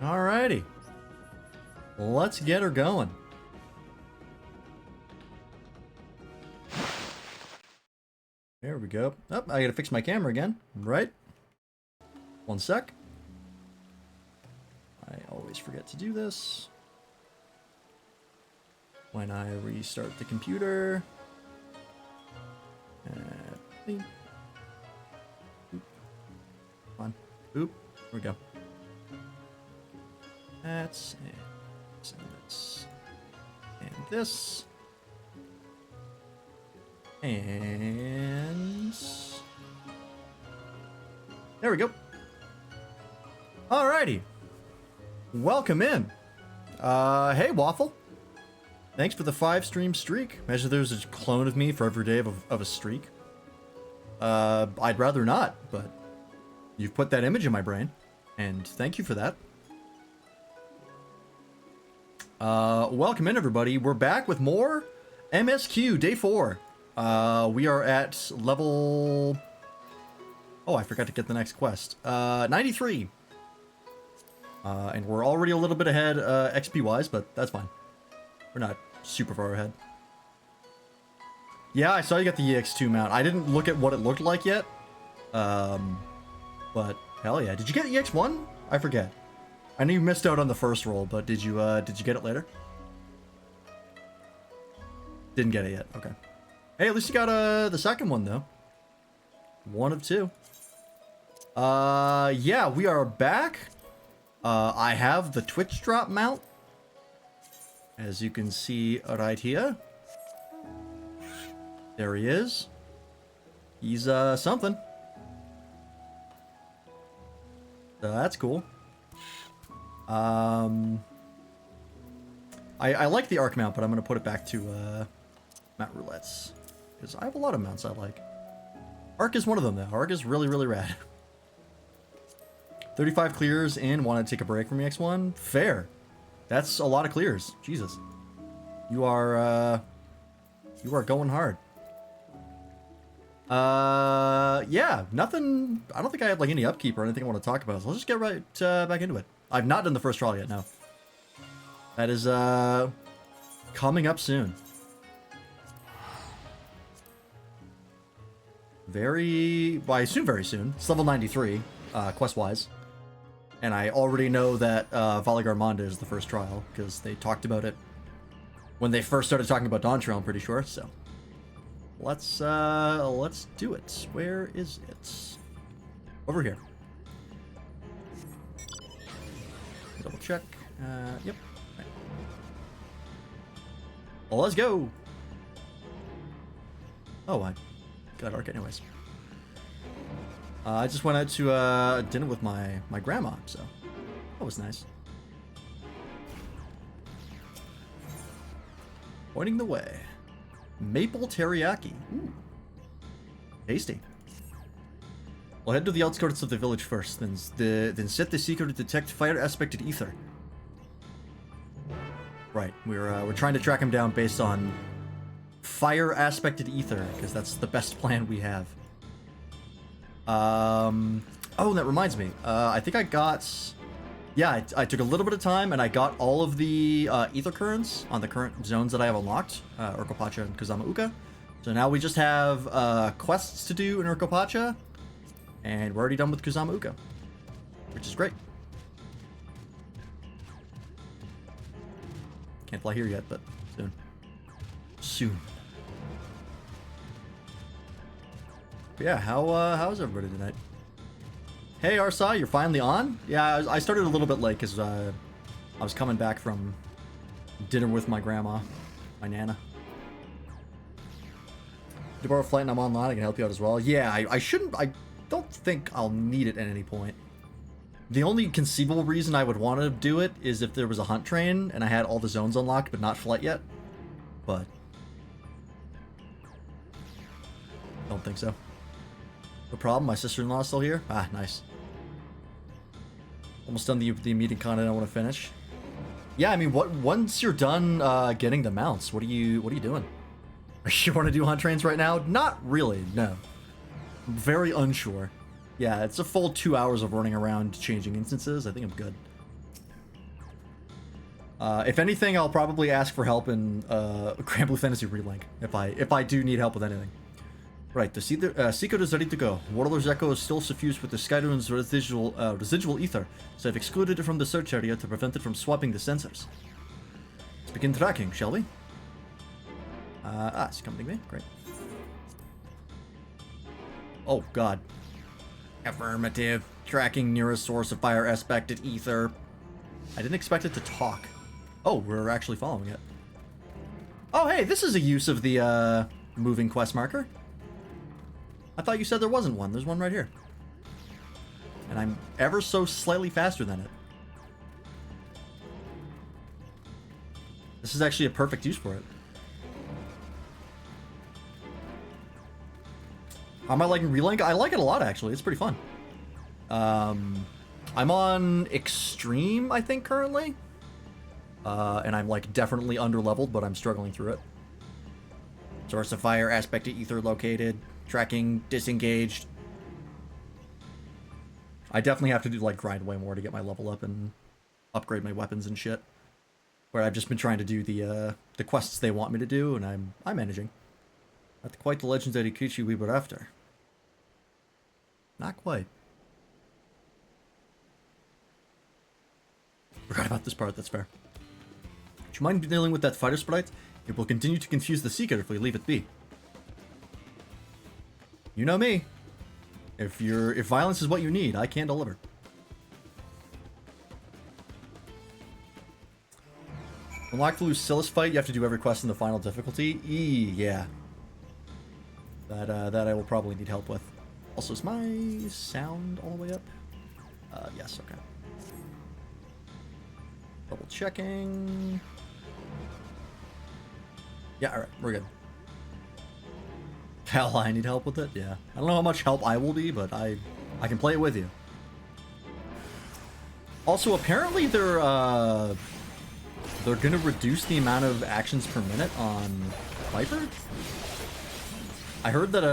Alrighty. Let's get her going. There we go. Oh, I gotta fix my camera again, right? One sec. I always forget to do this when I restart the computer. Boop. Come on. Boop. Here we go. That's and this and this and there we go. Alrighty, welcome in. Hey Waffle, thanks for the 5-stream streak. Imagine there's a clone of me for every day of a streak. I'd rather not, but you've put that image in my brain, and thank you for that. Welcome in, everybody. We're back with more MSQ Day 4. We are at level... Oh, I forgot to get the next quest. 93. And we're already a little bit ahead XP-wise, but that's fine. We're not super far ahead. Yeah, I saw you got the EX2 mount. I didn't look at what it looked like yet. But hell yeah. Did you get EX1? I forget. I know you missed out on the first roll, but did you get it later? Didn't get it yet. Okay. Hey, at least you got the second one though. 1 of 2. Yeah, we are back. I have the Twitch drop mount, as you can see right here. There he is. He's something. So that's cool. I like the arc mount, but I'm gonna put it back to mount roulettes because I have a lot of mounts I like. Arc is one of them though. Arc is really, really rad. 35 clears and want to take a break from EX1. Fair. That's a lot of clears. Jesus. You are going hard. Yeah, nothing. I don't think I have like any upkeep or anything I want to talk about. So let's just get right back into it. I've not done the first trial yet, no. That is coming up soon. Well, I assume very soon. It's level 93, quest-wise. And I already know that Valigarmonda is the first trial, because they talked about it when they first started talking about Dawntrail, I'm pretty sure, so. Let's do it. Where is it? Over here. Double check. Yep. Right. Well, let's go. Oh, I got arc anyways. I just went out to dinner with my grandma, so that was nice. Pointing the way. Maple teriyaki. Ooh. Tasty. We'll head to the outskirts of the village first, then set the seeker to detect fire aspected ether. Right, we're trying to track him down based on fire aspected ether, because that's the best plan we have. Oh, that reminds me. I think I got... Yeah, I took a little bit of time, and I got all of the ether currents on the current zones that I have unlocked, Urkopacha and Kuzama-uka. So now we just have quests to do in Urkopacha, and we're already done with Kuzama-uka, which is great. Can't fly here yet, but soon. Soon. But yeah, how's everybody tonight? Hey Arsa, you're finally on? Yeah, I started a little bit late because I was coming back from dinner with my grandma, my nana. To borrow a flight and I'm online, I can help you out as well. Yeah, I don't think I'll need it at any point. The only conceivable reason I would want to do it is if there was a hunt train and I had all the zones unlocked but not flight yet. But don't think so. No problem, my sister-in-law is still here? Ah, nice. Almost done the immediate content I want to finish. Yeah, I mean, once you're done getting the mounts, what are you doing? You want to do hunt trains right now? Not really, no. I'm very unsure. Yeah, it's a full 2 hours of running around changing instances. I think I'm good. If anything, I'll probably ask for help in Grand Blue Fantasy Relink if I do need help with anything. Right, the Seeker is ready to go. Warlord's Echo is still suffused with the Skyrune's residual ether, so I've excluded it from the search area to prevent it from swapping the sensors. Let's begin tracking, shall we? It's accompanying me. Great. Oh, God. Affirmative. Tracking nearest source of fire aspected ether. I didn't expect it to talk. Oh, we're actually following it. Oh, hey, this is a use of the moving quest marker. I thought you said there wasn't one. There's one right here. And I'm ever so slightly faster than it. This is actually a perfect use for it. How am I liking Relink? I like it a lot, actually. It's pretty fun. I'm on Extreme, I think, currently. And I'm, like, definitely underleveled, but I'm struggling through it. Source of fire, aspect of ether located. Tracking disengaged. I definitely have to do, like, grind way more to get my level up and upgrade my weapons and shit. Where I've just been trying to do the quests they want me to do, and I'm managing. Not quite the legendary creature we were after. Not quite. Forgot about this part, that's fair. Would you mind dealing with that fighter sprite? It will continue to confuse the Seeker if we leave it be. You know me. If violence is what you need, I can deliver. Unlock the Lucillus fight, you have to do every quest in the final difficulty. Yeah. That I will probably need help with. Also, is my sound all the way up? Yes, okay. Double checking. Yeah, alright, we're good. Hell, I need help with it? Yeah. I don't know how much help I will be, but I can play it with you. Also, apparently they're gonna reduce the amount of actions per minute on Viper. I heard that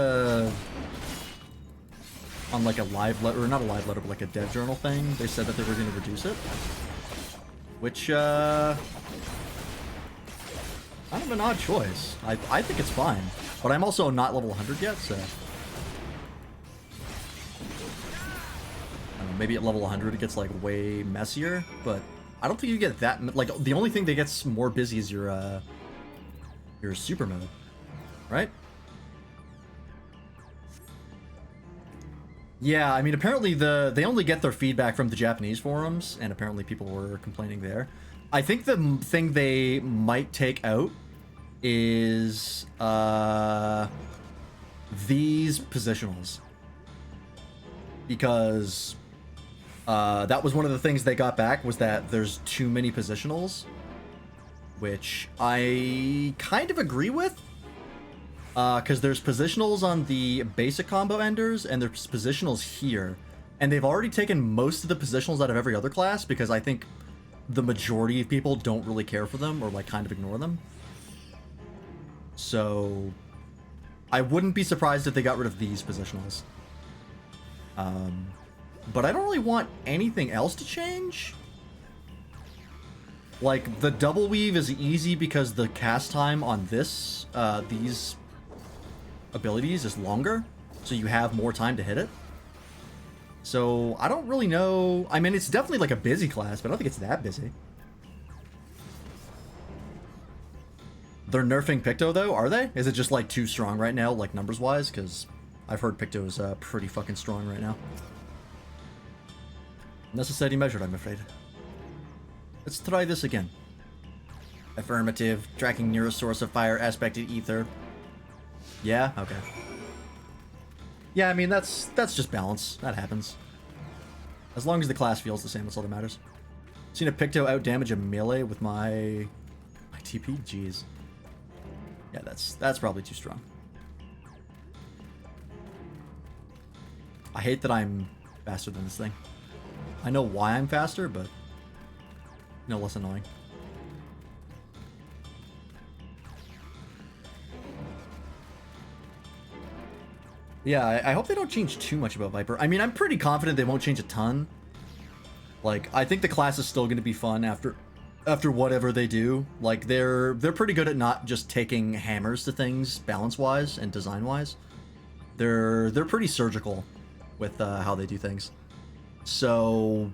on like a live letter, or not a live letter, but like a dev journal thing, they said that they were gonna reduce it. Which kind of an odd choice. I think it's fine. But I'm also not level 100 yet, so... I don't know, maybe at level 100 it gets, like, way messier, but I don't think you get that... Like, the only thing that gets more busy is your super mode, right? Yeah, I mean, apparently they only get their feedback from the Japanese forums, and apparently people were complaining there. I think the thing they might take out is these positionals, because that was one of the things they got back, was that there's too many positionals, which I kind of agree with, because there's positionals on the basic combo enders and there's positionals here, and they've already taken most of the positionals out of every other class, because I think the majority of people don't really care for them or like kind of ignore them. So I wouldn't be surprised if they got rid of these positionals. But I don't really want anything else to change. Like, the double weave is easy because the cast time on this, these abilities is longer, so you have more time to hit it. So I don't really know. I mean, it's definitely like a busy class, but I don't think it's that busy. They're nerfing Picto, though, are they? Is it just, like, too strong right now, like, numbers-wise? Because I've heard Picto is pretty fucking strong right now. Necessity measured, I'm afraid. Let's try this again. Affirmative. Tracking nearest source of fire, aspected ether. Yeah? Okay. Yeah, I mean, that's just balance. That happens. As long as the class feels the same, that's all that matters. Seen a Picto out-damage a melee with my TP? Jeez. Yeah, that's probably too strong. I hate that I'm faster than this thing. I know why I'm faster, but no less annoying. Yeah, I hope they don't change too much about Viper. I mean, I'm pretty confident they won't change a ton. Like, I think the class is still going to be fun after after whatever they do. Like they're pretty good at not just taking hammers to things balance-wise and design-wise. They're pretty surgical with how they do things. So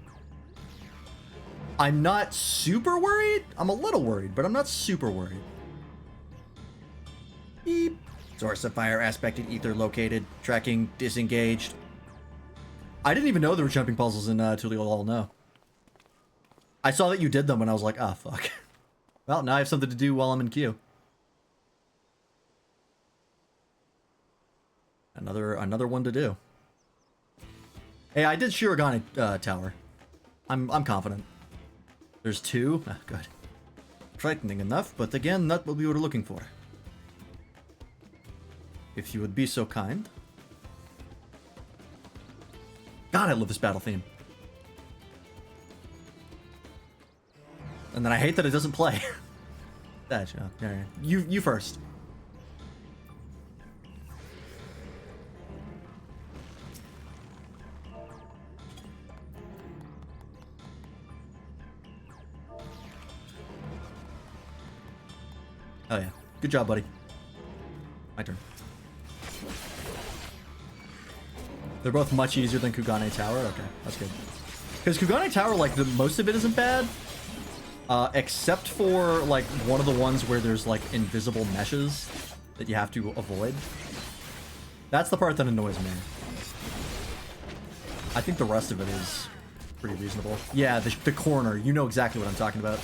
I'm not super worried. I'm a little worried, but I'm not super worried. Beep. Source of fire aspected ether located. Tracking disengaged. I didn't even know there were jumping puzzles in Tuliol No. I saw that you did them and I was like, ah, fuck. Well, now I have something to do while I'm in queue. Another one to do. Hey, I did Shirogane Tower. I'm confident. There's two. Ah, good. Frightening enough, but again, not what we were looking for. If you would be so kind. God, I love this battle theme. And then I hate that it doesn't play. That's you first. Oh yeah. Good job, buddy. My turn. They're both much easier than Kugane Tower? Okay, that's good. Because Kugane Tower, like, most of it isn't bad. Except for, like, one of the ones where there's, like, invisible meshes that you have to avoid. That's the part that annoys me. I think the rest of it is pretty reasonable. Yeah, the corner. You know exactly what I'm talking about.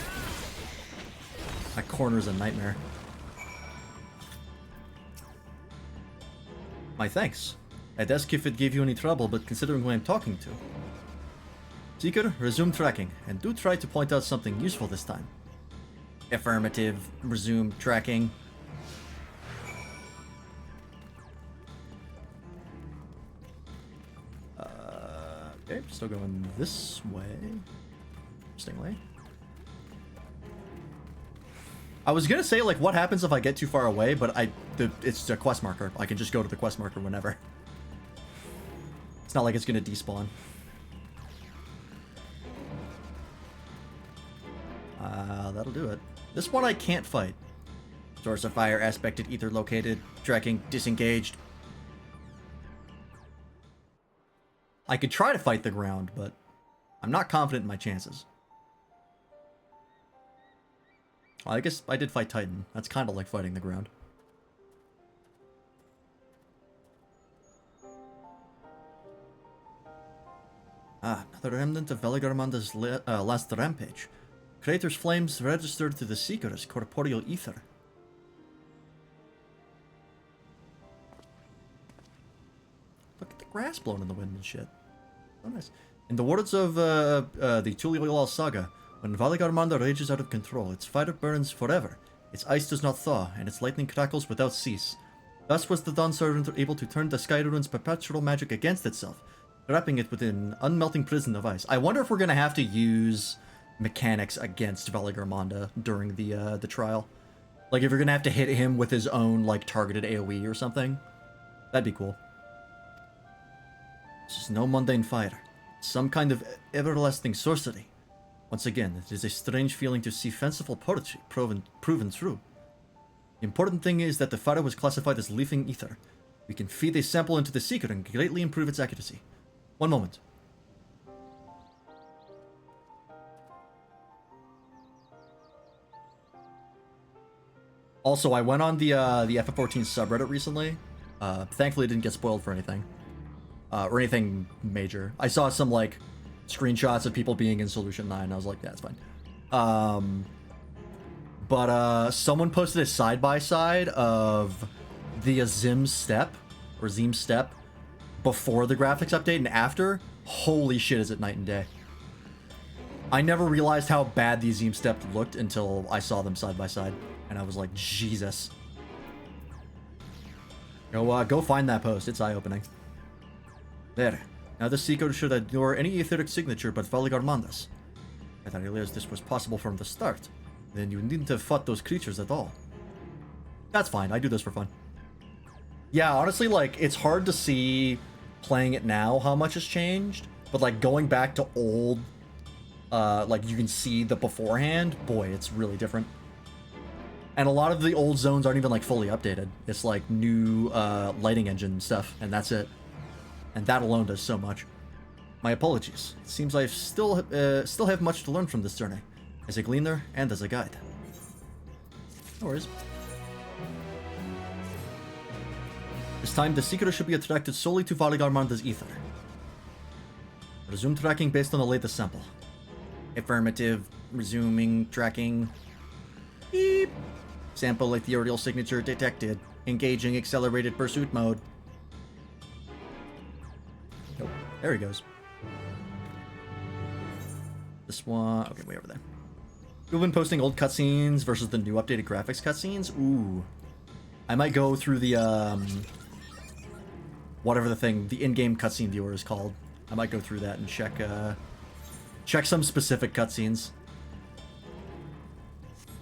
That corner's a nightmare. My thanks. I'd ask if it gave you any trouble, but considering who I'm talking to. Seeker, resume tracking, and do try to point out something useful this time. Affirmative. Resume tracking. Okay, still going this way. Interestingly. I was gonna say, like, what happens if I get too far away, but it's a quest marker. I can just go to the quest marker whenever. It's not like it's gonna despawn. That'll do it. This one I can't fight. Source of fire aspected ether located. Tracking disengaged. I could try to fight the ground, but I'm not confident in my chances. Well, I guess I did fight Titan. That's kind of like fighting the ground. Ah, another remnant of Veligarmanda's last rampage. Crater's flames registered to the Seeker as corporeal ether. Look at the grass blowing in the wind and shit. Oh, nice. In the words of the Tuliol saga, when Valigarmanda rages out of control, its fire burns forever, its ice does not thaw, and its lightning crackles without cease. Thus was the Dawn Servant able to turn the Sky Rune's perpetual magic against itself, trapping it within an unmelting prison of ice. I wonder if we're gonna have to use mechanics against Valigarmanda during the trial. Like, if you're gonna have to hit him with his own, like, targeted AoE or something. That'd be cool. This is no mundane fire. It's some kind of everlasting sorcery. Once again, it is a strange feeling to see fanciful poetry proven true. The important thing is that the fire was classified as leafing ether. We can feed a sample into the Seeker and greatly improve its accuracy. One moment. Also, I went on the FF14 subreddit recently. Thankfully, it didn't get spoiled for anything. Or anything major. I saw some, like, screenshots of people being in Solution 9. I was like, yeah, it's fine. But someone posted a side-by-side of the Azim step, or Zim step, before the graphics update and after. Holy shit, is it night and day. I never realized how bad the Azim step looked until I saw them side-by-side. And I was like, Jesus. Go find that post. It's eye-opening. There. Now the Seeker should ignore any etheric signature but Valigarmanda's. If I realized this was possible from the start, then you needn't have fought those creatures at all. That's fine. I do this for fun. Yeah, honestly, like, it's hard to see playing it now how much has changed, but, like, going back to old like you can see the beforehand, boy, it's really different. And a lot of the old zones aren't even like fully updated. It's like new lighting engine stuff, and that's it. And that alone does so much. My apologies. It seems I still have much to learn from this journey, as a gleaner and as a guide. No worries. This time, the Seeker should be attracted solely to Valigarmanda's ether. Resume tracking based on the latest sample. Affirmative. Resuming tracking. Beep. Sample ethereal signature detected. Engaging accelerated pursuit mode. Nope. There he goes. This one... Okay, way over there. You've been posting old cutscenes versus the new updated graphics cutscenes? Ooh. I might go through the, whatever the in-game cutscene viewer is called. I might go through that and check some specific cutscenes.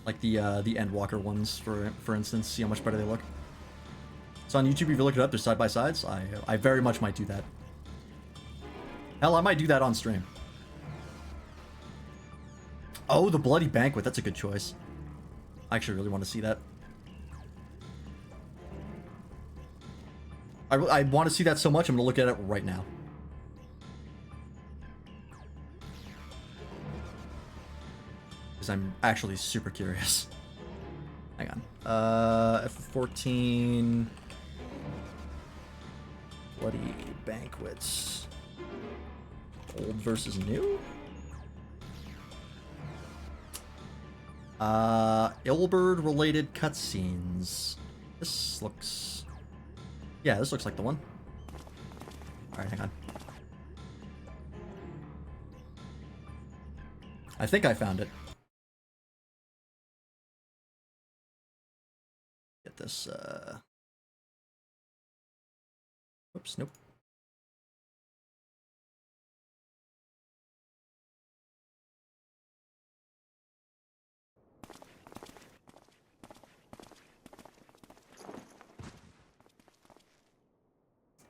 Like the Endwalker ones, for instance, see how much better they look. It's on YouTube if you look it up, they're side-by-sides. I very much might do that. Hell, I might do that on stream. Oh, the Bloody Banquet, that's a good choice. I actually really want to see that. I want to see that so much, I'm going to look at it right now. Because I'm actually super curious. Hang on. FF14... Bloody Banquets. Old versus new? Ilberd-related cutscenes. This looks... Yeah, this looks like the one. Alright, hang on. I think I found it. Get this, Oops, nope.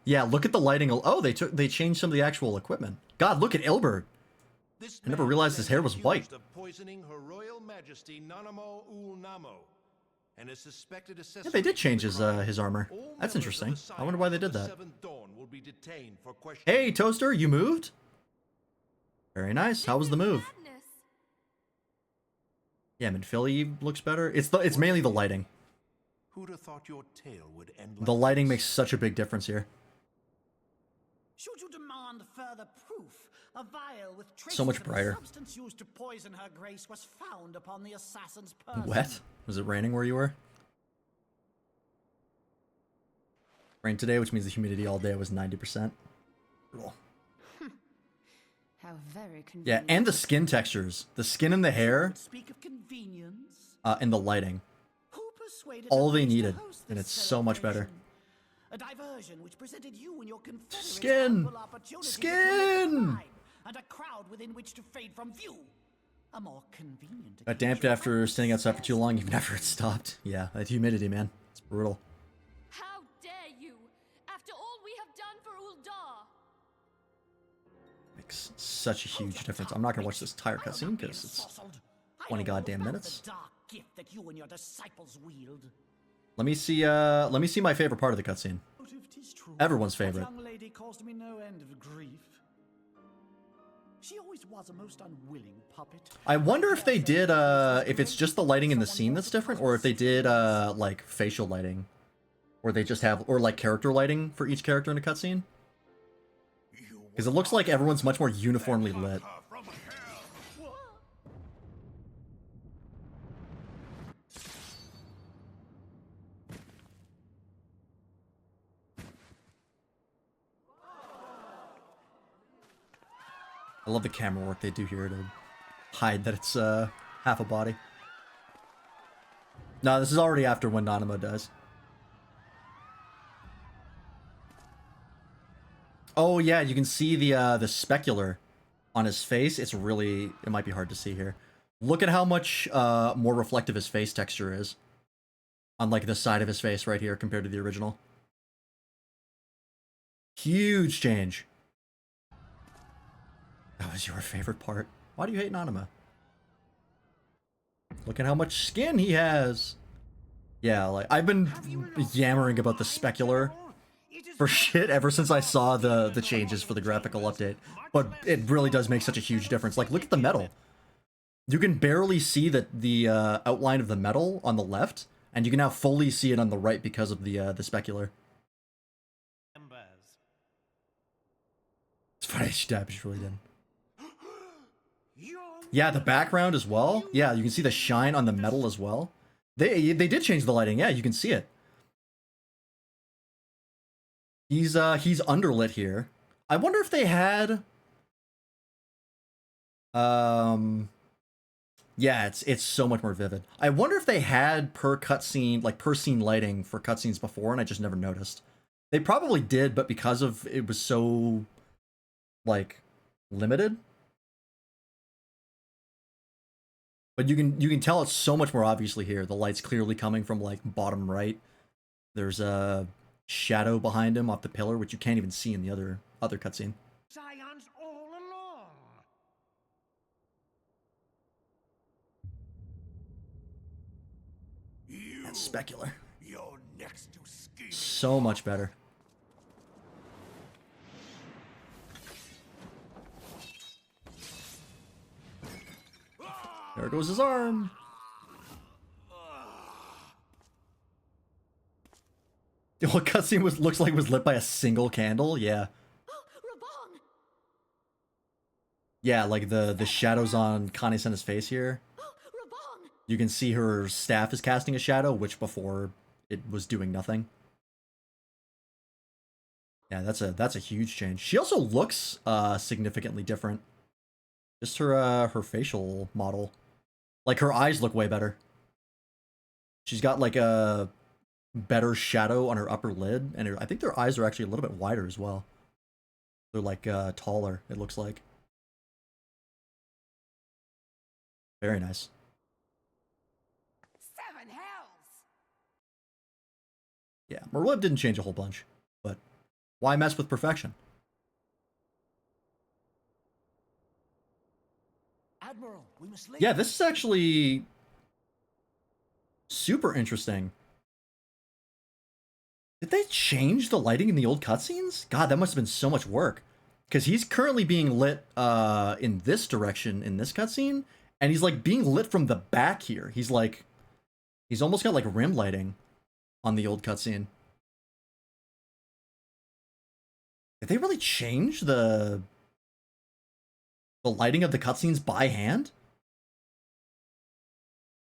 Yeah, look at the lighting. Oh, they changed some of the actual equipment. God, look at Ilberd. I never realized his hair was white. Poisoning Her Royal Majesty Nanamo Ul Namo, and is suspected Yeah, they did change his armor. That's interesting. I wonder why they did that. Hey, Toaster, you moved? Very nice. How was the move? Yeah, Minphilly looks better. It's mainly the lighting. Who'd have thought your tale would end like The lighting makes such a big difference here. Should you demand further proof, a vial with traces So much of the brighter. substance used to poison her grace was found upon the assassin's person. Wet? Was it raining where you were? Rained today, which means the humidity all day was 90%. Cool. How very convenient. Yeah, and the skin textures. The skin and the hair, Speak of convenience. and the lighting. Who persuaded All the they prince to needed, host and this it's so much better. celebration? A diversion which presented you and your confederates Skin! ample opportunity to Skin! commit the crime, and a crowd within which to fade from view. A more convenient. Got damped occasion after for standing outside for too success. long, even after it stopped. Yeah, that humidity, man. It's brutal. How dare you! After all we have done for Uldar! Makes such a huge difference. I'm not gonna watch this entire cutscene because it's 20 goddamn minutes. The dark gift that you and your disciples wield. Let me see my favorite part of the cutscene. Everyone's favorite. That young lady caused me no end of grief. She always was a most unwilling puppet. I wonder if they did if it's just the lighting in the scene that's different, or if they did like facial lighting. Or they just have, or like character lighting for each character in a cutscene. Because it looks like everyone's much more uniformly lit. I love the camera work they do here to hide that it's half a body. No, this is already after when Nanamo dies. Oh yeah, you can see the specular on his face. It's really, it might be hard to see here. Look at how much more reflective his face texture is on like the side of his face right here compared to the original. Huge change. That was your favorite part. Why do you hate Nanama? Look at how much skin he has. Yeah, like, I've been yammering about the specular for shit ever since I saw the changes for the graphical update. But it really does make such a huge difference. Like, look at the metal. You can barely see the outline of the metal on the left, and you can now fully see it on the right because of the specular. It's funny, she really did. Yeah, the background as well. Yeah, you can see the shine on the metal as well. They did change the lighting. Yeah, you can see it. He's underlit here. I wonder if they had yeah, it's so much more vivid. I wonder if they had per cutscene, like per scene lighting for cutscenes before, and I just never noticed. They probably did, but because of it was so like limited. But you can tell it's so much more obviously here. The light's clearly coming from like bottom right. There's a shadow behind him off the pillar, which you can't even see in the other cutscene. Scions all along. That's specular. You're next to scheming. So much better. There goes his arm. The whole cutscene looks like it was lit by a single candle. Yeah. Raban! Yeah, like the shadows on Kane-sana's face here. Raban! You can see her staff is casting a shadow, which before it was doing nothing. Yeah, that's a huge change. She also looks significantly different. Just her facial model. Like her eyes look way better. She's got like a better shadow on her upper lid, and I think their eyes are actually a little bit wider as well. They're like taller, it looks like. Very nice. Seven hells. Yeah, Merlib didn't change a whole bunch, but why mess with perfection? Admiral, we must leave. Yeah, this is actually super interesting. Did they change the lighting in the old cutscenes? God, that must have been so much work. Because he's currently being lit in this direction in this cutscene, and he's like being lit from the back here. He's almost got like rim lighting on the old cutscene. Did they really change the lighting of the cutscenes by hand?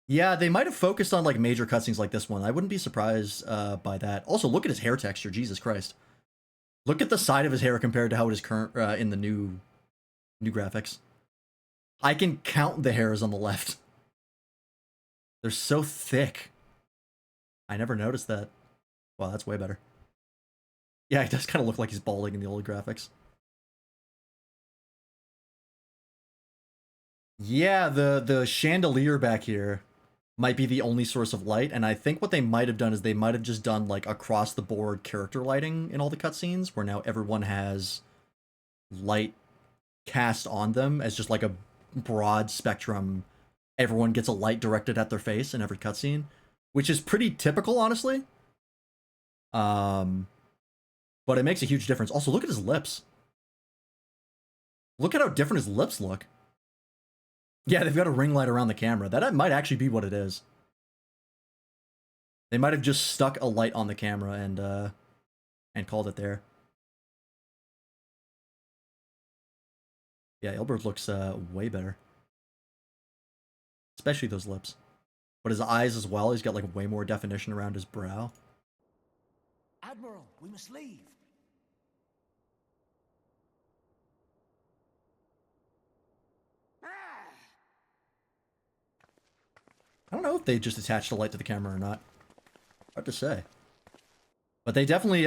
Yeah, they might have focused on like major cutscenes like this one. I wouldn't be surprised by that. Also, look at his hair texture. Jesus Christ. Look at the side of his hair compared to how it is current in the new graphics. I can count the hairs on the left. They're so thick. I never noticed that. Wow, that's way better. Yeah, it does kind of look like he's balding in the old graphics. Yeah, the chandelier back here might be the only source of light, and I think what they might have done is they might have just done like across the board character lighting in all the cutscenes, where now everyone has light cast on them as just like a broad spectrum. Everyone gets a light directed at their face in every cutscene, which is pretty typical, honestly. But it makes a huge difference. Also, look at his lips. Look at how different his lips look. Yeah, they've got a ring light around the camera. That might actually be what it is. They might have just stuck a light on the camera and called it there. Yeah, Ilbert looks way better. Especially those lips. But his eyes as well, he's got like way more definition around his brow. Admiral, we must leave. I don't know if they just attached a light to the camera or not. Hard to say. But they definitely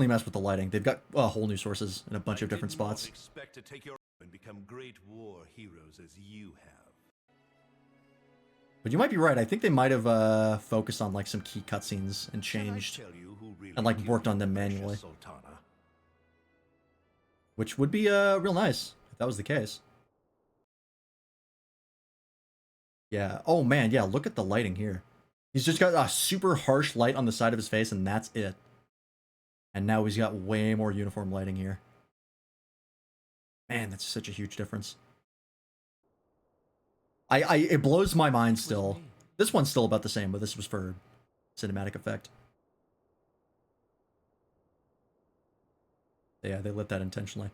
mess with the lighting. They've got whole new sources in a bunch of different spots. Expect to take your and become great war heroes as you have. But you might be right. I think they might have focused on like some key cutscenes and changed and like worked on them manually, Sultana? which would be real nice if that was the case. Yeah. Oh man, yeah, look at the lighting here. He's just got a super harsh light on the side of his face, and that's it. And now he's got way more uniform lighting here. Man, that's such a huge difference. It blows my mind still. This one's still about the same, but this was for cinematic effect. Yeah, they lit that intentionally.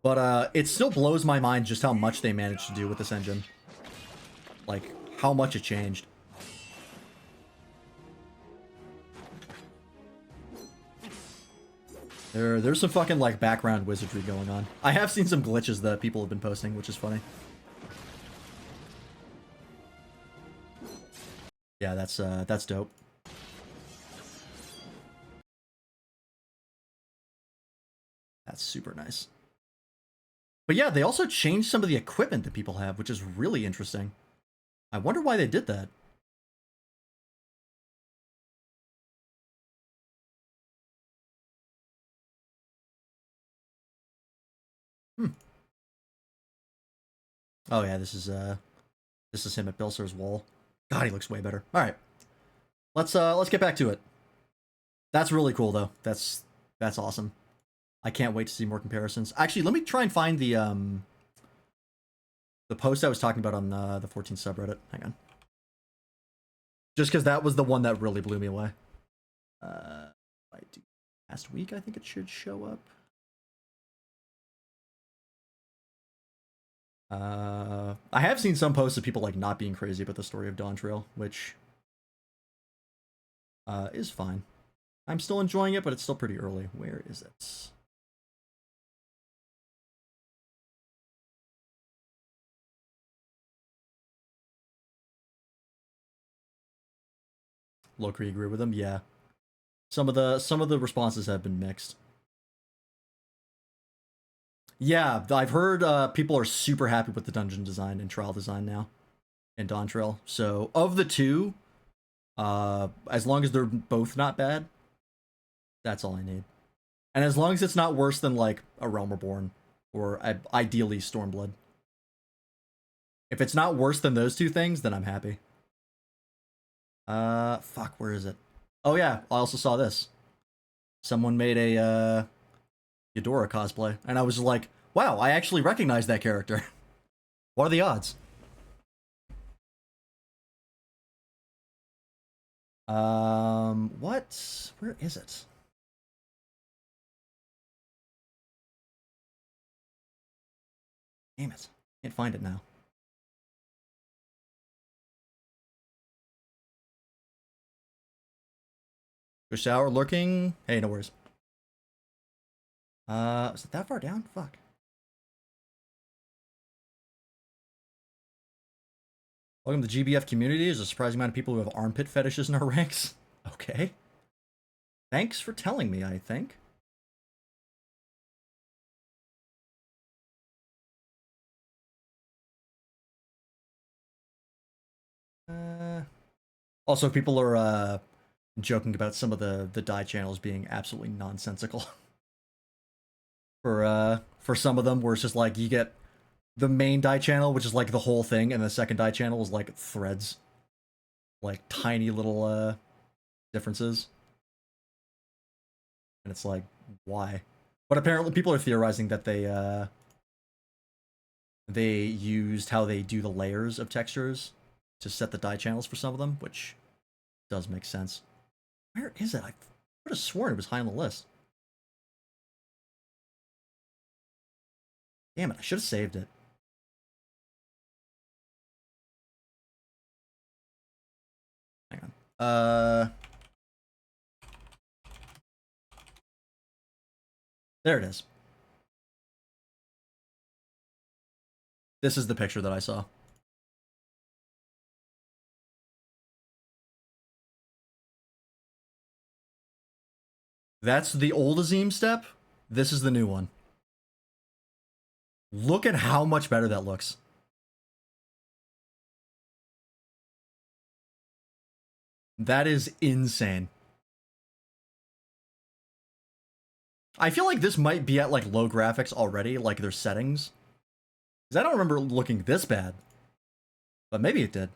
But it still blows my mind just how much they managed to do with this engine. Like, how much it changed. There's some fucking, like, background wizardry going on. I have seen some glitches that people have been posting, which is funny. Yeah, that's dope. That's super nice. But yeah, they also changed some of the equipment that people have, which is really interesting. I wonder why they did that. Hmm. Oh yeah, this is him at Bilser's wall. God, he looks way better. All right, let's get back to it. That's really cool though. That's awesome. I can't wait to see more comparisons. Actually, let me try and find the post I was talking about on the 14 subreddit. Hang on. Just because that was the one that really blew me away. I do last week, I think it should show up. I have seen some posts of people like not being crazy about the story of Dawntrail, which is fine. I'm still enjoying it, but it's still pretty early. Where is it? Locry agree with him. Yeah, some of the responses have been mixed. Yeah, I've heard people are super happy with the dungeon design and trial design now in Dawntrail. So of the two, as long as they're both not bad, that's all I need. And as long as it's not worse than like a Realm Reborn or ideally Stormblood. If it's not worse than those two things, then I'm happy. Fuck, where is it? Oh yeah, I also saw this. Someone made a Eudora cosplay, and I was like, wow, I actually recognize that character. What are the odds? What? Where is it? Damn it. Can't find it now. Fish Hour lurking. Hey, no worries. Is it that far down? Fuck. Welcome to the GBF community. There's a surprising amount of people who have armpit fetishes in our ranks. Okay. Thanks for telling me, I think. Also, people are joking about some of the dye channels being absolutely nonsensical. For some of them, where it's just like you get the main dye channel, which is like the whole thing, and the second dye channel is like threads, like tiny little differences, and it's like why? But apparently, people are theorizing that they used how they do the layers of textures to set the dye channels for some of them, which does make sense. Where is it? I would have sworn it was high on the list. Damn it, I should have saved it. Hang on. There it is. This is the picture that I saw. That's the old Azim step. This is the new one. Look at how much better that looks. That is insane. I feel like this might be at like low graphics already, like their settings. Because I don't remember looking this bad. But maybe it did.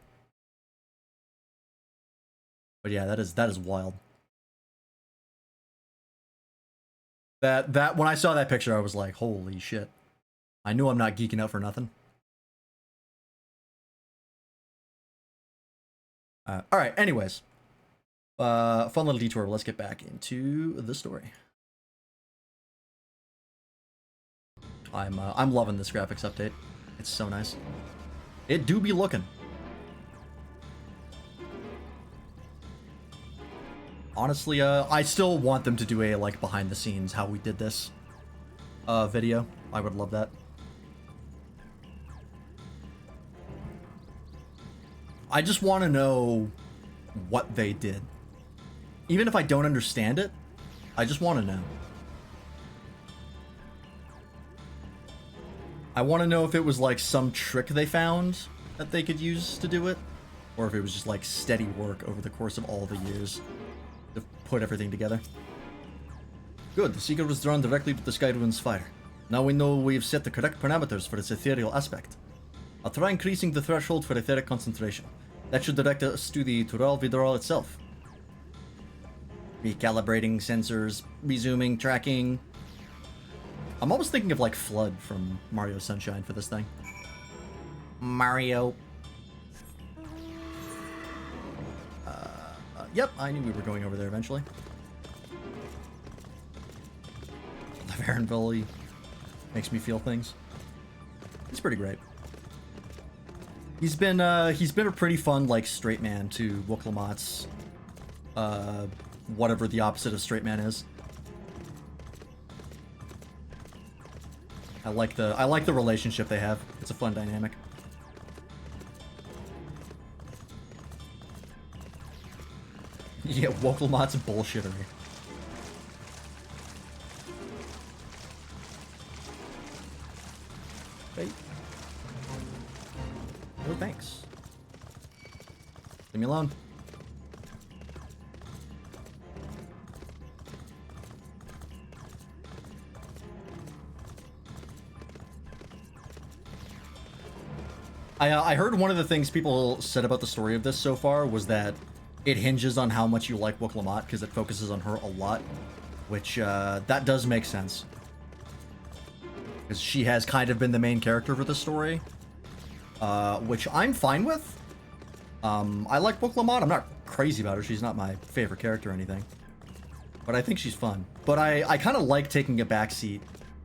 But yeah, that is wild. That when I saw that picture, I was like, holy shit. I knew I'm not geeking out for nothing. All right, anyways. Fun little detour, but let's get back into the story. I'm loving this graphics update. It's so nice. It do be looking. Honestly, I still want them to do a like behind the scenes how we did this video. I would love that. I just want to know what they did. Even if I don't understand it, I just want to know. I want to know if it was like some trick they found that they could use to do it, or if it was just like steady work over the course of all the years to put everything together. Good, the secret was drawn directly to the Sky Ruin's fire. Now we know we've set the correct parameters for its ethereal aspect. I'll try increasing the threshold for etheric concentration. That should direct us to the Tural Vidral itself. Recalibrating sensors, resuming, tracking. I'm almost thinking of like Flood from Mario Sunshine for this thing. Mario. Yep, I knew we were going over there eventually. Laverne Valley makes me feel things. He's pretty great. He's been a pretty fun like straight man to Wooklamot's whatever the opposite of straight man is. I like the relationship they have. It's a fun dynamic. Yeah, Wooklamot's bullshittery. Hey. No thanks. Leave me alone. I heard one of the things people said about the story of this so far was that it hinges on how much you like Wooklamot, because it focuses on her a lot, which that does make sense. Because she has kind of been the main character for the story, which I'm fine with. I like Wooklamot. I'm not crazy about her. She's not my favorite character or anything. But I think she's fun. But I kind of like taking a backseat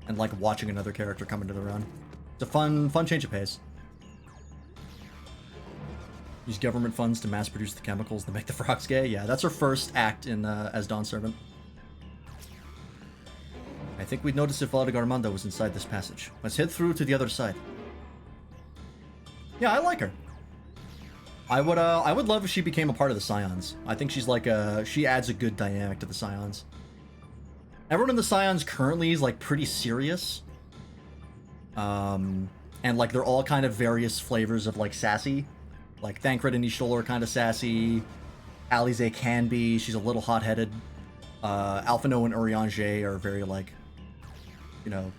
and like watching another character come into the run. It's a fun change of pace. Use government funds to mass produce the chemicals that make the frogs gay. Yeah, that's her first act in as Dawn Servant. I think we'd notice if Vlad Armando was inside this passage. Let's head through to the other side. Yeah, I like her. I would love if she became a part of the Scions. I think she's like she adds a good dynamic to the Scions. Everyone in the Scions currently is like pretty serious. And like they're all kind of various flavors of like sassy. Like Thancred and Ishol are kind of sassy. Alize can be. She's a little hot-headed. Alphino and Urianger are very like, you know,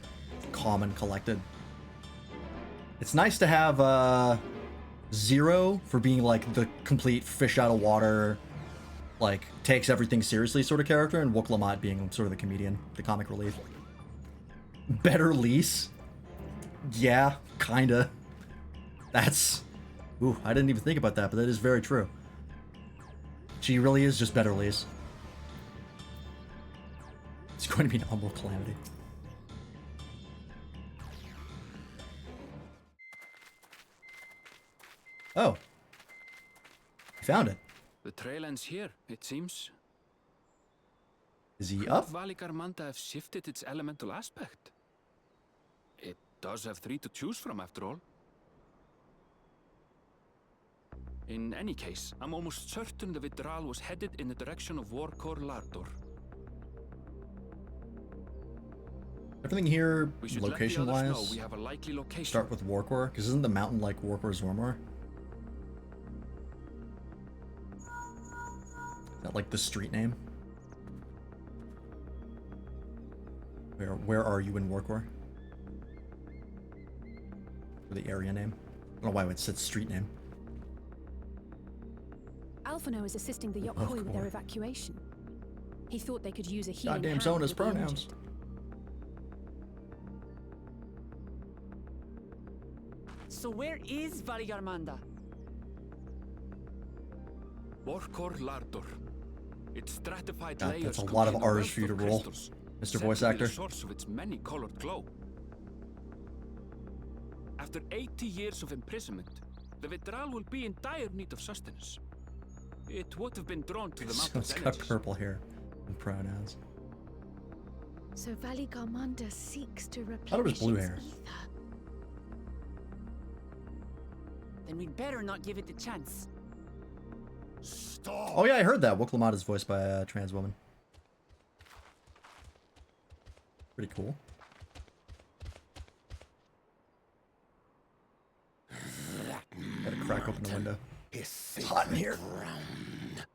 calm and collected. It's nice to have Zero for being like the complete fish out of water, like takes everything seriously sort of character, and Wooklamot being sort of the comedian, the comic relief. Better Lise? Yeah, kinda. That's... Ooh, I didn't even think about that, but that is very true. She really is just better Lise. It's going to be an humble calamity. Oh. I found it. The trail ends here, it seems. Is he Could up? Valikarmanta have shifted its elemental aspect? It does have 3 to choose from, after all. In any case, I'm almost certain the Vidral was headed in the direction of Warkor Lardor. Everything here, We should let the others know location-wise, we have a likely location. start with Warkor, because isn't the mountain like Warkor's Zormor? Is that like the street name? Where are you in Warkor? Or the area name? I don't know why it said street name. Alphino is assisting the Of Yokkoi with their course. evacuation. He thought they could use a healing Goddamn hand zone is with the pronouns. injured. So where is Valigarmanda? Vorkor Lardor. Its stratified God, layers that's a lot of contain a R's wealth for you to of roll, crystals, Mr. said Voice to be Actor. the source of its many-colored glow. After 80 years of imprisonment, the Vitral will be in dire need of sustenance. It would have been drawn to the So mountain's it's got energies. purple hair and pronouns. So Valigarmanda seeks to replenish thought it was blue its hair. ether. Then we'd better not give it the chance. Stop! Oh yeah, I heard that. Woklamata is voiced by a trans woman. Pretty cool. Gotta crack open the window. It's hot in here. Ground.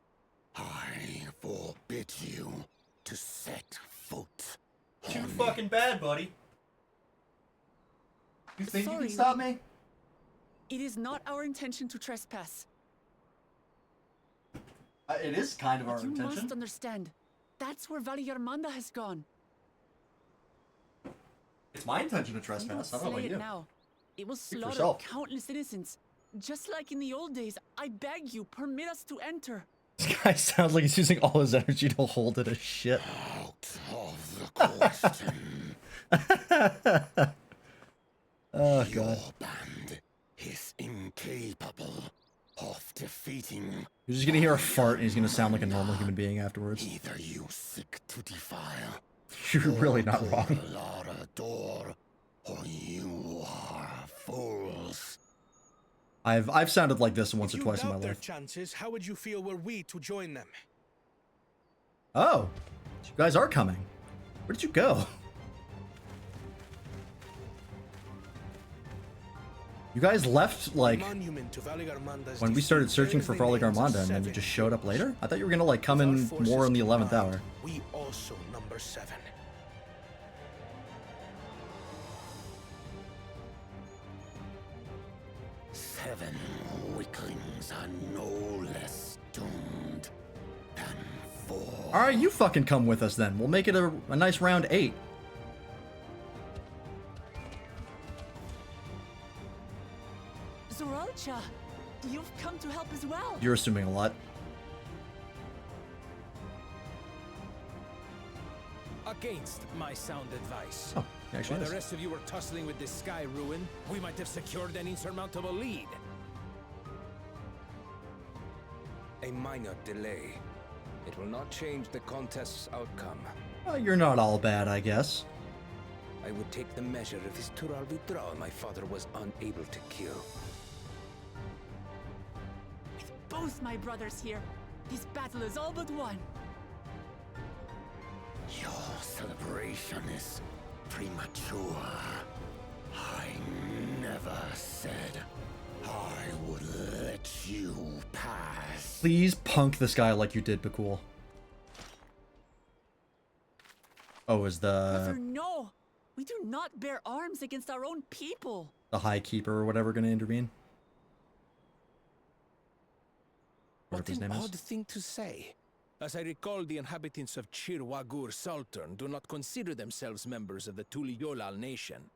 I forbid you to set foot. Too fucking bad, buddy. You think you Sorry, can stop me? It is not our intention to trespass. It is kind of our But you intention. must understand. That's where Valigarmanda has gone. It's my intention to We don't trespass. I don't know slay about it you. now. It will for slaughter yourself. countless innocents. Just like in the old days, I beg you, permit us to enter. This guy sounds like he's using all his energy to hold it as shit. Out of the question. Oh Your god. band is incapable of defeating You're just gonna hear a fart and he's gonna sound like a normal human being afterwards. either you seek to defile You're really not wrong. Door, or you are fools. I've sounded like this once or If you twice in doubt my their life. chances, how would you feel were we to join them? Oh, you guys are coming. Where did you go? You guys left like Monument to Valigarmanda's when we defeat started searching for bears the names of Valigarmanda, and then you 7. just showed up later. I thought you were gonna like come With our in forces more in the 11th combined, hour. We also number 7. Seven weaklings are no less doomed than 4. All right, you fucking come with us then. We'll make it a nice round 8. Zoralcha, you've come to help as well. You're assuming a lot. Against my sound advice. Oh, he actually While is. the rest of you were tussling with this sky ruin, we might have secured an insurmountable lead. A minor delay. It will not change the contest's outcome. Well, you're not all bad, I guess. I would take the measure of his Tural Vitral my father was unable to kill. With both my brothers here, this battle is all but won. Your celebration is premature. I never said I would let you pass. Please punk this guy like you did Bakul. Oh, is Brother, the no! We do not bear arms against our own people. High Keeper or whatever gonna intervene? Whatever What his an name is. odd thing to say. As I recall, the inhabitants of Chir Wagur Sultan do not consider themselves members of the Tuliyolal nation.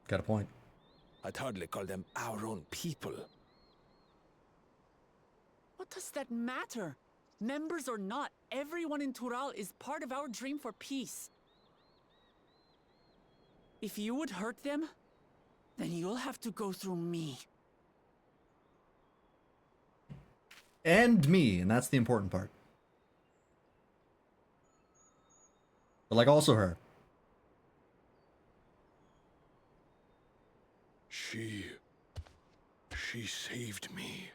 Got a point. I'd hardly call them our own people. What does that matter? Members or not, everyone in Tural is part of our dream for peace. If you would hurt them, then you'll have to go through me. And me, and that's the important part. But like also her. She saved me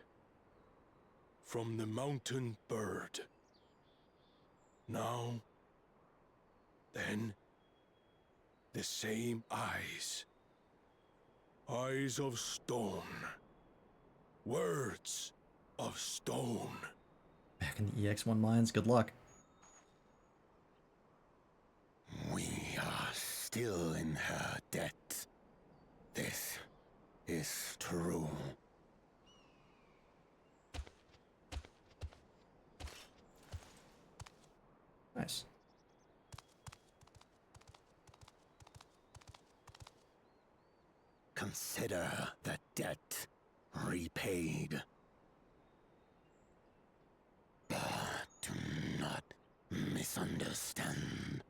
from the mountain bird. Now, then, the same eyes. Eyes of stone. Words of stone. Back in the EX1 mines, good luck. We are still in her debt. This is true. consider the debt repaid. But do not misunderstand.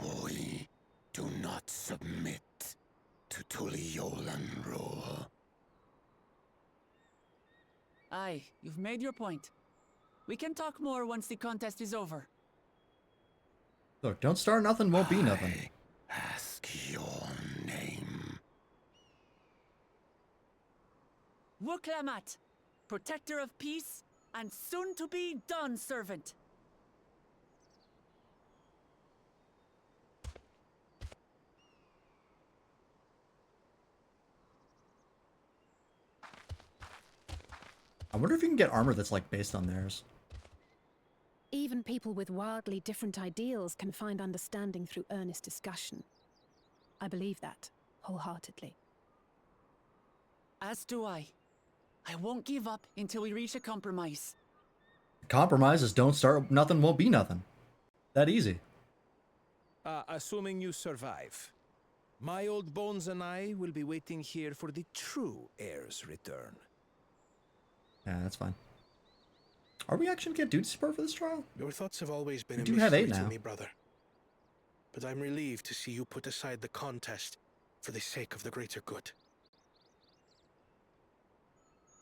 We do not submit to Tuliolan rule. Aye, you've made your point. We can talk more once the contest is over. Look, don't start nothing, won't be nothing. Ask your name. Wuklamat, protector of peace, and soon-to-be Dawn servant. I wonder if you can get armor that's like based on theirs. Even people with wildly different ideals can find understanding through earnest discussion. I believe that, wholeheartedly. As do I. I won't give up until we reach a compromise. Compromise is don't start nothing, won't be nothing. That easy. Assuming you survive, my old bones and I will be waiting here for the true heir's return. Yeah, that's fine. Are we actually gonna get duty support for this trial? Your thoughts have always been We a do have 8 mystery to now. me, brother. But I'm relieved to see you put aside the contest for the sake of the greater good.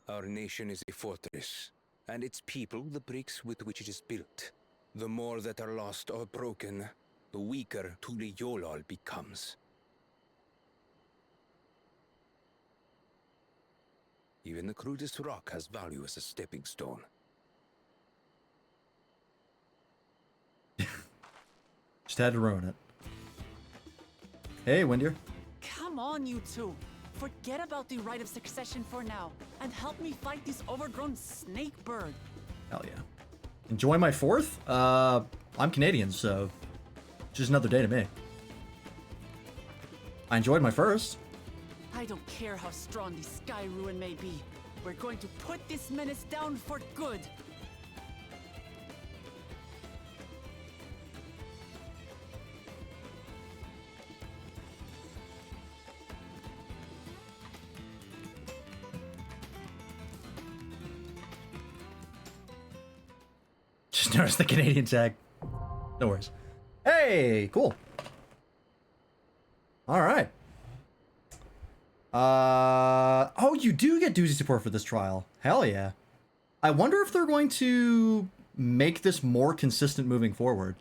Our nation is a fortress, and its people the bricks with which it is built. The more that are lost or broken, the weaker Tuliyolal becomes. Even the crudest rock has value as a stepping stone. Just had to ruin it. Hey, Windier. Come on, you two. Forget about the right of succession for now, and help me fight this overgrown snake bird. Hell yeah. Enjoy my 4th? I'm Canadian, so just another day to me. I enjoyed my 1st. I don't care how strong the sky ruin may be. We're going to put this menace down for good. Just noticed the Canadian tag. No worries. Hey, cool. All right. Oh, you do get duty support for this trial. Hell yeah. I wonder if they're going to make this more consistent moving forward.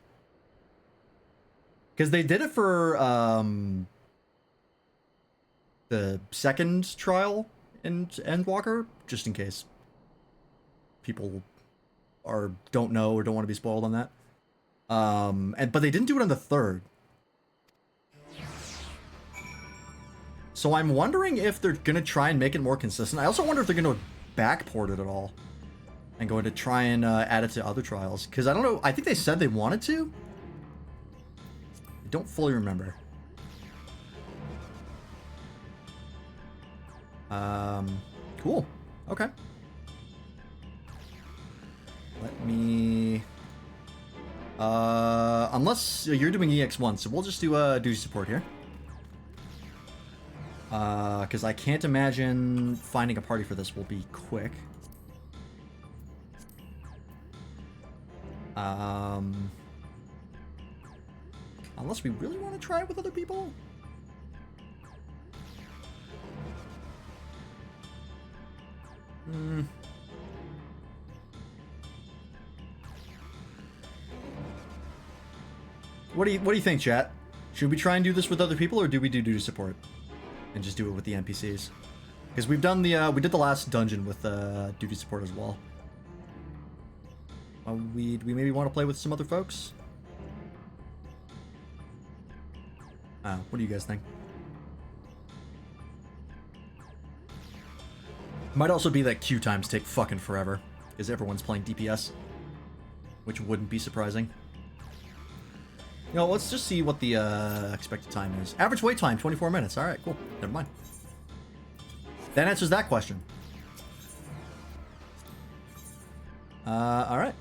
Because they did it for the second trial in Endwalker, just in case people don't know or don't want to be spoiled on that. But they didn't do it on the 3rd. So I'm wondering if they're gonna try and make it more consistent. I also wonder if they're gonna backport it at all and going to try and add it to other trials. Because I don't know. I think they said they wanted to. I don't fully remember. Cool. Okay. Let me... unless you're doing EX1, so we'll just do duty support here. Because I can't imagine finding a party for this will be quick. Unless we really want to try it with other people. What do you think, chat? Should we try and do this with other people, or do we do duty support and just do it with the NPCs? Because we've done the we did the last dungeon with duty support as well. We maybe want to play with some other folks. What do you guys think? Might also be that queue times take fucking forever because everyone's playing DPS, which wouldn't be surprising. You know, let's just see what the expected time is. Average wait time, 24 minutes. All right, cool. Never mind. That answers that question. All right.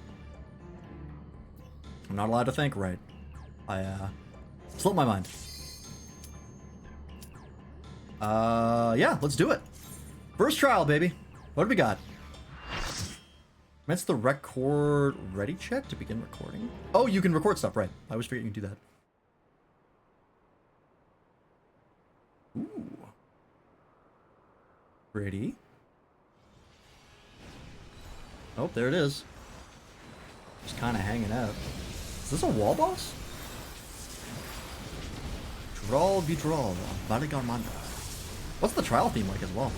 I'm not allowed to think right. I slipped my mind. Yeah, let's do it. First trial, baby. What do we got? Commence the record ready check to begin recording. Oh, you can record stuff, right? I always forget you can do that. Ooh. Pretty. Oh, there it is. Just kind of hanging out. Is this a wall boss? Drawl Vidral, Valigarmanda. What's the trial theme like as well?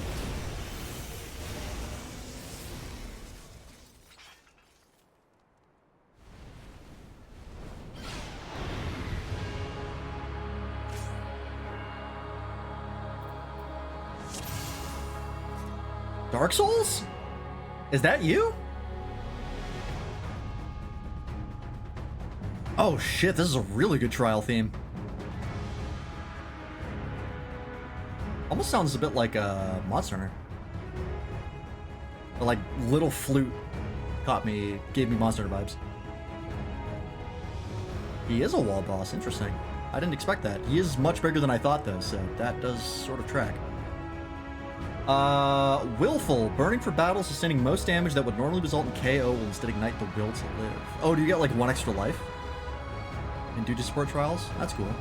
Dark Souls? Is that you? Oh shit, this is a really good trial theme. Almost sounds a bit like a Monster Hunter. But like little flute gave me Monster Hunter vibes. He is a wall boss, interesting. I didn't expect that. He is much bigger than I thought though, so that does sort of track. Willful. Burning for battle, sustaining most damage that would normally result in KO will instead ignite the will to live. Oh, do you get like 1 extra life? And due to support trials? That's cool.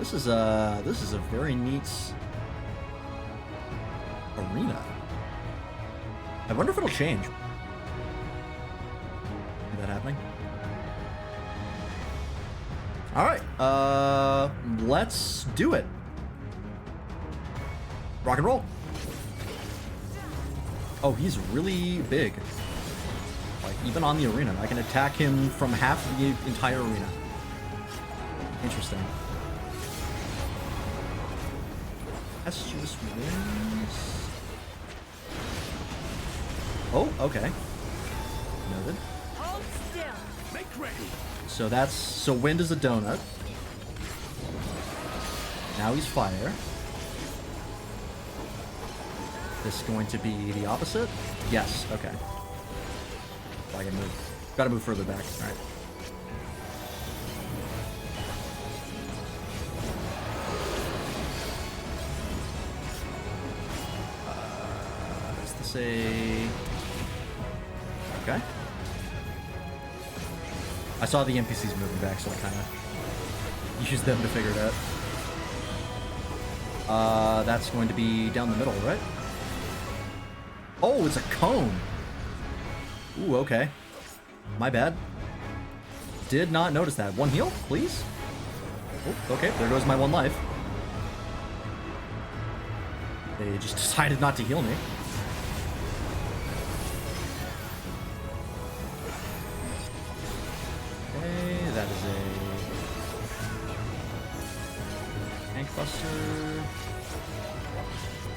This is a very neat arena. I wonder if it'll change. Is that happening? Alright, let's do it. Rock and roll. Oh, he's really big. Like, even on the arena. I can attack him from half the entire arena. Interesting. Astucious wings. Oh, okay. Noted. Hold still. Make ready. So wind is a donut. Now he's fire. This is going to be the opposite? Yes, okay. I can move. Gotta move further back. Alright. Is this a... Okay. I saw the NPCs moving back, so I kind of used them to figure it out. That's going to be down the middle, right? Oh, it's a cone. Ooh, okay. My bad. Did not notice that. 1 heal, please? Oh, okay, there goes my 1 life. They just decided not to heal me. Okay, that is a... Tank Buster.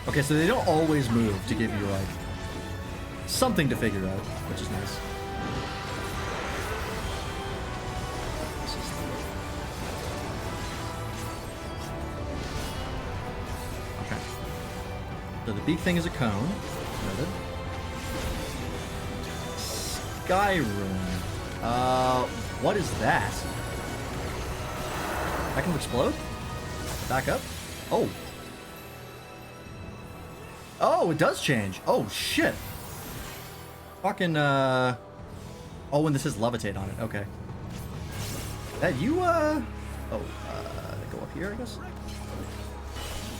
Okay, so they don't always move to give you, like, something to figure out, which is nice. Okay. So the big thing is a cone. Noted. Skyrim. What is that? That can explode? Back up? Oh. Oh, it does change. Oh, shit. Fucking, Oh, and this says levitate on it. Okay. That you, Oh, go up here, I guess?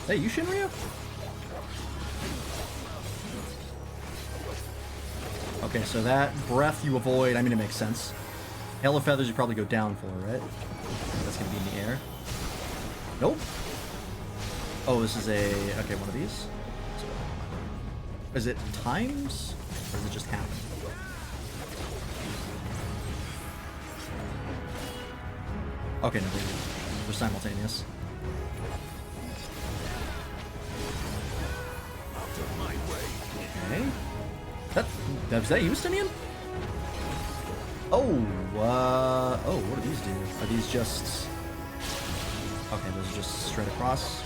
Hey, you Shinryu? Okay, so that breath you avoid, I mean, it makes sense. Hail of Feathers you probably go down for, right? That's gonna be in the air. Nope. Oh, this is a... Okay, one of these. Is it times? Or does it just happen? Okay, no, they're simultaneous. Okay. Was that you, Stinian? Oh, oh, what do these do? Are these just... Okay, those are just straight across.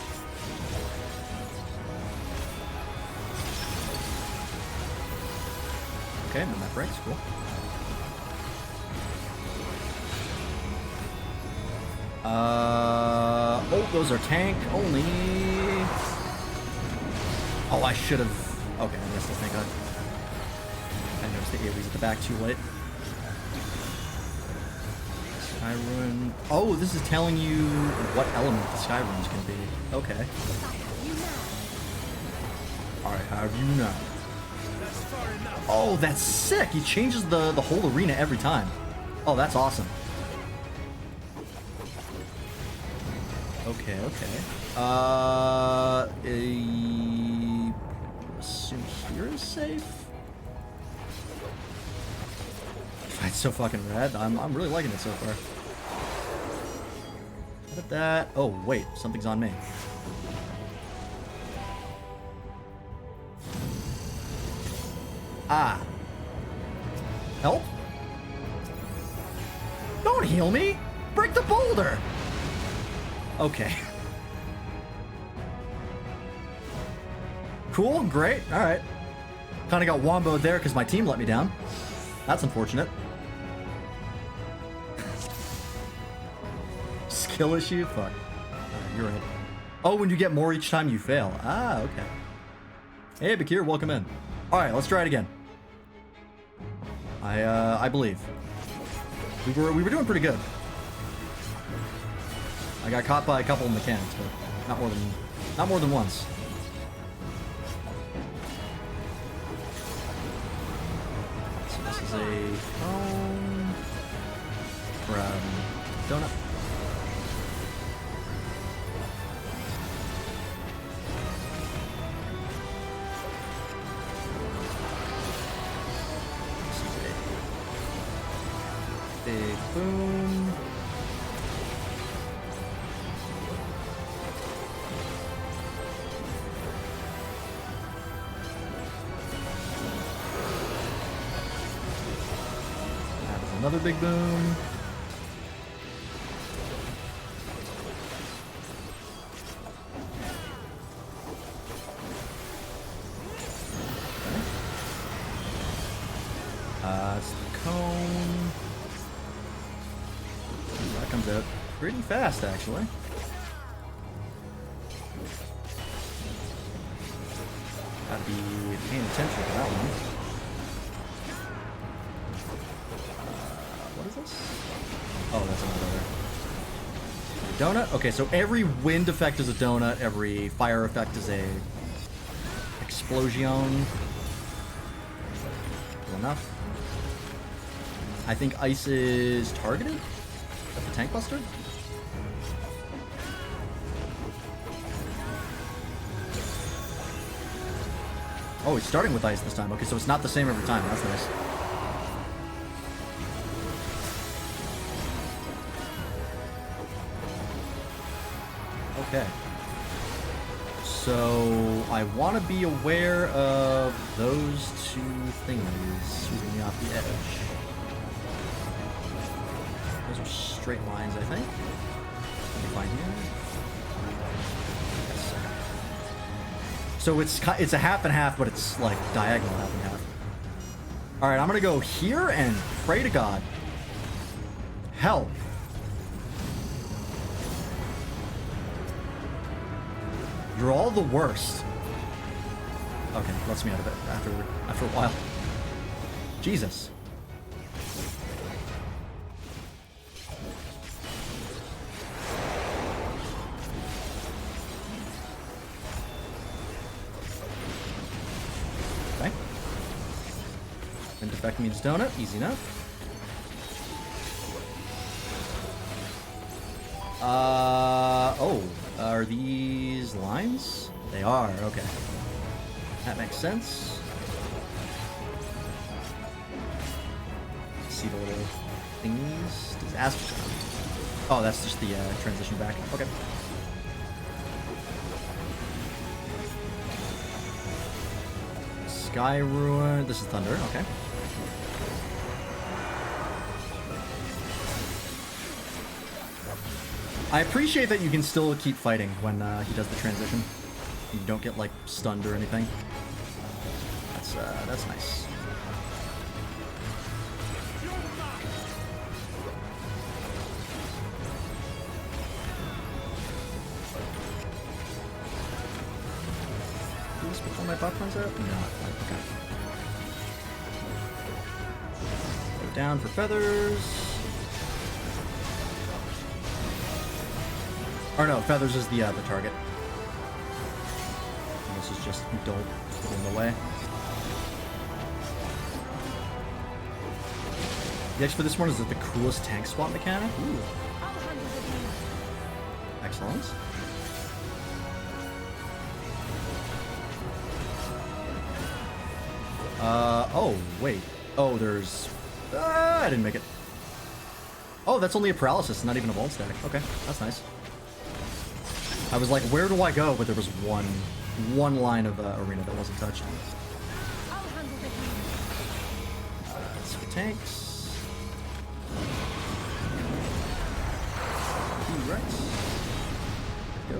Okay, and then that breaks, cool. Oh, those are tank only. Oh, I should have. Okay, I missed this. Thank God. I noticed the AoEs at the back too late. Sky Ruin. Oh, this is telling you what element the Sky Ruin's gonna be. Okay. Alright, have you now? Oh, that's sick! He changes the whole arena every time. Oh, that's awesome. Okay, okay. Assume here is safe? It's so fucking rad. I'm really liking it so far. Look at that. Oh, wait. Something's on me. Ah. Help? Don't heal me! Break the boulder! Okay. Cool, great, alright. Kinda got womboed there because my team let me down. That's unfortunate. Skill issue? Fuck. Alright, you're right. Oh, when you get more each time you fail. Ah, okay. Hey, Bakir, welcome in. Alright, let's try it again. I believe. We were doing pretty good. I got caught by a couple of mechanics, but not more than once. So this is a cone from donut. Big boom. That is another big boom. Okay. It's the cone. That comes out pretty fast, actually. Gotta be paying attention to that one. What is this? Oh, that's another donut. Okay, so every wind effect is a donut. Every fire effect is a explosion. Cool enough. I think ice is targeted. At the tank buster? Oh, he's starting with ice this time. Okay, so it's not the same every time. That's nice. Okay. So I want to be aware of those two thingies sweeping me off the edge. Those are straight lines, I think. Let me find here. Yes. So it's a half and half, but it's like diagonal half and half. All right, I'm gonna go here and pray to God. Help. You're all the worst. Okay, lets me out of it after a while. Jesus. Okay. Wind effect means donut, easy enough. Oh, are these lines? They are, okay. That makes sense. See the little thingies? Disaster. Oh, that's just the transition back. Okay. Sky Ruin. This is Thunder, okay. I appreciate that you can still keep fighting when he does the transition. You don't get, like, stunned or anything. That's nice. these before my buff runs out? No. Okay. Go down for feathers. Or no, feathers is the target. And this is just don't get in the way. The X for this one is the coolest tank swap mechanic. Ooh. Excellent. Oh, wait. Oh, there's... I didn't make it. Oh, that's only a paralysis, not even a wall stack. Okay, that's nice. I was like, where do I go? But there was one line of arena that wasn't touched. That's for tanks. Right. Go.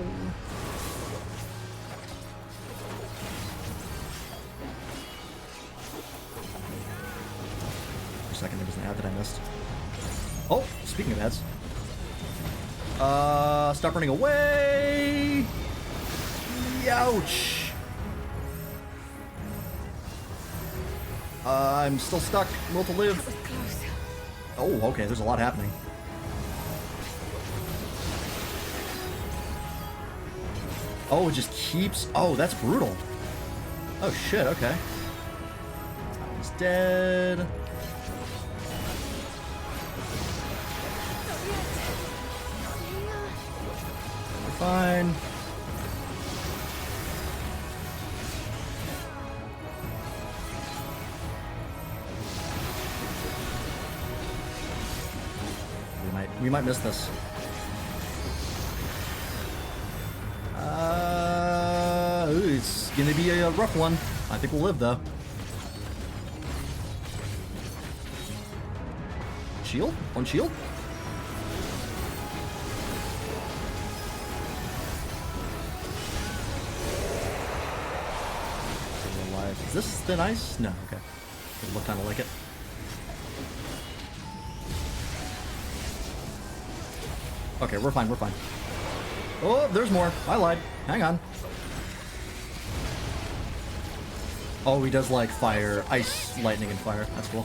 For a second, there was an ad that I missed. Oh, speaking of ads. Stop running away! Ouch! I'm still stuck. Will to live. Oh, okay, there's a lot happening. Oh, it just keeps... Oh, that's brutal. Oh, shit, okay. He's dead. We're fine. We might miss this. It's gonna be a rough one. I think we'll live though. Shield? One shield? Still alive. Is this thin ice? No, okay. It looked kinda like it. Okay, we're fine, we're fine. Oh, there's more. I lied. Hang on. Oh, he does like fire, ice, lightning, and fire. That's cool.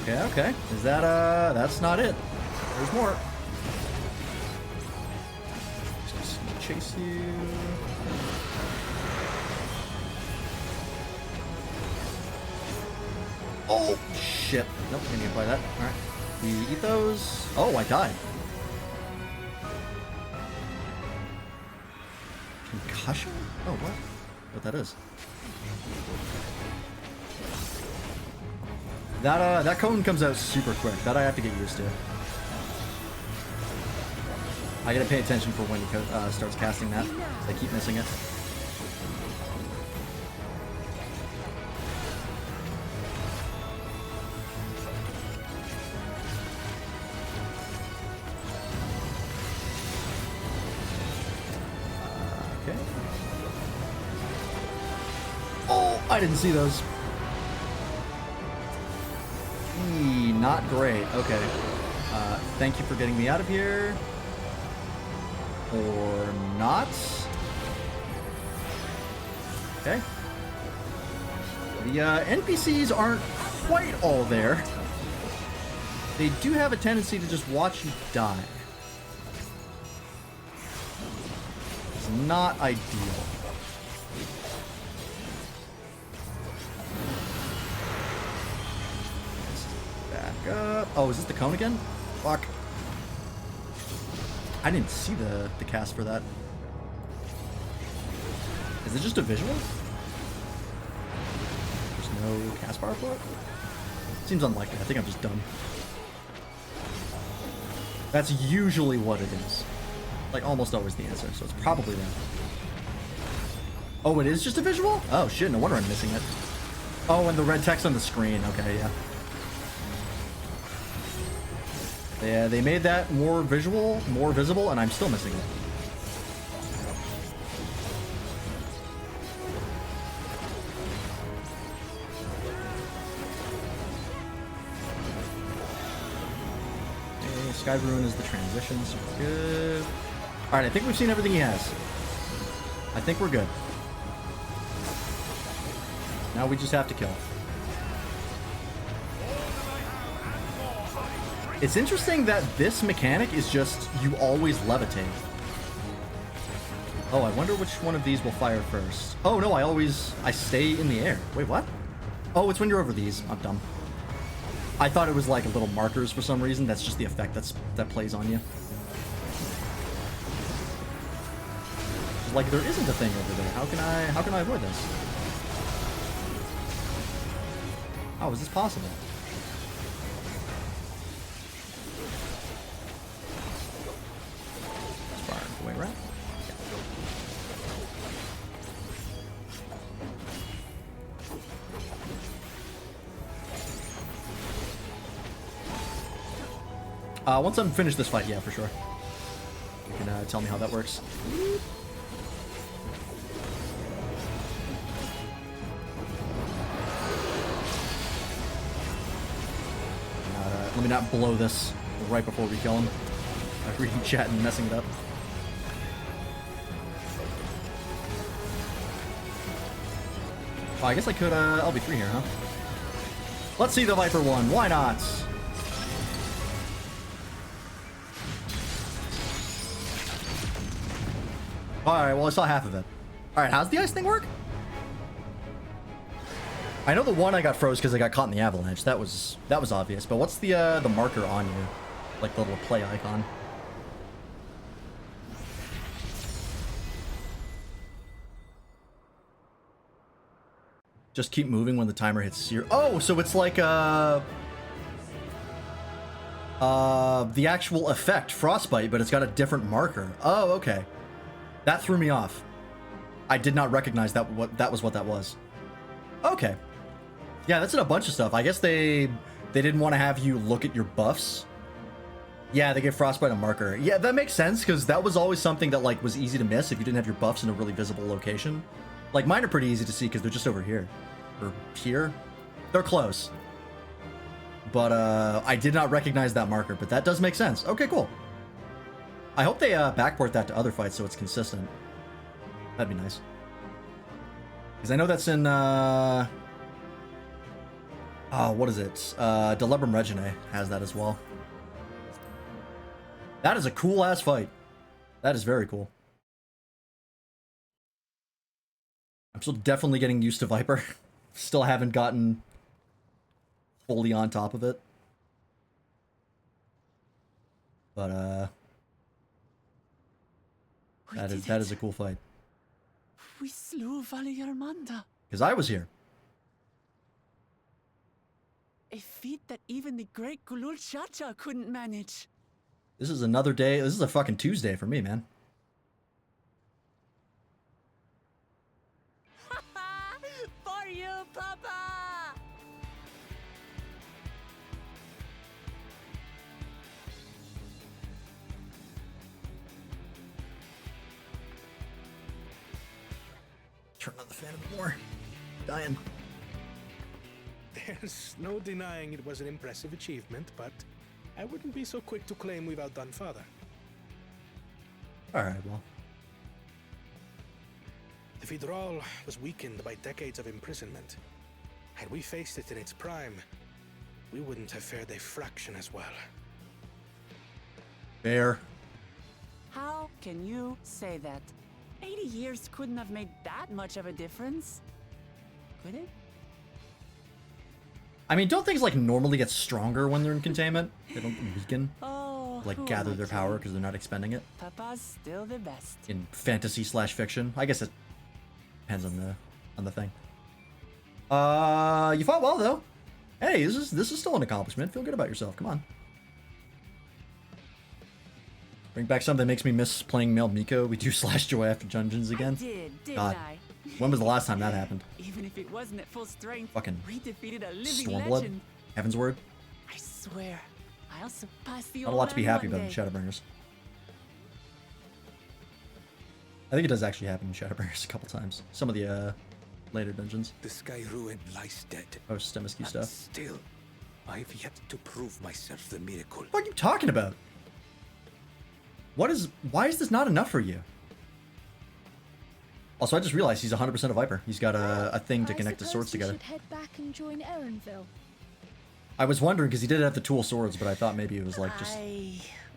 Okay, okay. Is that, that's not it. There's more. Just gonna chase you. Oh, shit. Nope, can't even apply that. Alright. We eat those. Oh, I died. Concussion? Oh, what? What that is? That cone comes out super quick. That I have to get used to. I gotta pay attention for when he starts casting that. I keep missing it. Okay. Oh, I didn't see those. Not great. Okay. Thank you for getting me out of here. Or not. Okay. The NPCs aren't quite all there. They do have a tendency to just watch you die. It's not ideal. Back up. Oh, is this the cone again? Fuck. I didn't see the cast for that. Is it just a visual? There's no cast bar for it? Seems unlikely. I think I'm just dumb. That's usually what it is. Like, almost always the answer, so it's probably that. Oh, it is just a visual? Oh, shit, no wonder I'm missing it. Oh, and the red text on the screen. Okay, yeah. Yeah, they made that more visual, more visible, and I'm still missing it. Okay, so Sky Ruin is the transition, so we're good. Alright, I think we've seen everything he has. I think we're good. Now we just have to kill. It's interesting that this mechanic is just, you always levitate. Oh, I wonder which one of these will fire first. Oh no, I stay in the air. Wait, what? Oh, it's when you're over these. I'm dumb. I thought it was like little markers for some reason. That's just the effect that plays on you. Like, there isn't a thing over there. How can I avoid this? How is this possible? As far away, right? Yeah. Once I'm finished this fight, yeah, for sure. You can tell me how that works. Let me not blow this right before we kill him. I'm reading chat and messing it up. Oh, I guess I could LB3 here, huh? Let's see the Viper one. Why not? Alright, well I saw half of it. Alright, how's the ice thing work? I know the one I got froze because I got caught in the avalanche. That was obvious. But what's the marker on you? Like the little play icon. Just keep moving when the timer hits 0. Oh, so it's like the actual effect, Frostbite, but it's got a different marker. Oh, okay. That threw me off. I did not recognize that was what that was. Okay. Yeah, that's in a bunch of stuff. I guess they didn't want to have you look at your buffs. Yeah, they gave Frostbite a marker. Yeah, that makes sense, because that was always something that like was easy to miss if you didn't have your buffs in a really visible location. Like, mine are pretty easy to see because they're just over here. Or here. They're close. But I did not recognize that marker, but that does make sense. Okay, cool. I hope they backport that to other fights so it's consistent. That'd be nice. Because I know that's in... what is it? Delebrum Regine has that as well. That is a cool-ass fight. That is very cool. I'm still definitely getting used to Viper. Still haven't gotten fully on top of it. But, that is a cool fight. We slew Valiarmanda. Because I was here. A feat that even the great Gulul Chacha couldn't manage. This is another day. This is a fucking Tuesday for me, man. For you, Papa! Turn on the fan a bit more. Dying. There's no denying it was an impressive achievement, but I wouldn't be so quick to claim we've outdone Father. Alright, well. The Federal was weakened by decades of imprisonment. Had we faced it in its prime, we wouldn't have fared a fraction as well. Fair. How can you say that? 80 years couldn't have made that much of a difference. Could it? I mean, don't things like normally get stronger when they're in containment? They don't weaken? Oh, Like gather their power because they're not expending it? Papa's still the best. In fantasy/fiction? I guess it depends on the thing. You fought well though. Hey, this is still an accomplishment. Feel good about yourself. Come on. Bring back something that makes me miss playing Male Miko. We do /joy after dungeons again. Didn't God. I? When was the last time that happened? Even if it wasn't at full strength, Fucking we defeated a living Stormblood? legend. Heaven's Word? I swear, I'll surpass the Not a old lot to be man happy one about in day. Shadowbringers. I think it does actually happen in Shadowbringers a couple times. Some of the later dungeons. The Sky Ruin lies dead. Post-Temescu And stuff. still, I've yet to prove myself the miracle. What are you talking about? Why is this not enough for you? Also, I just realized he's 100% a Viper. He's got a thing to connect his swords together. Should head back and join Erenville. I was wondering because he did have the dual swords, but I thought maybe it was like just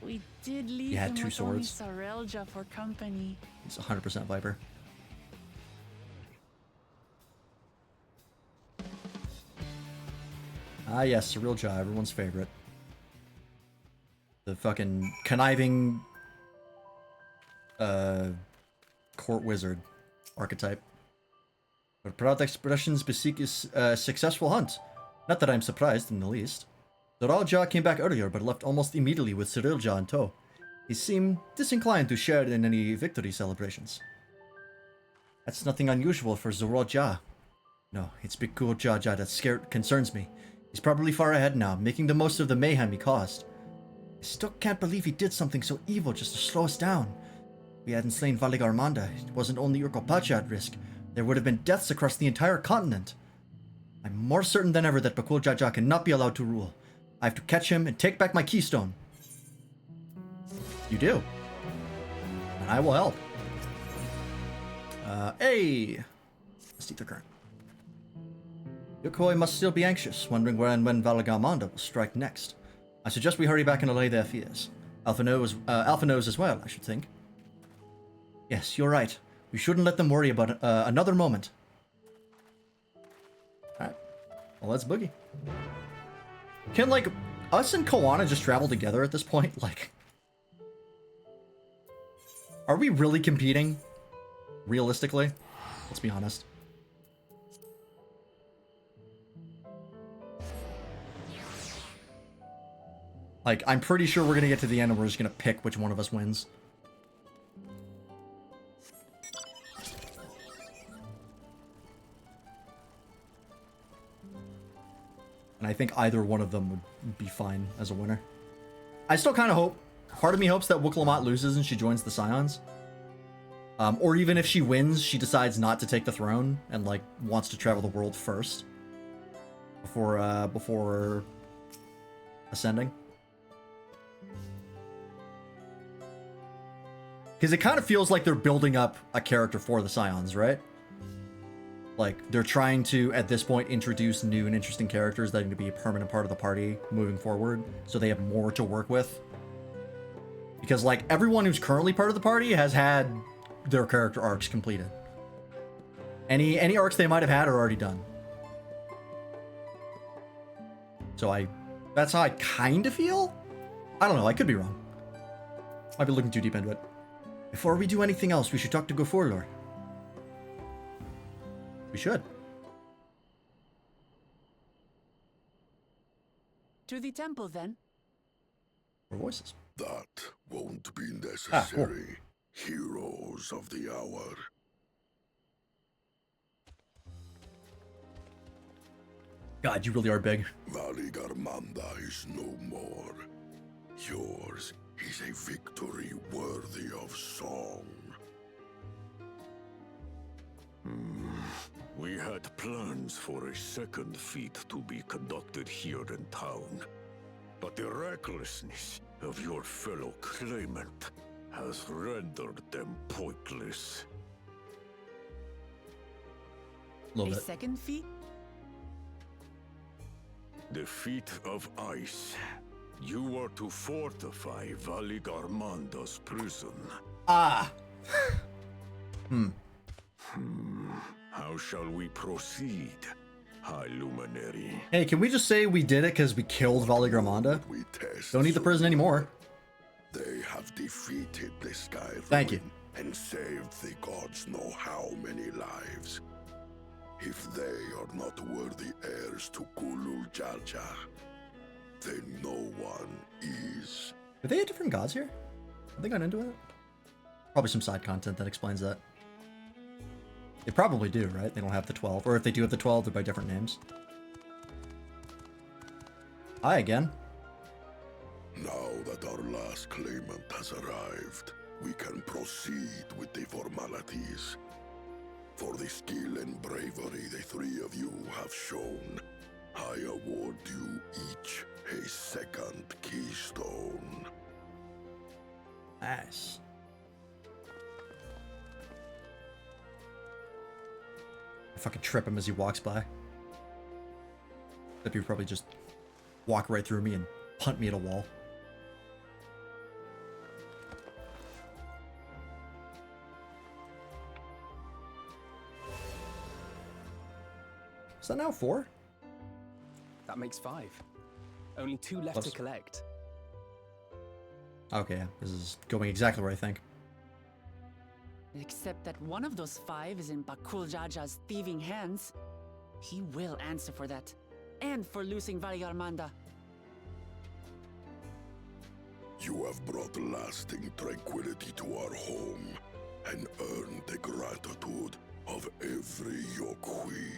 we did leave he had him two with swords. only Sarelja for company. He's 100% Viper. Ah yes, Sarelja, everyone's favorite. The fucking conniving court wizard archetype. But proud expressions beseek a successful hunt. Not that I'm surprised in the least. Sarelja came back earlier, but left almost immediately with Sarelja in tow. He seemed disinclined to share in any victory celebrations. That's nothing unusual for Sarelja. No, it's Bikur that concerns me. He's probably far ahead now, making the most of the mayhem he caused. I still can't believe he did something so evil just to slow us down. If we hadn't slain Valigarmanda, it wasn't only Urkopacha at risk. There would have been deaths across the entire continent. I'm more certain than ever that Bakul Jaja cannot be allowed to rule. I have to catch him and take back my keystone. You do. And I will help. Hey! Let's the current. Yokoi must still be anxious, wondering where and when Valigarmanda will strike next. I suggest we hurry back and allay their fears. Alpha knows as well, I should think. Yes, you're right. We shouldn't let them worry about another moment. Alright. Well, let's boogie. Can, like, us and Koana just travel together at this point? Like, are we really competing? Realistically? Let's be honest. Like, I'm pretty sure we're gonna get to the end and we're just gonna pick which one of us wins. And I think either one of them would be fine as a winner. I still kind of hope, part of me hopes that Wuklamot loses and she joins the Scions. Or even if she wins, she decides not to take the throne and, like, wants to travel the world first. Before ascending. Because it kind of feels like they're building up a character for the Scions, right? Like, they're trying to, at this point, introduce new and interesting characters that are going to be a permanent part of the party moving forward, so they have more to work with. Because, like, everyone who's currently part of the party has had their character arcs completed. Any arcs they might have had are already done. So that's how I kind of feel? I don't know, I could be wrong. Might be looking too deep into it. Before we do anything else, we should talk to Goforlor. We should. To the temple, then. More voices. That won't be necessary. Heroes of the hour. God, you really are big. Valigarmanda is no more. Yours is a victory worthy of song. We had plans for a second feat to be conducted here in town. But the recklessness of your fellow claimant has rendered them pointless. A second feat? The feat of ice. You are to fortify Valigarmanda's prison. Ah! How shall we proceed, High Luminary? Hey, can we just say we did it because we killed Valigarmanda? Don't need the prison anymore. They have defeated the Sky Thank you. And saved the gods know how many lives. If they are not worthy heirs to Kulul Jalja, then no one is. Do they have different gods here? Have they gone into it? Probably some side content that explains that. They probably do, right? They don't have the 12. Or if they do have the 12, they're by different names. Hi again. Now that our last claimant has arrived, we can proceed with the formalities. For the skill and bravery the three of you have shown, I award you each a second keystone. Nice. I fucking trip him as he walks by. That he'd probably just walk right through me and punt me at a wall. Is that now 4? That makes 5. Only 2 left to collect. Okay, yeah. This is going exactly where I think. Except that one of those 5 is in Bakul Jaja's thieving hands. He will answer for that. And for losing Vallarmanda. You have brought lasting tranquility to our home and earned the gratitude of every Yokui.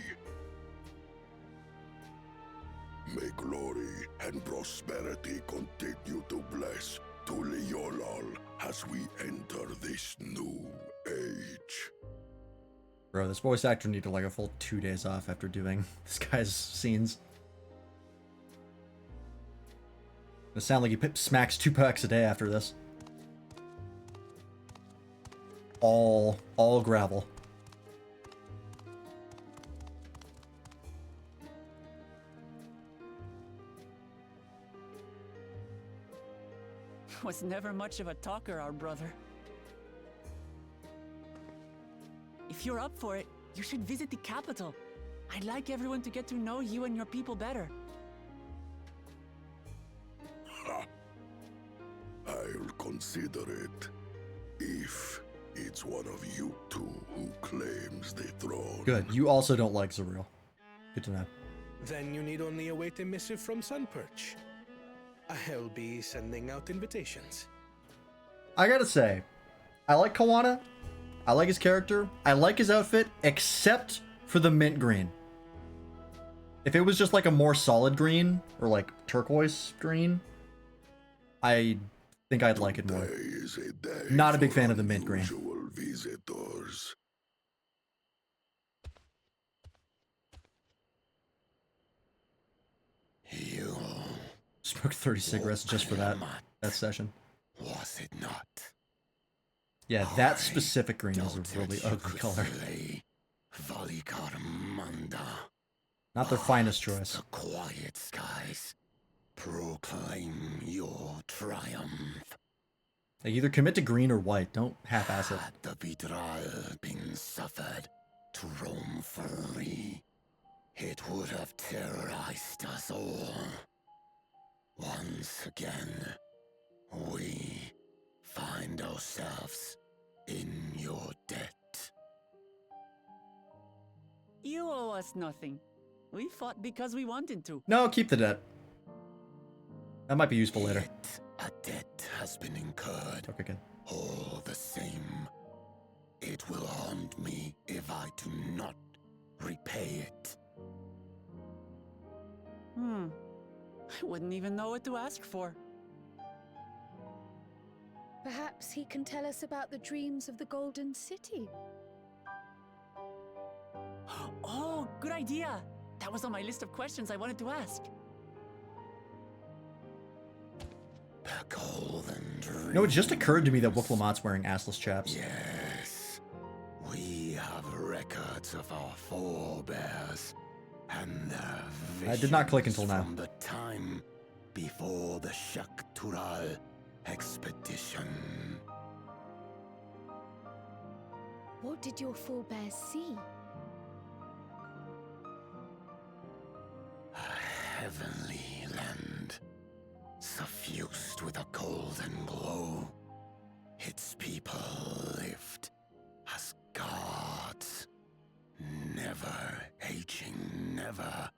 May glory and prosperity continue to bless Tuliolol as we enter this new age. Bro, this voice actor needed like a full 2 days off after doing this guy's scenes. It sounds like he smacks 2 packs a day after this. All gravel. Was never much of a talker, our brother. If you're up for it, you should visit the capital. I'd like everyone to get to know you and your people better. Ha! I'll consider it. If it's one of you two who claims the throne. Good. You also don't like Zuriel. Good to know. Then you need only await a missive from Sunperch. I'll be sending out invitations. I gotta say, I like Kawana. I like his character. I like his outfit, except for the mint green. If it was just like a more solid green, or like turquoise green, I think I'd like it more. Not a big fan of the mint green. Visitors. You smoked 30 cigarettes just for that session. Was it not? Yeah, that specific green is a really ugly color. Not their finest choice. The quiet skies proclaim your triumph. They either commit to green or white. Don't half-ass it. Had the Vidral been suffered to roam free, it would have terrorized us all. Once again, we find ourselves in your debt. You owe us nothing. We fought because we wanted to. No, keep the debt. That might be useful later. A debt has been incurred. Okay, good. All the same, it will haunt me if I do not repay it. I wouldn't even know what to ask for. Perhaps he can tell us about the dreams of the Golden City. Oh, good idea. That was on my list of questions I wanted to ask. The Golden Dream. You know, it just occurred to me that Wuklamot's wearing assless chaps. Yes. We have records of our forebears and their visions I did not click until now. from the time before the Shaktural expedition. What did your forebears see? A heavenly land, suffused with a golden glow. Its people lived as gods, never aging, never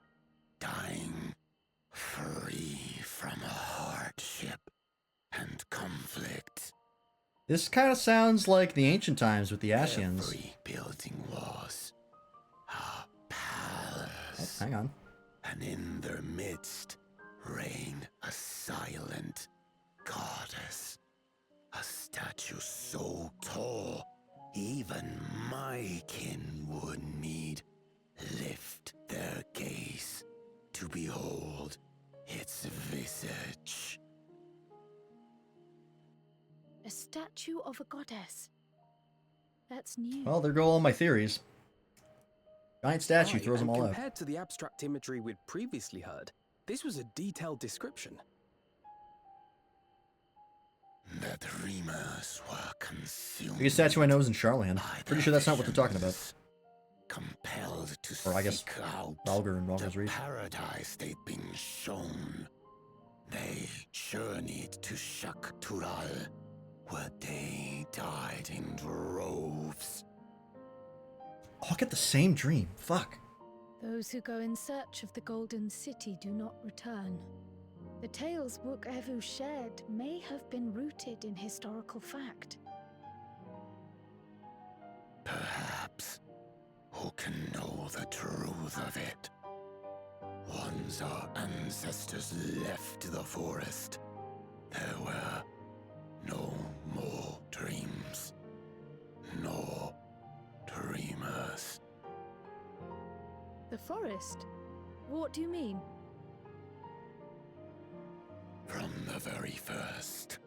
dying, free from hardship and conflict. This kind of sounds like the ancient times with the Ashians. Every building was a palace. Oh, hang on. And in their midst reigned a silent goddess. A statue so tall, even my kin would need lift their gaze to behold its visage. A statue of a goddess. That's new. Well, there go all my theories. Giant statue throws them all out. Compared to the abstract imagery we'd previously heard, this was a detailed description. The dreamers were consumed. Biggest statue I know is in Charlan. Pretty sure that's not what they're talking about. Compelled to or I guess seek out Valgar and Valgar's the Reach. paradise they'd been shown. They journeyed to Shaktural, where they died in droves. Oh, I get the same dream. Fuck. Those who go in search of the Golden City do not return. The tales Book Evu shared may have been rooted in historical fact. Perhaps. Who can know the truth of it? Once our ancestors left the forest, there were no more dreams. No dreamers. The forest? What do you mean? From the very first,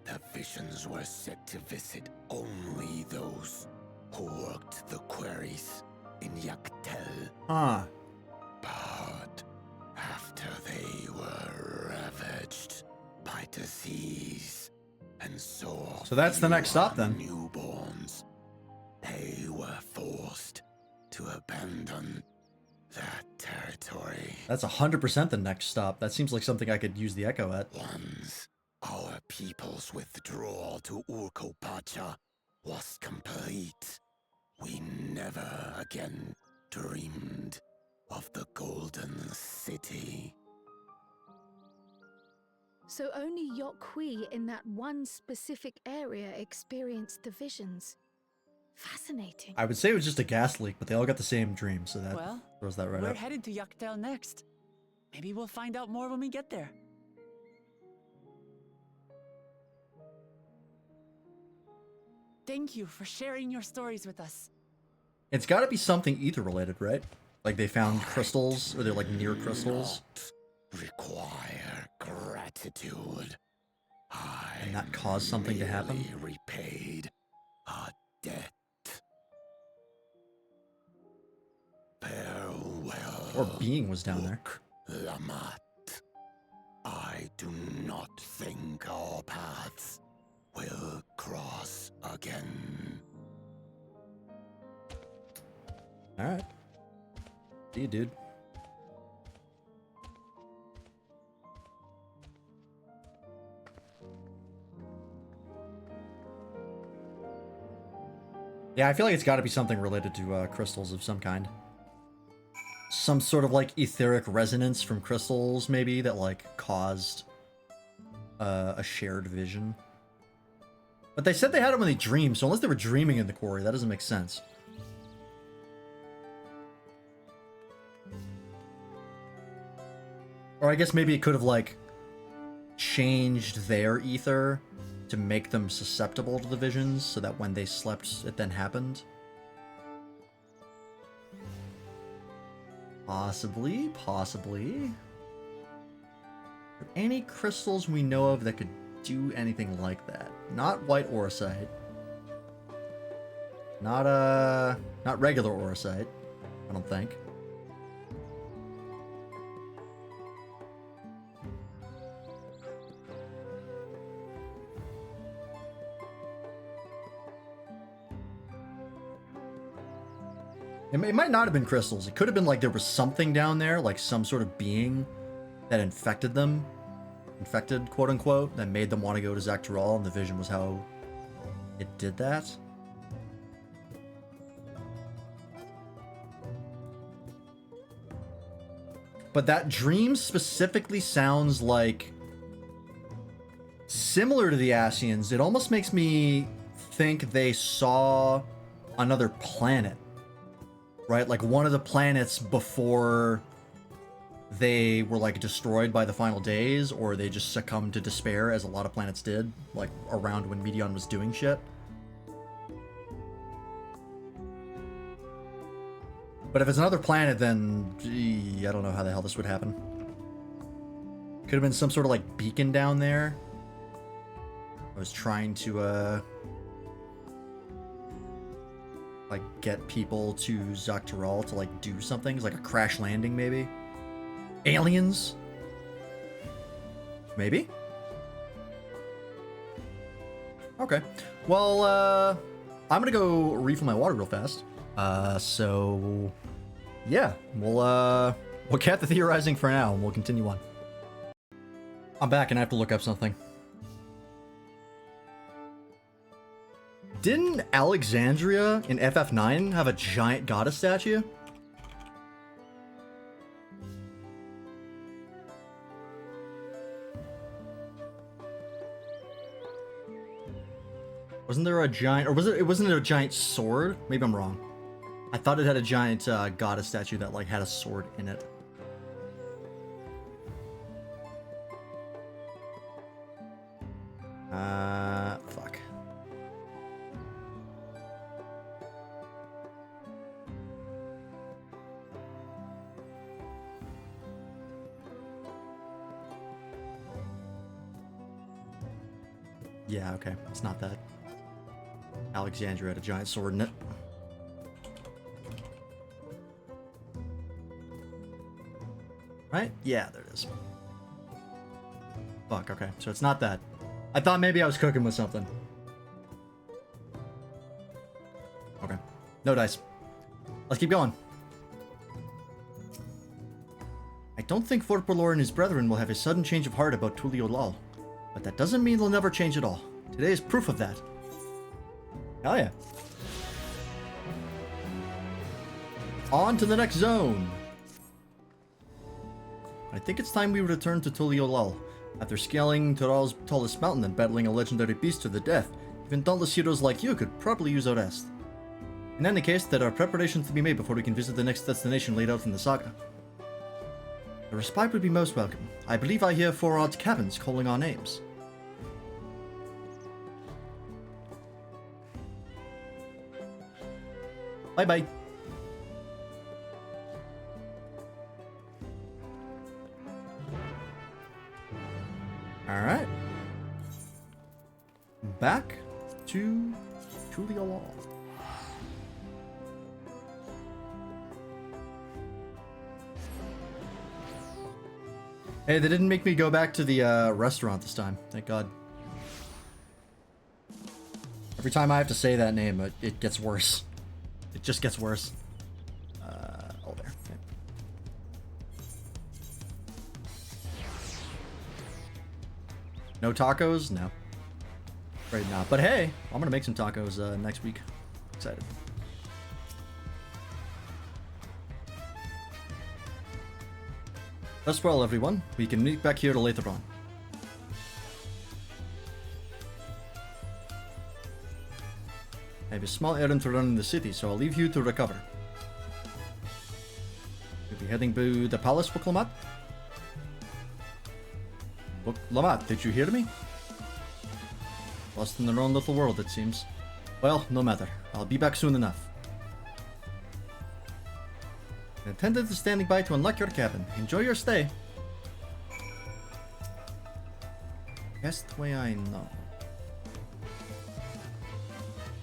the visions were set to visit only those who worked the quarries in Yaktel. Huh. But after they were ravaged by disease and so that's the next stop then. Newborns, they were forced to abandon that territory. That's 100% the next stop. That seems like something I could use the echo at. Once our people's withdrawal to Urkopacha was complete, we never again dreamed of the Golden City. So only Yokhui in that one specific area experienced the visions. Fascinating. I would say it was just a gas leak, but they all got the same dream, so that Well, throws that right we're up. headed to Yaktel next. Maybe we'll find out more when we get there. Thank you for sharing your stories with us. It's got to be something ether related, right? Like they found crystals, or they're like near crystals. Require gratitude. And that caused something to happen. Repaid a debt. Farewell. Or being was down there. Lamat. I do not think our paths will cross again. Alright. See you, dude. Yeah, I feel like it's got to be something related to crystals of some kind. Some sort of like etheric resonance from crystals, maybe, that like caused a shared vision. But they said they had it when they dreamed, so unless they were dreaming in the quarry, that doesn't make sense. Or I guess maybe it could have like changed their ether to make them susceptible to the visions, so that when they slept, it then happened. Possibly, possibly. Are there any crystals we know of that could do anything like that? Not white orosite. Not regular orosite, I don't think. It might not have been crystals. It could have been like there was something down there, like some sort of being that infected them. Infected, quote unquote, that made them want to go to Zaktaral, and the vision was how it did that. But that dream specifically sounds like similar to the Asians. It almost makes me think they saw another planet. Right? Like one of the planets before they were like destroyed by the final days, or they just succumbed to despair, as a lot of planets did, like around when Medion was doing shit. But if it's another planet, then gee, I don't know how the hell this would happen. Could have been some sort of like beacon down there. I was trying to, like, get people to Dawntrail to, like, do something. It's like a crash landing, maybe? Aliens? Maybe? Okay. Well, I'm gonna go refill my water real fast. So... yeah, we'll cap the theorizing for now, and we'll continue on. I'm back, and I have to look up something. Didn't Alexandria in FF9 have a giant goddess statue? Wasn't there a giant, or was it? It wasn't a giant sword? Maybe I'm wrong. I thought it had a giant goddess statue that like had a sword in it. Fuck. Yeah, okay. It's not that. Alexandria had a giant sword in it. Right? Yeah, there it is. Fuck, okay. So it's not that. I thought maybe I was cooking with something. Okay. No dice. Let's keep going. I don't think Forpolor and his brethren will have a sudden change of heart about Tuliolal. But that doesn't mean they'll never change at all. Today is proof of that. Hell yeah. On to the next zone. I think it's time we return to Tuliolal. After scaling Tural's tallest mountain and battling a legendary beast to the death, even dauntless heroes like you could probably use a rest. In any case, there are preparations to be made before we can visit the next destination laid out in the saga. A respite would be most welcome. I believe I hear 4 odd cabins calling our names. Bye-bye. Alright. Back to Tuliolal. Hey, they didn't make me go back to the restaurant this time. Thank God. Every time I have to say that name, it gets worse. It just gets worse. Oh, there. Okay. No tacos? No. Afraid not. But hey, I'm gonna make some tacos next week. Excited. That's well, everyone. We can meet back here later on. I have a small errand to run in the city, so I'll leave you to recover. You'll be heading to the palace for Lamat? Lamat, did you hear me? Lost in their own little world, it seems. Well, no matter. I'll be back soon enough. An attendant is standing by to unlock your cabin. Enjoy your stay. Best way I know.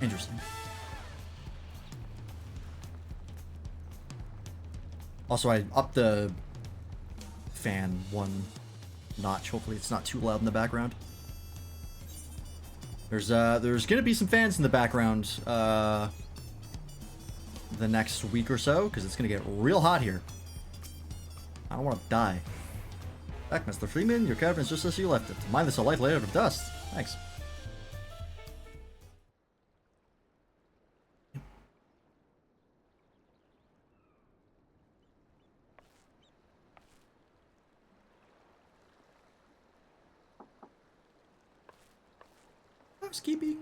Interesting. Also, I upped the fan one notch. Hopefully it's not too loud in the background. There's gonna be some fans in the background the next week or so, because it's gonna get real hot here. I don't want to die. Back, Mr. Freeman, your cabin is just as you left it. Mind this a light layer of dust. Thanks. Housekeeping.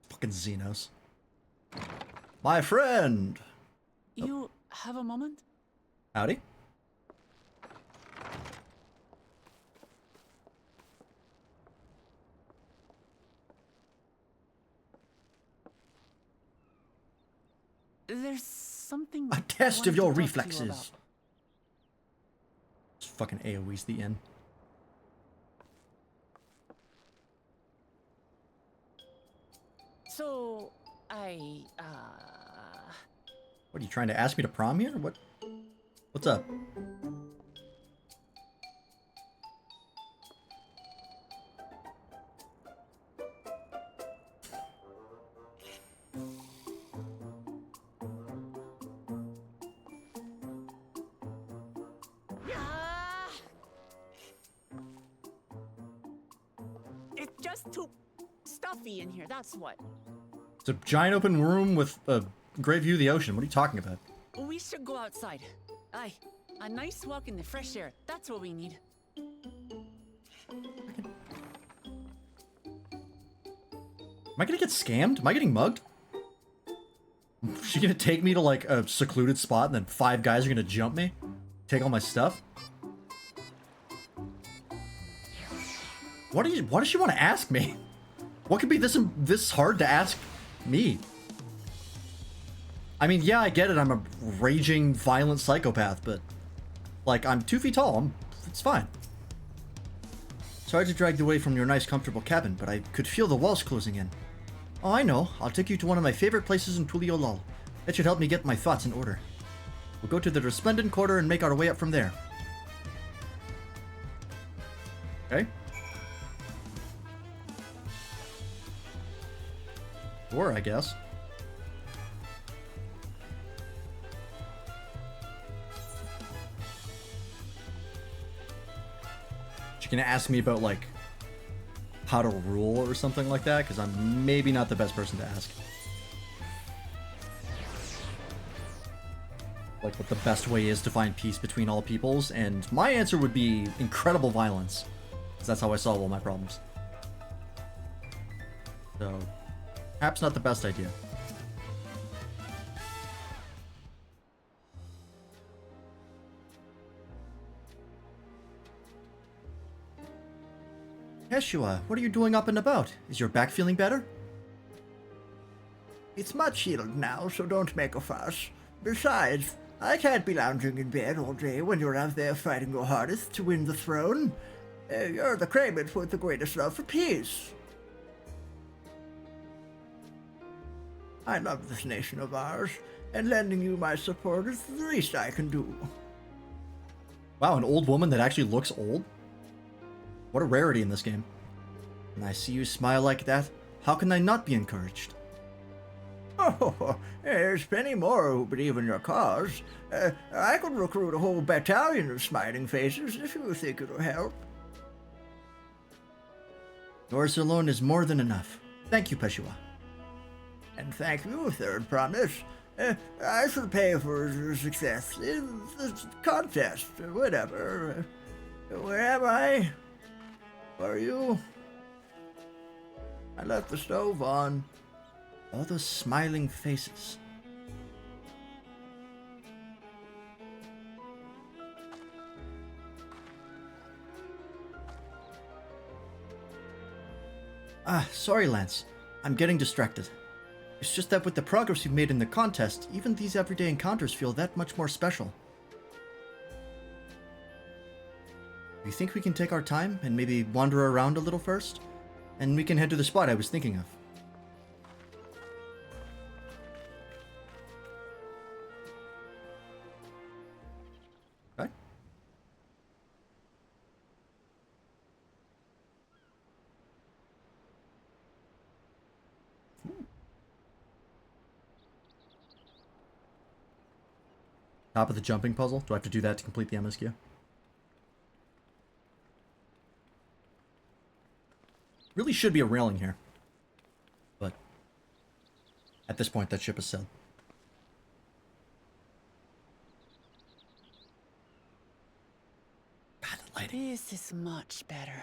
Fucking Xenos. My friend! You have a moment? Howdy. There's something A test of your reflexes. fucking AoE's the inn. So, What, are you trying to ask me to prom here? What's up? It's just too stuffy in here, that's what. It's a giant open room with a great view of the ocean. What are you talking about? We should go outside. Aye, a nice walk in the fresh air. That's what we need. Am I gonna get scammed? Am I getting mugged? Is she gonna take me to like a secluded spot and then 5 guys are gonna jump me? Take all my stuff? What does she want to ask me? What could be this hard to ask me? I mean, yeah, I get it. I'm a raging, violent psychopath, but like, I'm 2 feet tall. It's fine. Sorry to drag you away from your nice, comfortable cabin, but I could feel the walls closing in. Oh, I know. I'll take you to one of my favorite places in Tuliolol. That should help me get my thoughts in order. We'll go to the Resplendent Quarter and make our way up from there. Okay. Or, I guess. She's gonna ask me about, like, how to rule or something like that, because I'm maybe not the best person to ask. Like, what the best way is to find peace between all peoples, and my answer would be incredible violence, because that's how I solve all my problems. So, perhaps not the best idea. Yeshua, what are you doing up and about? Is your back feeling better? It's much healed now, so don't make a fuss. Besides, I can't be lounging in bed all day when you're out there fighting your hardest to win the throne. You're the claimant with the greatest love for peace. I love this nation of ours, and lending you my support is the least I can do. Wow, an old woman that actually looks old? What a rarity in this game. When I see you smile like that, how can I not be encouraged? Oh, there's plenty more who believe in your cause. I could recruit a whole battalion of smiling faces if you think it'll help. Yours alone is more than enough. Thank you, Peshua. And thank you, Third Promise. I shall pay for your success in the contest, or whatever. Where am I? Where are you? I left the stove on. All those smiling faces. Sorry, Lance. I'm getting distracted. It's just that with the progress you've made in the contest, even these everyday encounters feel that much more special. Do you think we can take our time and maybe wander around a little first? And we can head to the spot I was thinking of. Okay. Top of the jumping puzzle? Do I have to do that to complete the MSQ? Really should be a railing here. But at this point, that ship has sailed. God, the lighting. This is much better.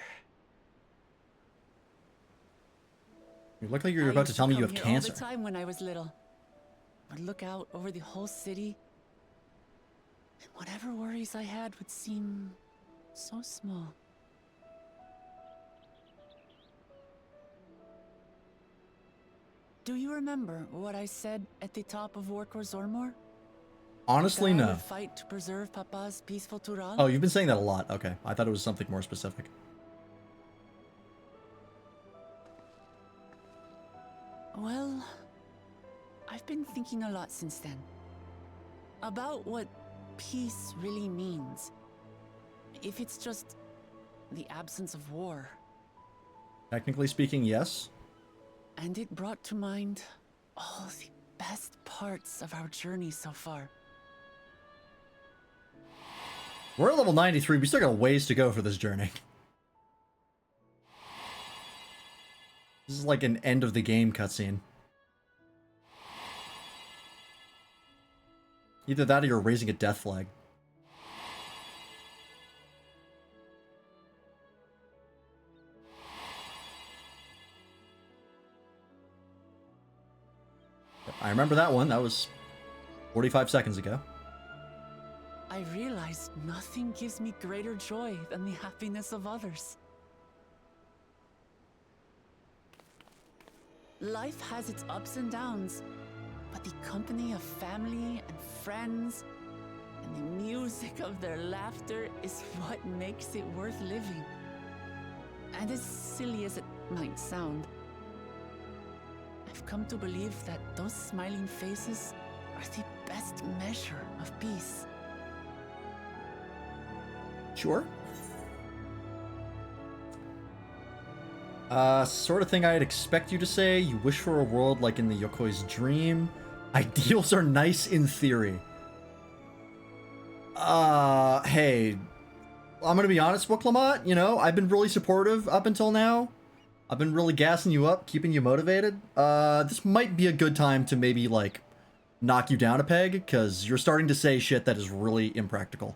You look like you're about to tell me you have cancer. All the time when I was little, I'd look out over the whole city, and whatever worries I had would seem so small. Do you remember what I said at the top of Orkor Zormor? Honestly, that I no. would fight to preserve Papa's peaceful Tural? Oh, you've been saying that a lot. Okay. I thought it was something more specific. Well, I've been thinking a lot since then. About what peace really means. If it's just the absence of war. Technically speaking, yes. And it brought to mind all the best parts of our journey so far. We're at level 93. We still got a ways to go for this journey. This is like an end of the game cutscene. Either that or you're raising a death flag. I remember that one. That was 45 seconds ago. I realized nothing gives me greater joy than the happiness of others. Life has its ups and downs, but the company of family and friends and the music of their laughter is what makes it worth living. And as silly as it might sound, I've come to believe that those smiling faces are the best measure of peace. Sure. Sort of thing I'd expect you to say. You wish for a world like in the Yokoi's dream. Ideals are nice in theory. Hey. I'm gonna be honest, Wooklamat, you know, I've been really supportive up until now. I've been really gassing you up, keeping you motivated. This might be a good time to maybe, like, knock you down a peg, because you're starting to say shit that is really impractical.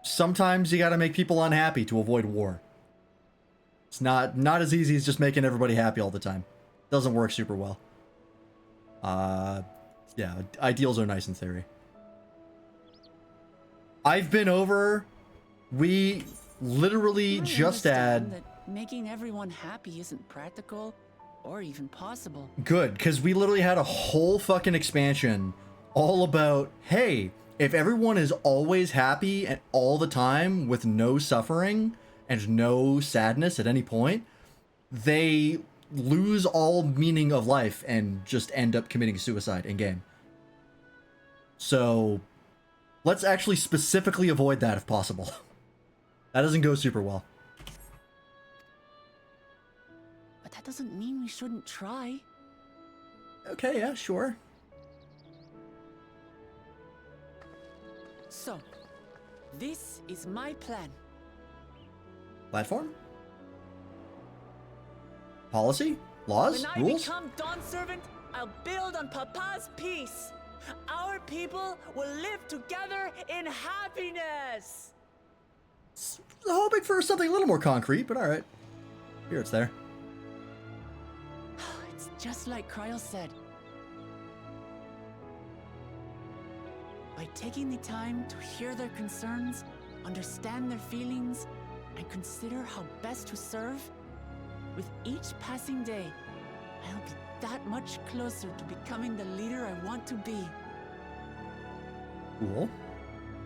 Sometimes you gotta make people unhappy to avoid war. It's not as easy as just making everybody happy all the time. Doesn't work super well. Yeah, ideals are nice in theory. I've been over. We literally just understand had... that making everyone happy isn't practical or even possible. Good, because we literally had a whole fucking expansion all about, hey, if everyone is always happy and all the time with no suffering and no sadness at any point, they lose all meaning of life and just end up committing suicide in game. So let's actually specifically avoid that if possible. That doesn't go super well. But that doesn't mean we shouldn't try. Okay, yeah, sure. So, this is my plan. Platform? Policy? Laws? When I Rules? become Dawn Servant, I'll build on Papa's peace. Our people will live together in happiness. Hoping for something a little more concrete, but alright. Here it's there. It's just like Cryo said. By taking the time to hear their concerns, understand their feelings, and consider how best to serve, with each passing day, I'll be that much closer to becoming the leader I want to be. Cool.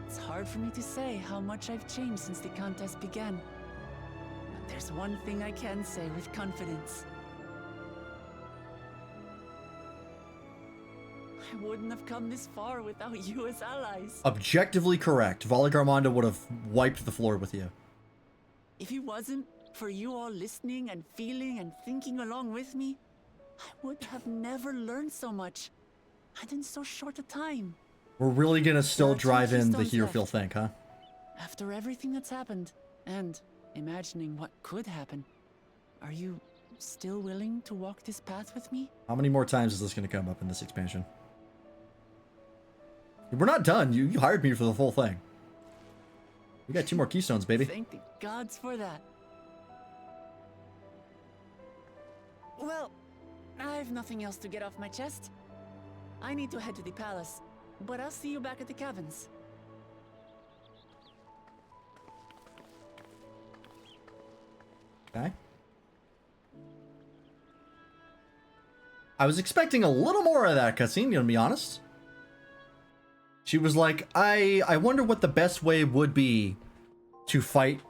It's hard for me to say how much I've changed since the contest began. But there's one thing I can say with confidence. I wouldn't have come this far without you as allies. Objectively correct. Volley Garmonda would have wiped the floor with you. If it wasn't for you all listening and feeling and thinking along with me, I would have never learned so much, and in so short a time. We're really gonna still There are two drive in the keystones hear left. feel think, huh? After everything that's happened, and imagining what could happen, are you still willing to walk this path with me? How many more times is this gonna come up in this expansion? We're not done. You hired me for the full thing. We got 2 more keystones, baby. Thank the gods for that. Well, I have nothing else to get off my chest. I need to head to the palace, but I'll see you back at the cabins. Okay. I was expecting a little more of that cutscene, to be honest. She was like, I wonder what the best way would be to fight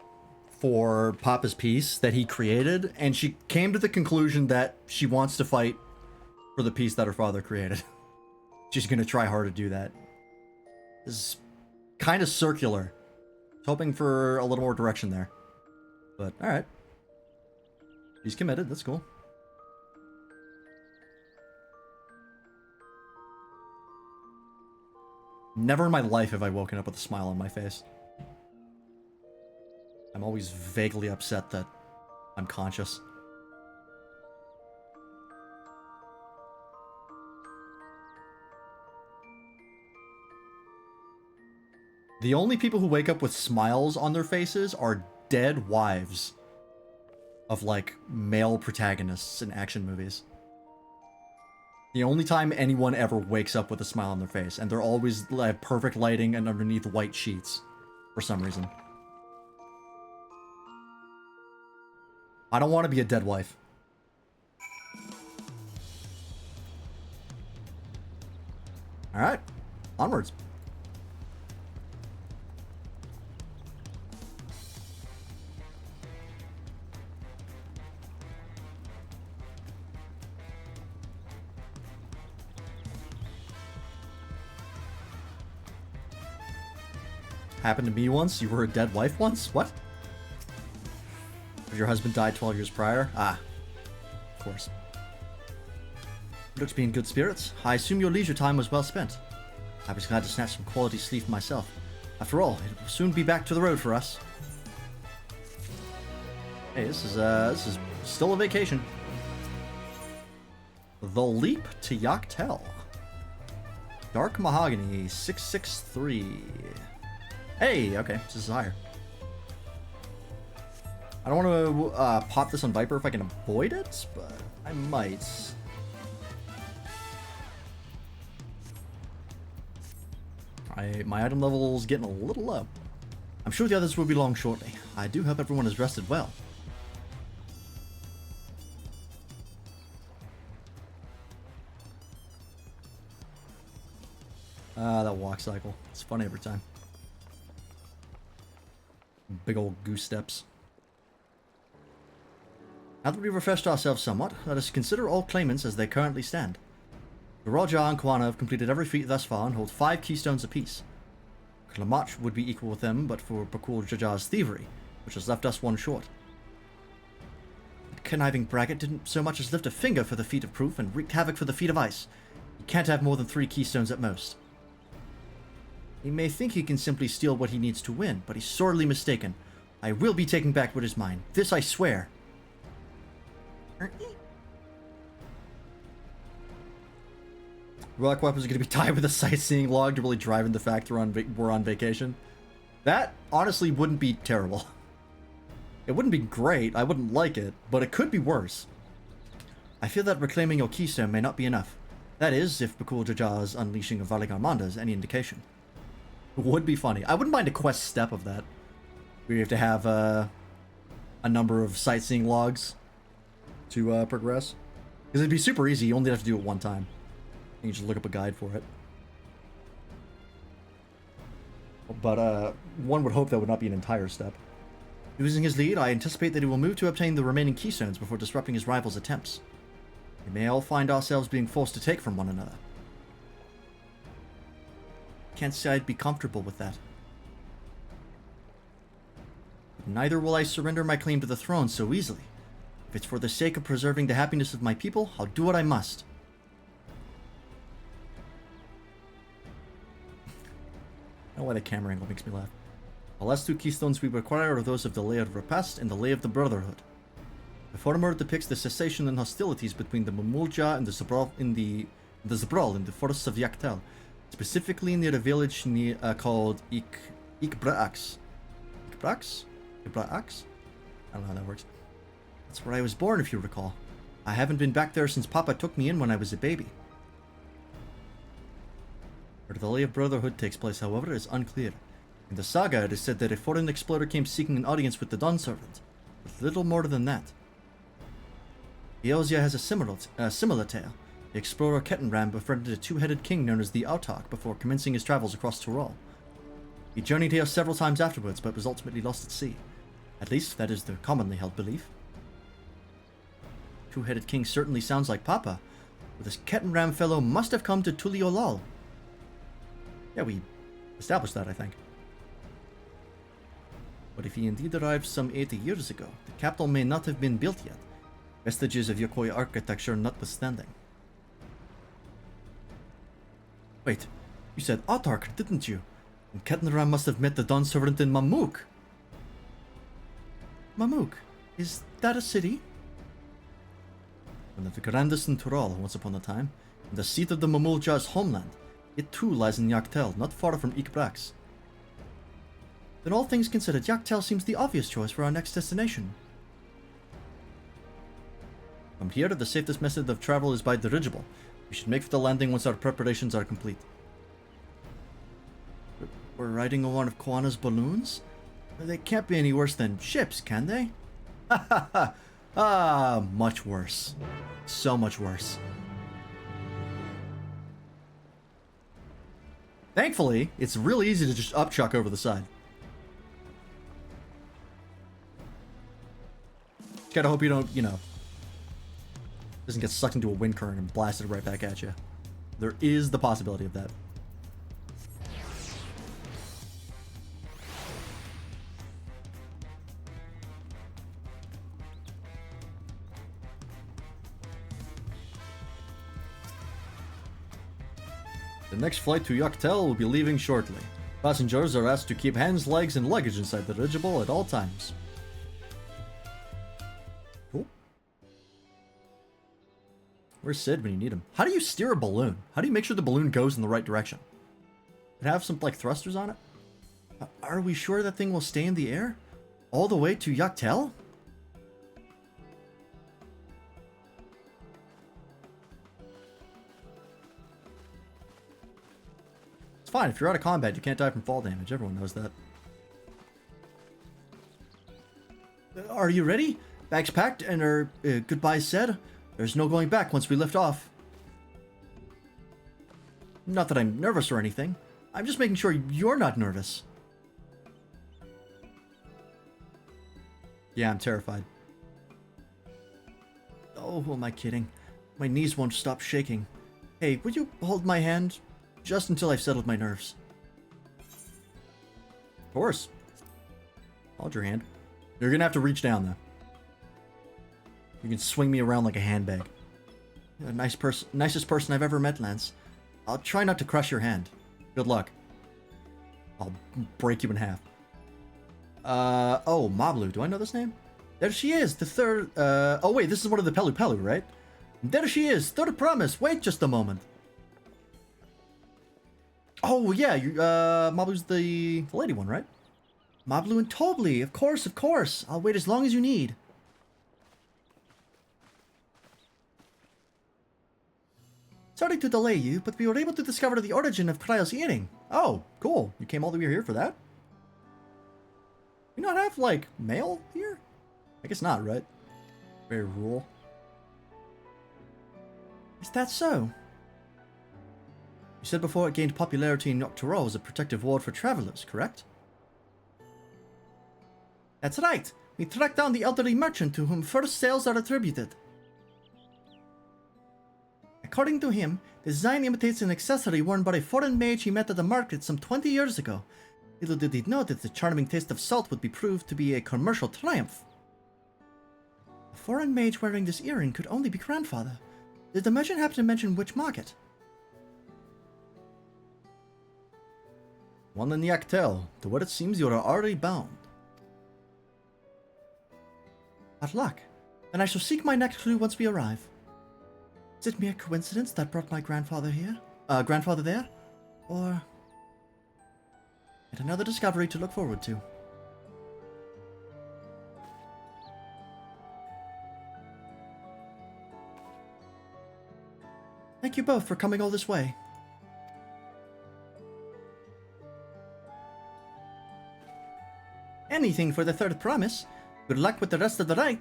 for Papa's peace that he created, and she came to the conclusion that she wants to fight for the peace that her father created. She's gonna try hard to do that. This is kind of circular. Hoping for a little more direction there. But, alright. He's committed, that's cool. Never in my life have I woken up with a smile on my face. I'm always vaguely upset that I'm conscious. The only people who wake up with smiles on their faces are dead wives of, like, male protagonists in action movies. The only time anyone ever wakes up with a smile on their face, and they're always like perfect lighting and underneath white sheets for some reason. I don't want to be a dead wife. Alright, onwards. Happened to me once? You were a dead wife once? What? Your husband died 12 years prior? Ah. Of course. Looks to be in good spirits. I assume your leisure time was well spent. I was glad to snatch some quality sleep myself. After all, it will soon be back to the road for us. Hey, this is still a vacation. The Leap to Yaktel. Dark Mahogany 663. Hey, okay, this is higher. I don't want to pop this on Viper if I can avoid it, but I might. My item level's getting a little low. I'm sure the others will be along shortly. I do hope everyone has rested well. That walk cycle. It's funny every time. Big old goose steps. Now that we've refreshed ourselves somewhat, let us consider all claimants as they currently stand. The Raja and Kwana have completed every feat thus far and hold 5 keystones apiece. Klamach would be equal with them, but for Bakul Jajar's thievery, which has left us one short. That conniving braggart didn't so much as lift a finger for the feat of proof and wreaked havoc for the feat of ice. He can't have more than 3 keystones at most. He may think he can simply steal what he needs to win, but he's sorely mistaken. I will be taking back what is mine. This I swear. Rock weapons are going to be tied with a sightseeing log to really drive in the fact we're on vacation. That, honestly, wouldn't be terrible. It wouldn't be great, I wouldn't like it, but it could be worse. I feel that reclaiming your keystone may not be enough. That is, if Bakul Jajar's unleashing of Valigarmanda is any indication. It would be funny. I wouldn't mind a quest step of that. Where you have to have a number of sightseeing logs to progress. Because it'd be super easy, you only have to do it one time. You just look up a guide for it. But one would hope that would not be an entire step. Using his lead, I anticipate that he will move to obtain the remaining keystones before disrupting his rival's attempts. We may all find ourselves being forced to take from one another. Can't say I'd be comfortable with that. But neither will I surrender my claim to the throne so easily. If it's for the sake of preserving the happiness of my people, I'll do what I must. I don't know why the camera angle makes me laugh. The last 2 keystones we require are those of the Lay of Repast and the Lay of the Brotherhood. The former depicts the cessation and hostilities between the Mamulja and the Zabral in the forests of Yaktel, specifically near a village called Ikbraax. Ikbraax? Ikbraax? I don't know how that works. That's where I was born, if you recall. I haven't been back there since Papa took me in when I was a baby. Where the Lay of Brotherhood takes place, however, is unclear. In the saga, it is said that a foreign explorer came seeking an audience with the Dawn Servant, but little more than that. Eosia has a similar tale, the explorer Kettenram befriended a two-headed king known as the Autarch before commencing his travels across Tyrol. He journeyed here several times afterwards, but was ultimately lost at sea. At least, that is the commonly held belief. Two-headed king certainly sounds like Papa, but this Kettenram fellow must have come to Tuliolal. Yeah, we established that, I think. But if he indeed arrived some 80 years ago, the capital may not have been built yet, vestiges of Yokoi architecture notwithstanding. Wait, you said Autarch, didn't you? And Kettenram must have met the Dawn Servant in Mamuk. Mamuk? Is that a city? One of the grandest in Tyrol once upon a time, and the seat of the Mamulja's homeland. It too lies in Yaktel, not far from Ikbrax. Then all things considered, Yaktel seems the obvious choice for our next destination. From here, the safest method of travel is by dirigible. We should make for the landing once our preparations are complete. We're riding on one of Koana's balloons? They can't be any worse than ships, can they? Ha ha ha! Ah, much worse. So much worse. Thankfully, it's really easy to just upchuck over the side. Just gotta hope you don't, doesn't get sucked into a wind current and blasted right back at you. There is the possibility of that. The next flight to Yaktel will be leaving shortly. Passengers are asked to keep hands, legs, and luggage inside the dirigible at all times. Cool. Where's Sid when you need him? How do you steer a balloon? How do you make sure the balloon goes in the right direction? It have some, thrusters on it? Are we sure that thing will stay in the air? All the way to Yaktel? It's fine, if you're out of combat, you can't die from fall damage. Everyone knows that. Are you ready? Bags packed and our goodbyes said? There's no going back once we lift off. Not that I'm nervous or anything. I'm just making sure you're not nervous. Yeah, I'm terrified. Oh, who am I kidding? My knees won't stop shaking. Hey, would you hold my hand? Just until I've settled my nerves. Of course. Hold your hand. You're gonna have to reach down, though. You can swing me around like a handbag. You're the nicest person I've ever met, Lance. I'll try not to crush your hand. Good luck. I'll break you in half. Oh, Mablu. Do I know this name? There she is, the third, oh wait, this is one of the Pelu Pelu, right? There she is, third promise. Wait just a moment. Oh, yeah, Mablu's the lady one, right? Mablu and Tobli, of course, of course. I'll wait as long as you need. Sorry to delay you, but we were able to discover the origin of Trial's earring. Oh, cool. You came all the way here for that? You not have, mail here? I guess not, right? Very rural. Is that so? You said before it gained popularity in Nocturol as a protective ward for travelers, correct? That's right. We tracked down the elderly merchant to whom first sales are attributed. According to him, the design imitates an accessory worn by a foreign mage he met at the market some 20 years ago. Little did he know that the charming taste of salt would be proved to be a commercial triumph. A foreign mage wearing this earring could only be grandfather. Did the merchant happen to mention which market? One in Yaktel. To what it seems you are already bound. Bad luck. Then I shall seek my next clue once we arrive. Is it mere coincidence that brought my grandfather here? Grandfather there? Or yet another discovery to look forward to. Thank you both for coming all this way. Anything for the third promise. Good luck with the rest of the ride.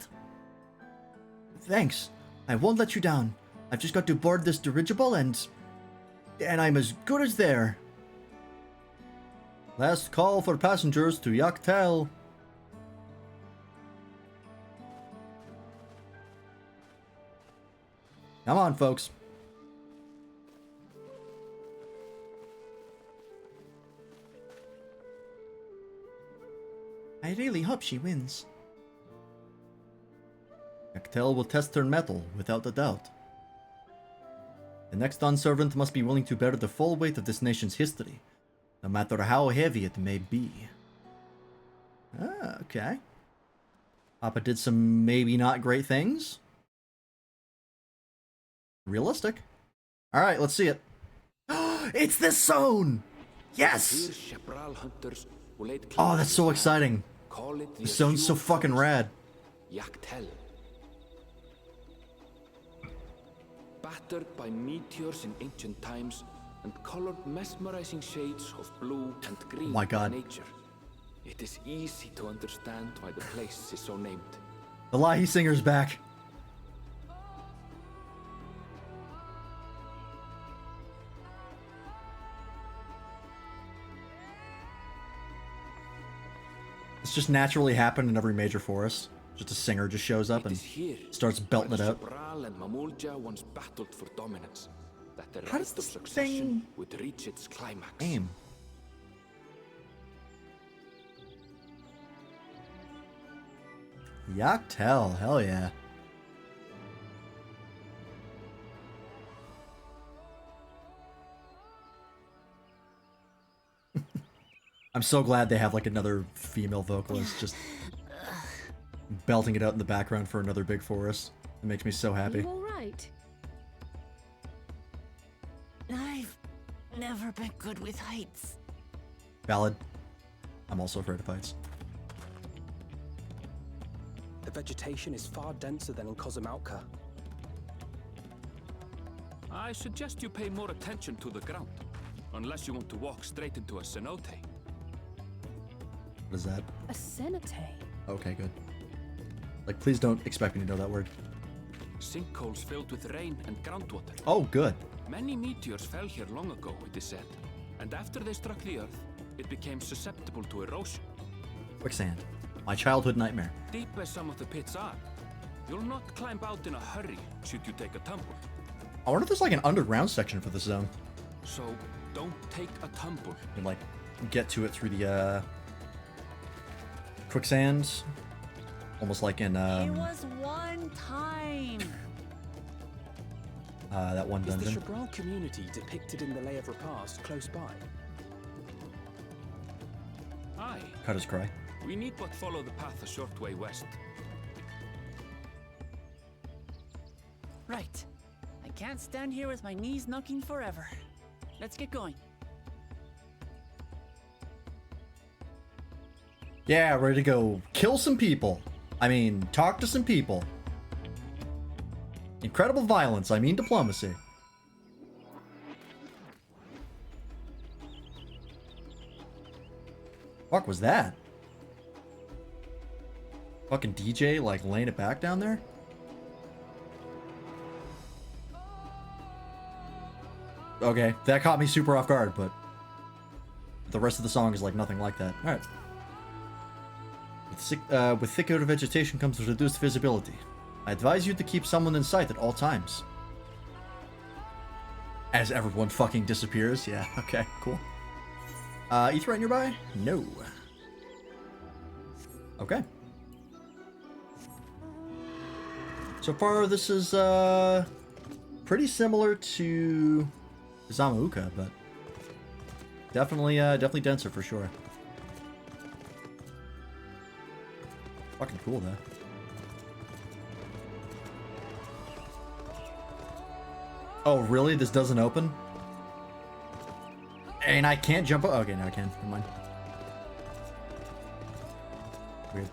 Thanks. I won't let you down. I've just got to board this dirigible and I'm as good as there. Last call for passengers to Dawntrail. Come on, folks. I really hope she wins. Dawntrail will test her mettle, without a doubt. The next servant must be willing to bear the full weight of this nation's history, no matter how heavy it may be. Ah, okay. Papa did some maybe not great things. Realistic. Alright, let's see it. It's this zone! Yes! Oh, that's so exciting. The zone's so fucking rad. Battered by meteors in ancient times and colored mesmerizing shades of blue and green my God. in nature, it is easy to understand why the place is so named. The Lahi Singer's back. It's just naturally happened in every major forest. Just a singer just shows up and starts belting it out. And Mamulja once battled for dominance, that the How right does of this succession thing would reach its climax. aim? Dawntrail, hell yeah. I'm so glad they have like another female vocalist just belting it out in the background for another big forest. It makes me so happy. You all right? I've never been good with heights. Valid. I'm also afraid of heights. The vegetation is far denser than in Kozumauka. I suggest you pay more attention to the ground, unless you want to walk straight into a cenote. What is that? A cenote? Okay, good. Like, please don't expect me to know that word. Sinkholes filled with rain and groundwater. Oh, good. Many meteors fell here long ago, it is said, and after they struck the earth, it became susceptible to erosion. Quicksand. My childhood nightmare. Deep as some of the pits are, you'll not climb out in a hurry should you take a tumble. I wonder if there's like an underground section for this zone. So, don't take a tumble. You can like get to it through the quicksands. Almost like in It was one time. that one Is the dungeon. Shabral community depicted in the Lay of Repast close by? Aye. Cut his cry. We need but follow the path a short way west. Right. I can't stand here with my knees knocking forever. Let's get going. Yeah, ready to go kill some people. I mean, talk to some people. Incredible violence, I mean diplomacy. Fuck was that? Fucking DJ like laying it back down there? Okay, that caught me super off guard, but the rest of the song is like nothing like that. Alright. With thicker vegetation comes reduced visibility. I advise you to keep someone in sight at all times. As everyone fucking disappears. Yeah, okay, cool. Aetheryte nearby? No. Okay. So far, this is pretty similar to Zamauka, but definitely denser for sure. Fucking cool though. Oh really? This doesn't open? And I can't jump. Okay, now I can. Never mind. Weird.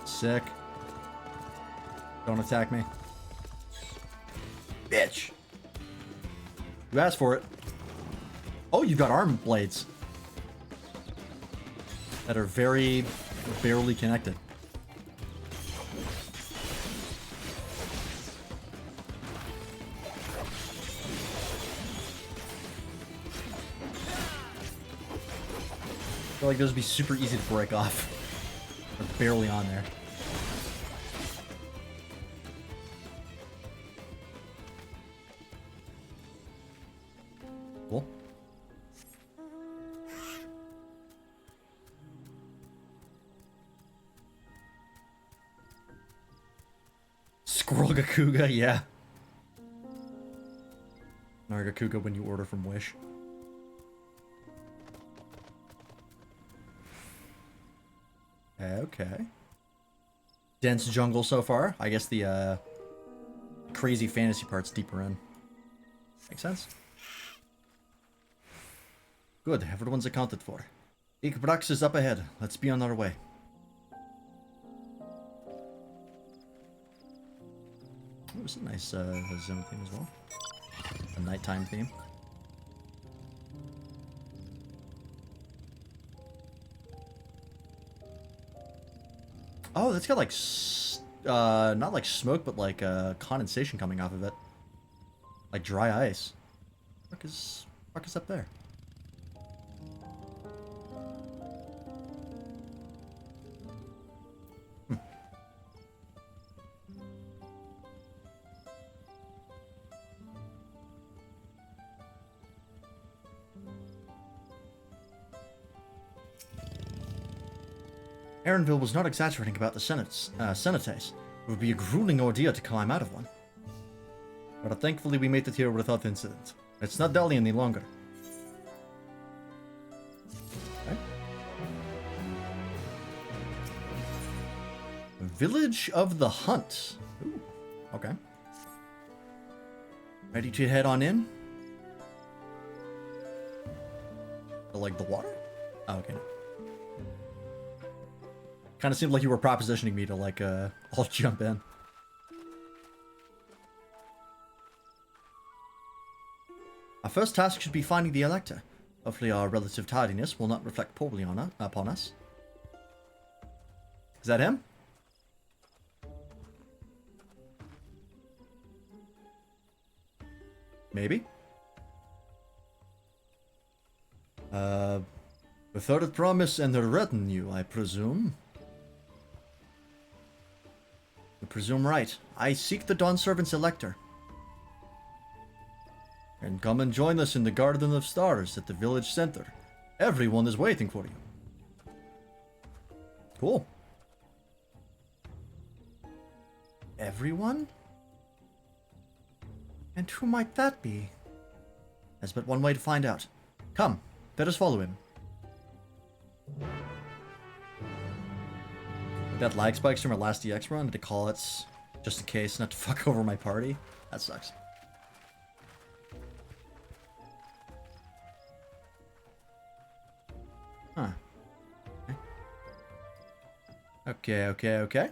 Sick. Don't attack me. Bitch! You asked for it. Oh, you got arm blades that are very barely connected. I feel like those would be super easy to break off. They're barely on there. Cool. Squirrelgakuga, yeah. Nargakuga when you order from Wish. Okay. Dense jungle so far. I guess the crazy fantasy part's deeper in. Makes sense. Good, everyone's accounted for. Ikbrax is up ahead. Let's be on our way. It was a nice zone theme as well. A nighttime theme. Oh, that's got like, not like smoke, but like condensation coming off of it. Like dry ice. Fuck is up there? Aaronville was not exaggerating about the cenotes. It would be a grueling ordeal to climb out of one. But thankfully we made it here without incident. It's not Delhi any longer. Okay. Village of the Hunt. Ooh, okay. Ready to head on in? Like the water? Oh, okay. Kind of seemed like you were propositioning me to like, I'll jump in. Our first task should be finding the Elector. Hopefully our relative tardiness will not reflect poorly upon us. Is that him? Maybe. The third promise and the retinue, I presume. You presume right. I seek the Dawn Servant's Elector. And come and join us in the Garden of Stars at the village center. Everyone is waiting for you. Cool. Everyone? And who might that be? There's but one way to find out. Come, let us follow him. That lag spikes from our last DX run to call it just in case not to fuck over my party. That sucks. Huh. Okay.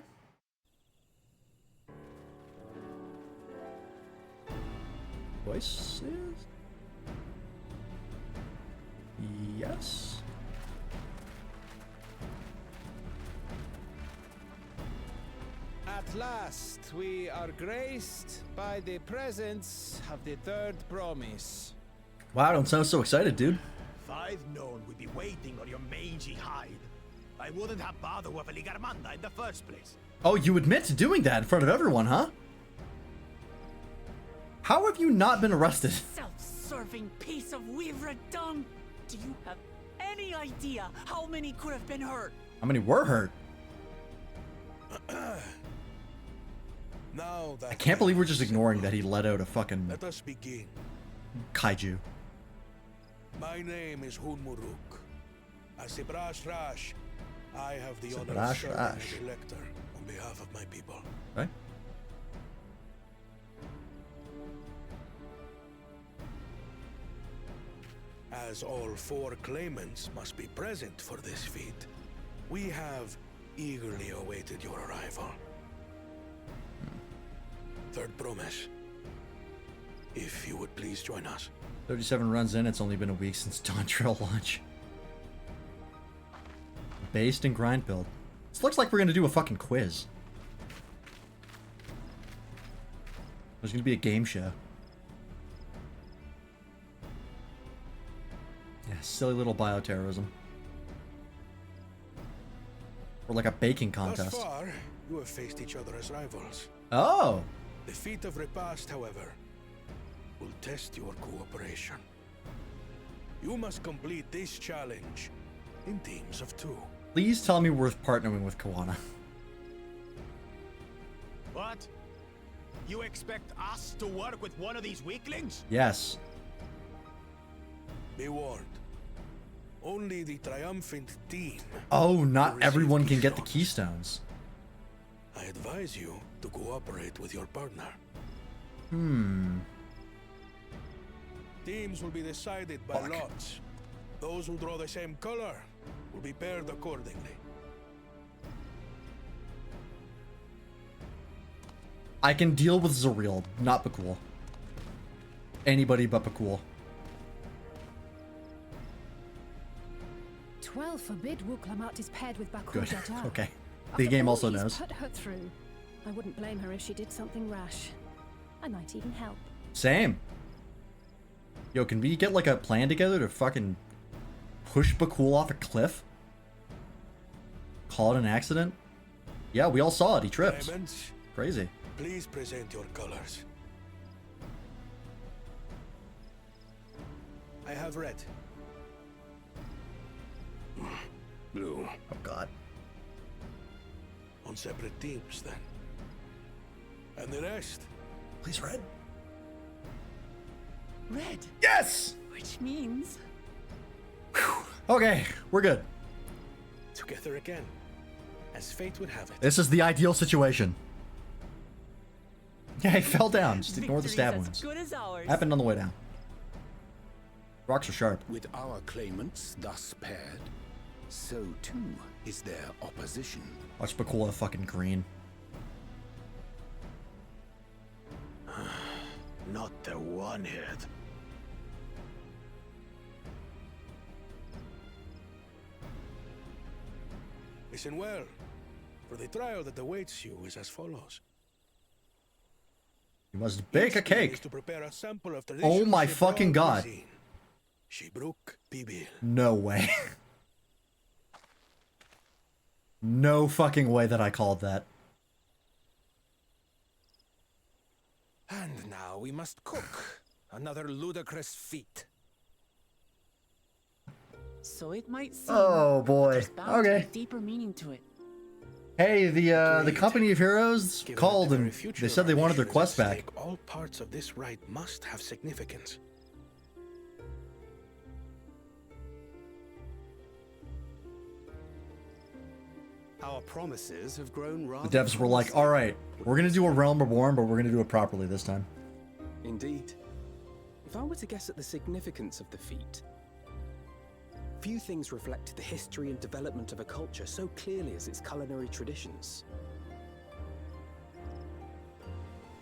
Voices? Yes. At last, we are graced by the presence of the third promise. Wow, don't sound so excited, dude. If I'd known we'd be waiting on your mangy hide, I wouldn't have bothered with a Ligarmanda in the first place. Oh, you admit to doing that in front of everyone, huh? How have you not been arrested? Self-serving piece of weaver dung! Do you have any idea how many could have been hurt? How many were hurt? Now that I can't believe we're just ignoring that he let out a fucking let us begin. kaiju. My name is Hunmuruk. As Sibrash Rash, I have the honor of Sibrash serving Rash. as Elector on behalf of my people. Okay. As all four claimants must be present for this feat, we have eagerly awaited your arrival. Third promise. If you would please join us. 37 runs in, it's only been a week since Dawntrail launch. Based and grind build. This looks like we're gonna do a fucking quiz. There's gonna be a game show. Yeah, silly little bioterrorism. Or like a baking contest. Thus far, you have faced each other as rivals. Oh! The feat of repast, however, will test your cooperation. You must complete this challenge in teams of 2. Please tell me we're partnering with Kawana. What? You expect us to work with one of these weaklings? Yes. Be warned. Only the triumphant team. Oh, not everyone can get the keystones. I advise you to cooperate with your partner. Teams will be decided by lots. Those who draw the same color will be paired accordingly. I can deal with Zuriel, not Bakul. Anybody but Bakul. 12 forbid Wuklamat is paired with Bakul Good. Jaja. Okay. The game also He's knows. put her through. I wouldn't blame her if she did something rash. I might even help. Same. Yo, can we get like a plan together to fucking push Bakul off a cliff? Call it an accident? Yeah, we all saw it. He tripped. Diamonds, Crazy. please present your colors. I have red. Blue. Oh god. On separate teams, then. And the rest? Please, red. Red. Yes! Which means... Okay, we're good. Together again, as fate would have it. This is the ideal situation. Yeah, he fell down. Just ignore the stab Victory's wounds. as good as ours. Happened on the way down. Rocks are sharp. With our claimants thus paired, so too is their opposition. Watch Bakula fucking green. Not the one-head. Listen well, for the trial that awaits you is as follows. You must bake a Each team cake. is to prepare a sample of Oh my traditional fucking Chevron god. cuisine. Shibruk Bibil. No way. No fucking way that I called that. And now we must cook. Another ludicrous feat. So it might seem. Oh boy. There's bound to Okay. be deeper meaning to it. Hey, the Company of Heroes Given called that the very and future they of said our they wanted their nation is quest at back. stake, all parts of this rite must have significance. Our promises have grown rather. The devs were like, all right, we're going to do a Realm Reborn, but we're going to do it properly this time. Indeed. If I were to guess at the significance of the feat, few things reflect the history and development of a culture so clearly as its culinary traditions.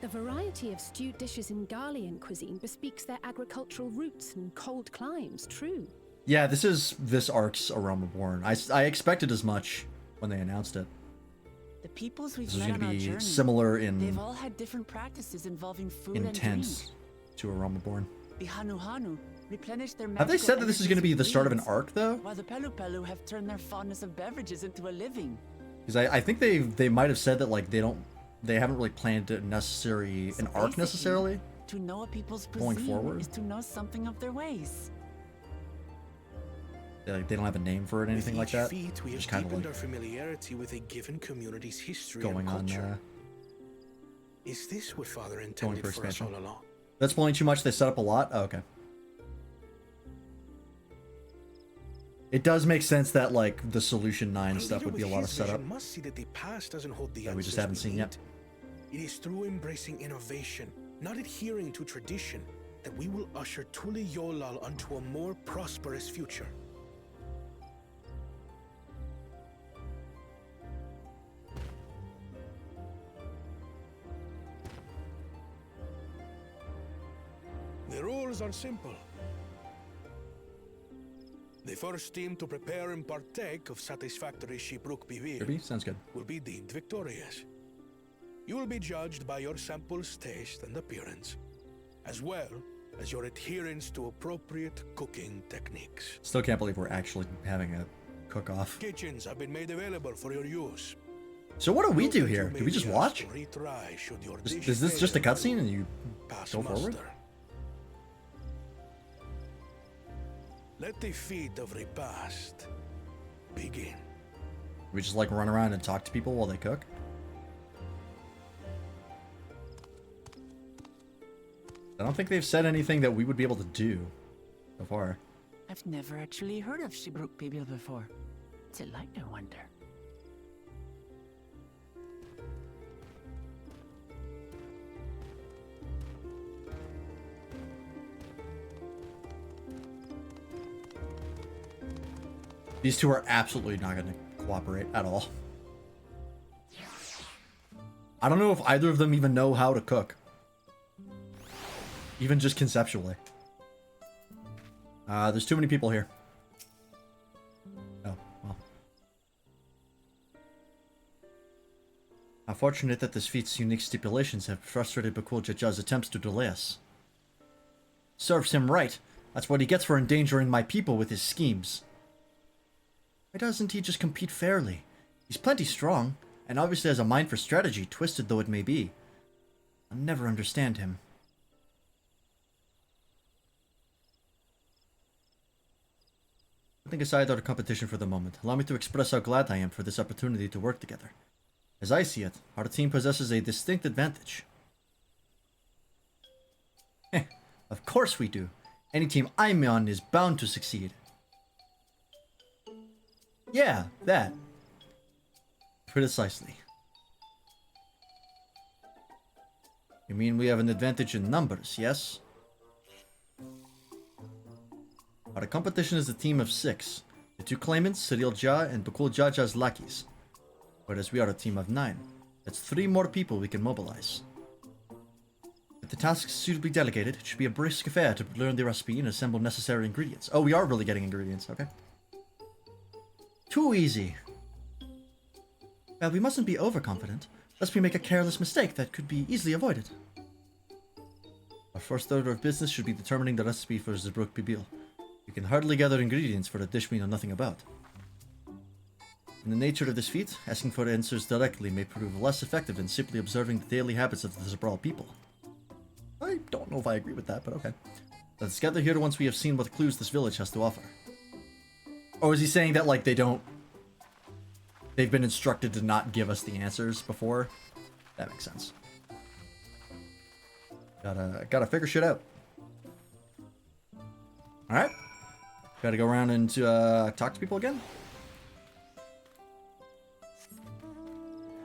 The variety of stewed dishes in Garlean cuisine bespeaks their agricultural roots and cold climes, true. Yeah, this arc's a Realm Reborn. I expected as much when they announced it. The peoples we've This is met going to on our be journey, similar they've in all had different practices involving food and drink. intense to a Realm Reborn. The Hanu replenish their Have they magical said that this is going to be energies the start of an with arc, though? while the Pelu have turned their fondness of beverages into a living. Because I think they might have said that like they haven't really planned it necessary an arc Basically, necessarily. To know a people's Going cuisine forward? is to know something of their ways. They don't have a name for it, anything like that. Feat, we have Just kind of deepened like our familiarity with a given community's history going and on. culture. Is this what Father Going intended for for us expansion. all along? That's pulling too much. They set up a lot. Oh, okay. It does make sense that like the Solution 9 stuff leader would be a with lot of his setup. vision must see that the past doesn't hold the That we just answers haven't seen yet. need. It is through embracing innovation, not adhering to tradition, that we will usher Tuli Yolal onto a more prosperous future. The rules are simple. The first team to prepare and partake of satisfactory Shibruk beer Kirby? Sounds good. will be deemed victorious. You will be judged by your sample's taste and appearance, as well as your adherence to appropriate cooking techniques. Still can't believe we're actually having a cook-off. Kitchens have been made available for your use. So what do we do here? Do we just watch? Retry should your Is this just a cutscene and you pass go forward? muster. Let the feat of repast begin. We just like run around and talk to people while they cook? I don't think they've said anything that we would be able to do so far. I've never actually heard of Shibruk Bibil before. It's a lighter wonder. These two are absolutely not going to cooperate at all. I don't know if either of them even know how to cook. Even just conceptually. There's too many people here. Oh, well. How fortunate that this feat's unique stipulations have frustrated Bakul Jaja's attempts to delay us. Serves him right. That's what he gets for endangering my people with his schemes. Why doesn't he just compete fairly? He's plenty strong, and obviously has a mind for strategy, twisted though it may be. I'll never understand him. Putting aside our competition for the moment, allow me to express how glad I am for this opportunity to work together. As I see it, our team possesses a distinct advantage. Of course we do. Any team I'm on is bound to succeed. Yeah, that. Precisely. You mean we have an advantage in numbers, yes? Our competition is a team of 6. The 2 claimants, Cyril Jha and Bakul Jaja's lackeys. Whereas we are a team of 9. That's 3 more people we can mobilize. If the task is suitably delegated, it should be a brisk affair to learn the recipe and assemble necessary ingredients. Oh, we are really getting ingredients, okay. Too easy. Well, we mustn't be overconfident, lest we make a careless mistake that could be easily avoided. Our first order of business should be determining the recipe for Shibruk Bibil. We can hardly gather ingredients for a dish we know nothing about. In the nature of this feat, asking for answers directly may prove less effective than simply observing the daily habits of the Zabral people. I don't know if I agree with that, but okay. Let's gather here once we have seen what clues this village has to offer. Or is he saying that, like, they've been instructed to not give us the answers before? That makes sense. Gotta figure shit out. Alright. Gotta go around and talk to people again.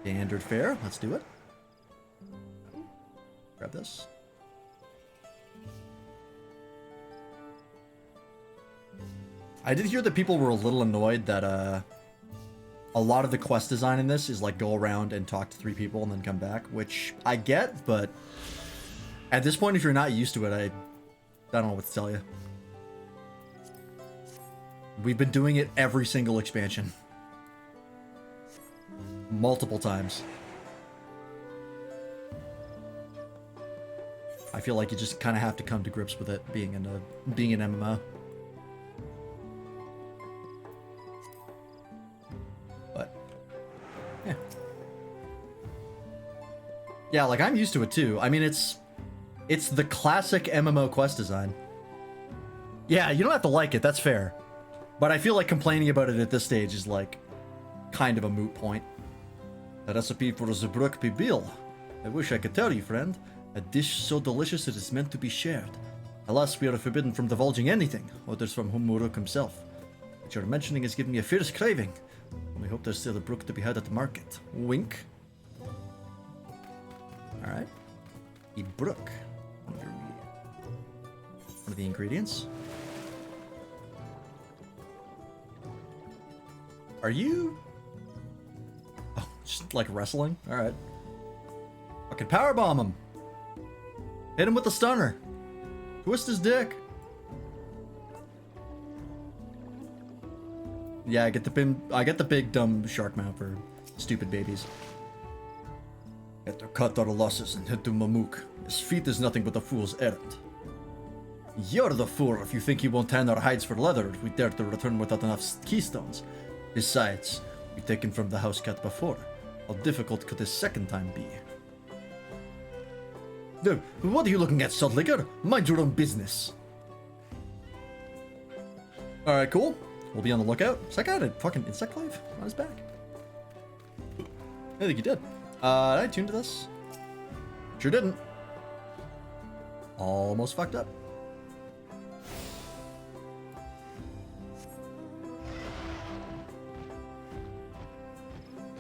Standard fare. Let's do it. Grab this. I did hear that people were a little annoyed that a lot of the quest design in this is like go around and talk to 3 people and then come back, which I get, but at this point, if you're not used to it, I don't know what to tell you. We've been doing it every single expansion. Multiple times. I feel like you just kind of have to come to grips with it being an MMO. But yeah. Yeah, like I'm used to it too. I mean, it's the classic MMO quest design. Yeah, you don't have to like it, that's fair. But I feel like complaining about it at this stage is like kind of a moot point. A recipe for Shibruk Bibil. I wish I could tell you, friend. A dish so delicious it is meant to be shared. Alas, we are forbidden from divulging anything, orders from Muruk himself. What you're mentioning has given me a fierce craving. Only hope there's still a brook to be had at the market. Wink. Alright. A brook. One of the ingredients. Are you... Oh, just like wrestling? Alright. Fucking powerbomb him! Hit him with the stunner! Twist his dick! Yeah, I get the big dumb shark mount for stupid babies. Get to cut our losses and head to Mamook. His feet is nothing but a fool's errand. You're the fool if you think he won't tan our hides for leather if we dare to return without enough keystones. Besides, we've taken from the house cat before. How difficult could this second time be? Dude, what are you looking at, Saltlicker? Mind your own business. Alright, cool. We'll be on the lookout. Is that guy had a fucking insect glaive on his back? I think he did. Did I tune to this? Sure didn't. Almost fucked up.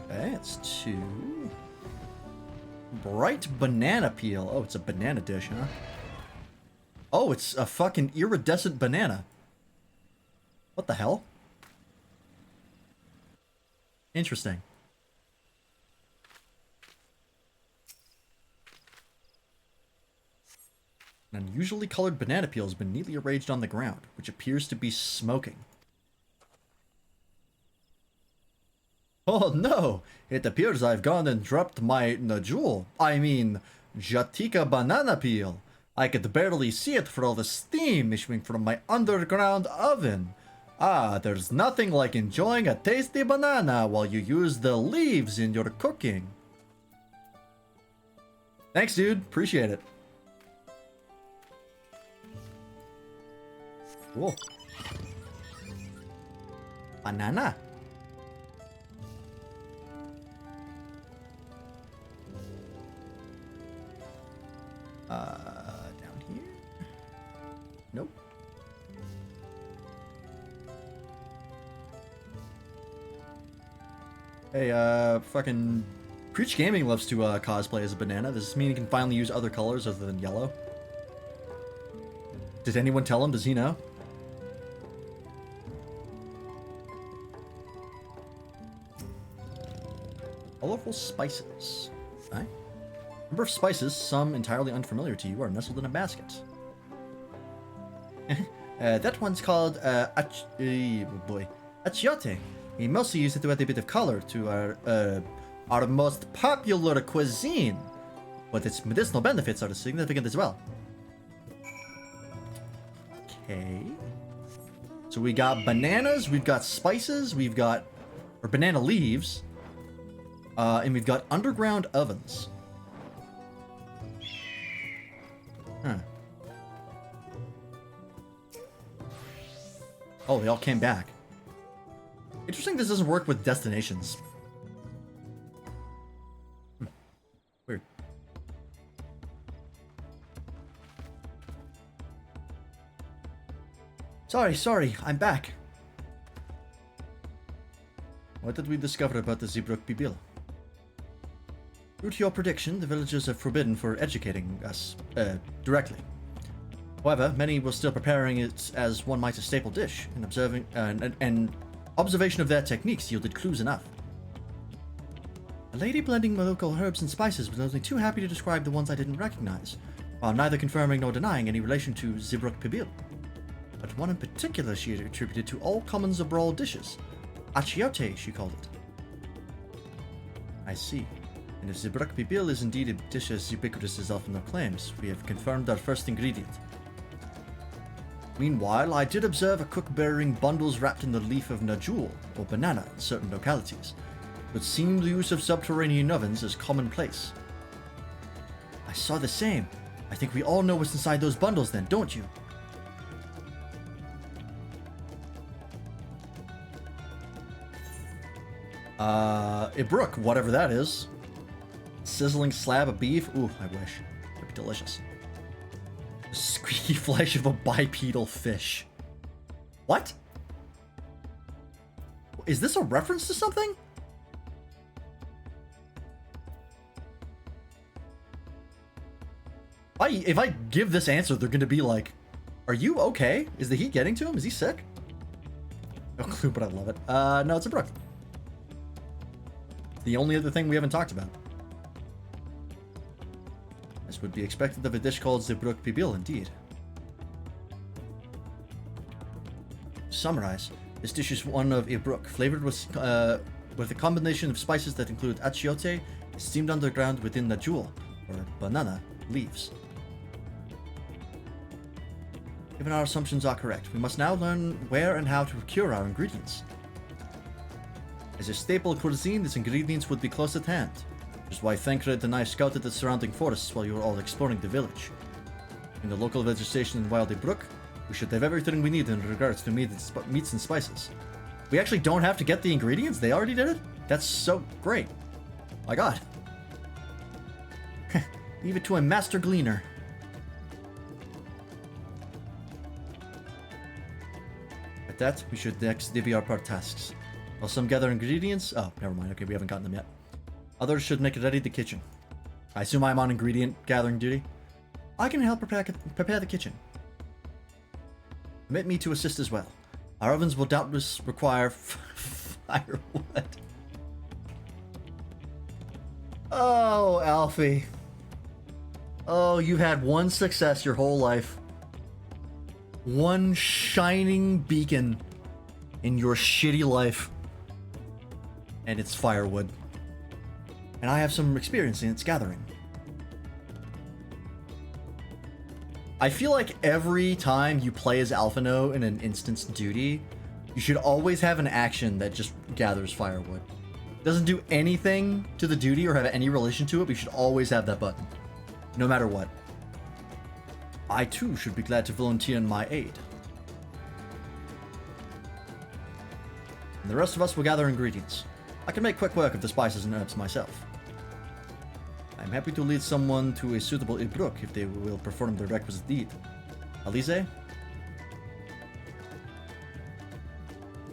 Okay, it's 2. Bright banana peel. Oh, it's a banana dish, huh? Oh, it's a fucking iridescent banana. What the hell? Interesting. An unusually colored banana peel has been neatly arranged on the ground, which appears to be smoking. Oh no! It appears I've gone and dropped my Najul. I mean, Jatika banana peel. I could barely see it for all the steam issuing from my underground oven. Ah, there's nothing like enjoying a tasty banana while you use the leaves in your cooking. Thanks, dude. Appreciate it. Cool. Banana. Down here? Nope. Hey, fucking Preach Gaming loves to cosplay as a banana. Does this mean he can finally use other colors other than yellow? Did anyone tell him? Does he know? Colorful spices. Okay. Number of spices, some entirely unfamiliar to you, are nestled in a basket. That one's called achiote. We mostly use it to add a bit of color to our most popular cuisine, but its medicinal benefits are significant as well. Okay. So we got bananas, we've got spices, we've got banana leaves, and we've got underground ovens. Huh. Oh, they all came back. Interesting this doesn't work with destinations. Weird. Sorry, I'm back. What did we discover about the Zeebrugge Bibil? True to your prediction, the villagers are forbidden for educating us, directly. However, many were still preparing it as one might a staple dish, and observation of their techniques yielded clues enough. A lady blending local herbs and spices was only too happy to describe the ones I didn't recognize, while neither confirming nor denying any relation to Zeebrugge Bibil. But one in particular she had attributed to all common Zabral dishes. Achiote, she called it. I see. And if Zeebrugge Bibil is indeed a dish as ubiquitous as Elfindor claims, we have confirmed our first ingredient. Meanwhile, I did observe a cook bearing bundles wrapped in the leaf of Najul, or banana, in certain localities. It would seem the use of subterranean ovens is commonplace. I saw the same. I think we all know what's inside those bundles then, don't you? Ibrook, whatever that is. Sizzling slab of beef. Ooh, I wish. It'd be delicious. The squeaky flesh of a bipedal fish. What? Is this a reference to something? If I give this answer, they're gonna be like, are you okay? Is the heat getting to him? Is he sick? No clue, but I love it. No, it's a brook. The only other thing we haven't talked about. This would be expected of a dish called Zeebrugge Bibil, indeed. To summarize, This dish is one of a brook, flavored with a combination of spices that include achiote, steamed underground within the jewel, or banana, leaves. Given our assumptions are correct, we must now learn where and how to procure our ingredients. As a staple cuisine, these ingredients would be close at hand, which is why Thancred and I scouted the surrounding forests while you were all exploring the village. In the local vegetation in Wildy Brook, we should have everything we need in regards to meats and spices. We actually don't have to get the ingredients? They already did it? That's so great. My god. Leave it to a master gleaner. With that, we should next divvy up our tasks. While some gather ingredients... Oh, never mind. Okay, we haven't gotten them yet. Others should make ready the kitchen. I assume I'm on ingredient gathering duty. I can help prepare the kitchen. Permit me to assist as well. Our ovens will doubtless require firewood. Oh, Alfie. Oh, you've had one success your whole life. One shining beacon in your shitty life. And it's firewood. And I have some experience in its gathering. I feel like every time you play as Alphino in an instance duty, you should always have an action that just gathers firewood. Doesn't do anything to the duty or have any relation to it, but you should always have that button. No matter what. I too should be glad to volunteer in my aid. And the rest of us will gather ingredients. I can make quick work of the spices and herbs myself. I'm happy to lead someone to a suitable Ibrook if they will perform the requisite deed. Alize?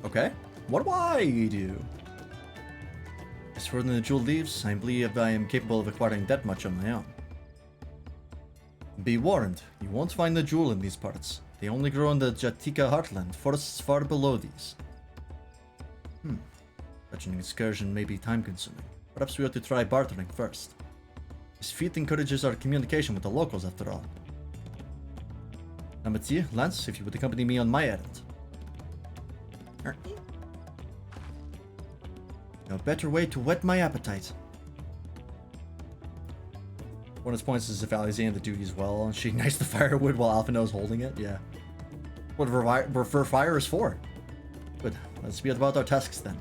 Okay. What do I do? As for the jewel leaves, I believe I am capable of acquiring that much on my own. Be warned, you won't find the jewel in these parts. They only grow in the Jatika heartland, forests far below these. Such an excursion may be time-consuming. Perhaps we ought to try bartering first. This feat encourages our communication with the locals, after all. Now, Mathieu, Lance, if you would accompany me on my errand. No better way to whet my appetite. Bonus points is if Alize in the duty as well, and she ignites the firewood while Alphino's holding it. Yeah. What fire is for. Good. Let's be about our tasks then.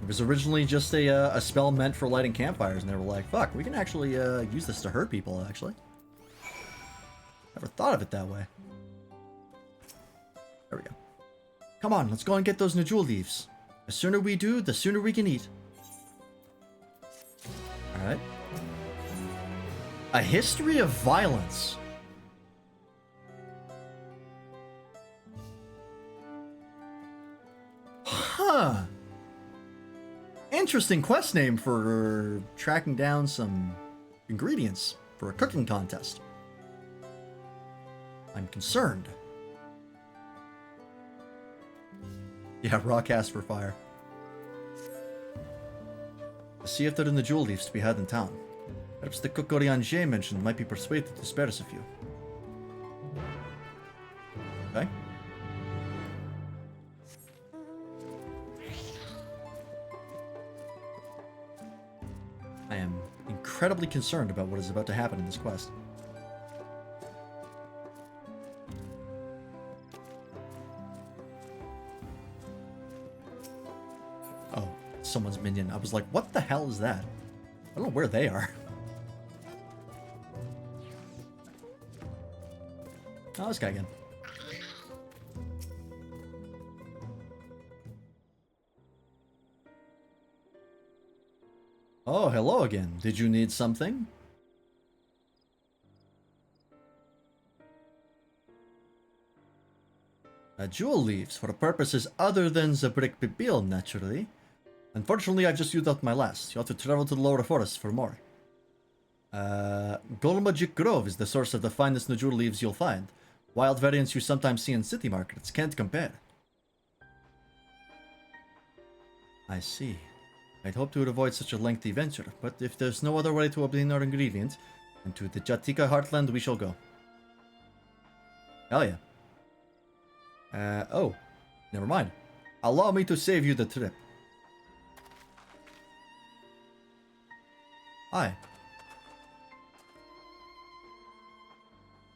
It was originally just a spell meant for lighting campfires, and they were like, fuck, we can actually use this to hurt people, actually. Never thought of it that way. There we go. Come on, let's go and get those Najul leaves. The sooner we do, the sooner we can eat. Alright. A history of violence. Huh. Interesting quest name for tracking down some ingredients for a cooking contest. I'm concerned. Yeah, raw cast for fire. Let's see if they're in the jewel leaves to be had in town. Perhaps the cook Oriange mentioned might be persuaded to spare us a few. Okay. I am incredibly concerned about what is about to happen in this quest. Oh, someone's minion. I was like, what the hell is that? I don't know where they are. Oh, this guy again. Oh, hello again. Did you need something? Jewel leaves for purposes other than the brick bibil, naturally. Unfortunately, I've just used up my last. You'll have to travel to the lower forest for more. Golmagic Grove is the source of the finest Najul leaves you'll find. Wild variants you sometimes see in city markets can't compare. I see. I'd hoped to avoid such a lengthy venture, but if there's no other way to obtain our ingredients, then to the Jatika heartland we shall go. Hell yeah. Oh, never mind. Allow me to save you the trip. Hi.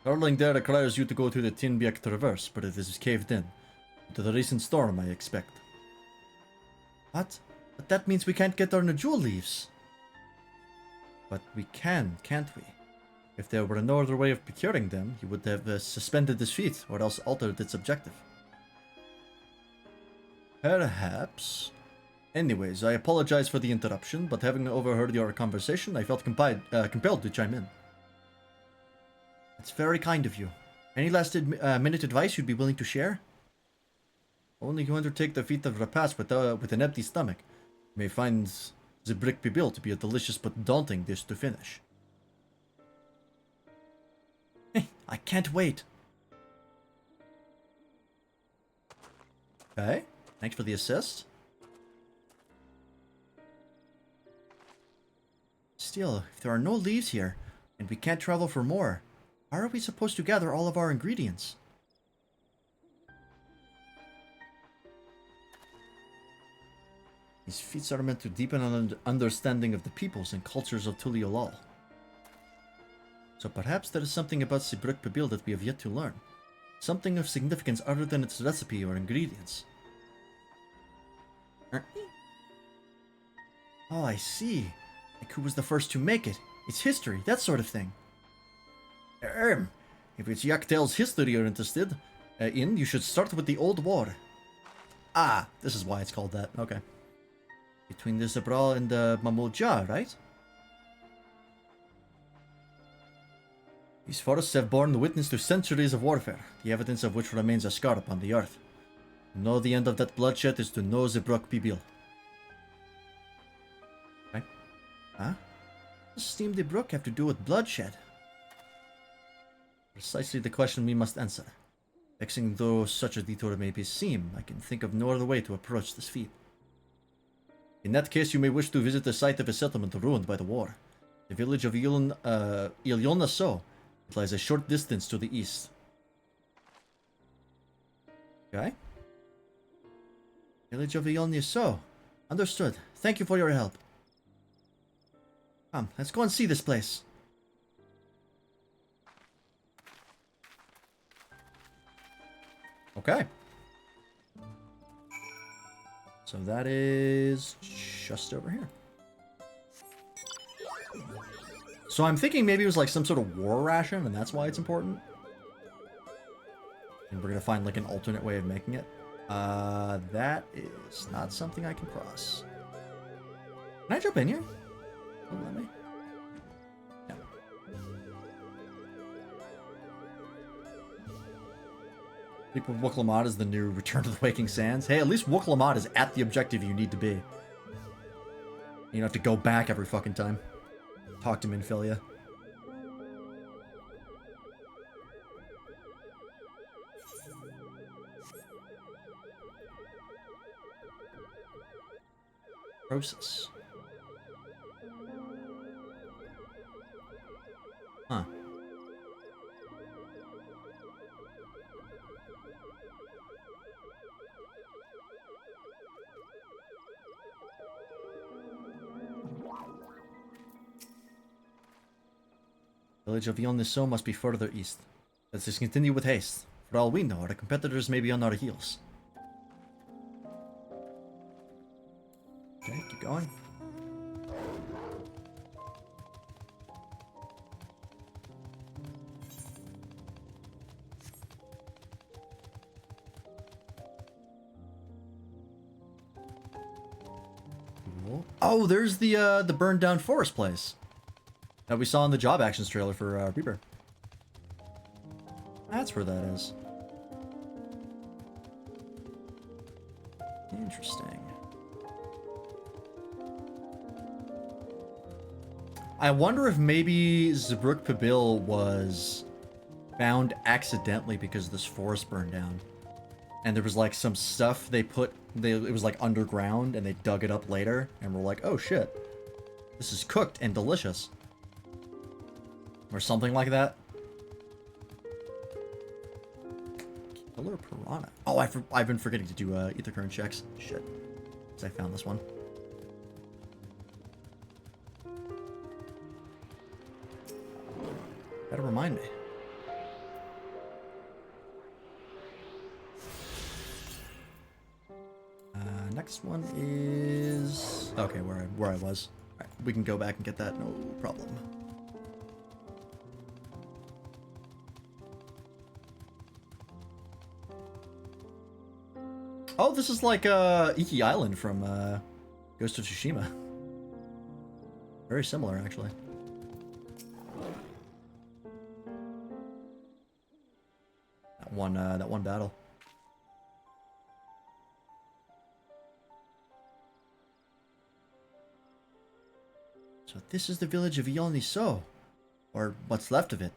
Traveling there requires you to go through the Tinbiak Traverse, but it is caved in. Due to the recent storm, I expect. What? But that means we can't get our Najul leaves. But we can, can't we? If there were no other way of procuring them, you would have suspended this feat, or else altered its objective. Perhaps. Anyways, I apologize for the interruption, but having overheard your conversation, I felt compelled to chime in. It's very kind of you. Any last minute advice you'd be willing to share? Only you undertake the feat of repast with an empty stomach. You may find the brick pibil to be a delicious but daunting dish to finish. I can't wait. Okay, thanks for the assist. Still, if there are no leaves here, and we can't travel for more, how are we supposed to gather all of our ingredients? These feats are meant to deepen an understanding of the peoples and cultures of Tuliolal. So perhaps there is something about Sibruk Pibil that we have yet to learn. Something of significance other than its recipe or ingredients. Oh, I see. Like who was the first to make it? Its history, that sort of thing. If it's Yaktail's history you're interested in, you should start with the Old War. Ah, this is why it's called that. Okay. Between the Zabral and the Mamulja, right? These forests have borne witness to centuries of warfare, the evidence of which remains a scar upon the earth. To know the end of that bloodshed is to know Zibruk Pibil. Okay. Huh? What does Steam de Brook have to do with bloodshed? Precisely the question we must answer. Vexing though such a detour may seem, I can think of no other way to approach this feat. In that case, you may wish to visit the site of a settlement ruined by the war. The village of Ilyonaso. It lies a short distance to the east. Okay. Village of Ilyonaso. Understood. Thank you for your help. Come, let's go and see this place. Okay. So that is just over here. So I'm thinking maybe it was like some sort of war ration and that's why it's important. And we're gonna find like an alternate way of making it. That is not something I can cross. Can I jump in here? Oh, let me. Yeah. People of Wuklamad is the new Return to the Waking Sands. Hey, at least Wuklamad is at the objective you need to be. You don't have to go back every fucking time. Talk to Minfilia. Process. Huh. Village of Ilyonaso must be further east. Let's just continue with haste. For all we know, our competitors may be on our heels. Okay, keep going. Cool. Oh, there's the burned down forest place that we saw in the job actions trailer for Reaper. That's where that is. Interesting. I wonder if maybe Zibruk Pibil was found accidentally because this forest burned down. And there was like some stuff they put, it was like underground and they dug it up later and were like, oh shit, this is cooked and delicious. Or something like that. Killer Piranha. Oh, I've been forgetting to do ether current checks. Shit. Because I found this one. Gotta remind me. Next one is... Okay, where I was. Alright, we can go back and get that, no problem. Oh, this is like Iki Island from Ghost of Tsushima. Very similar, actually. That one battle. So this is the village of Yolniso, or what's left of it.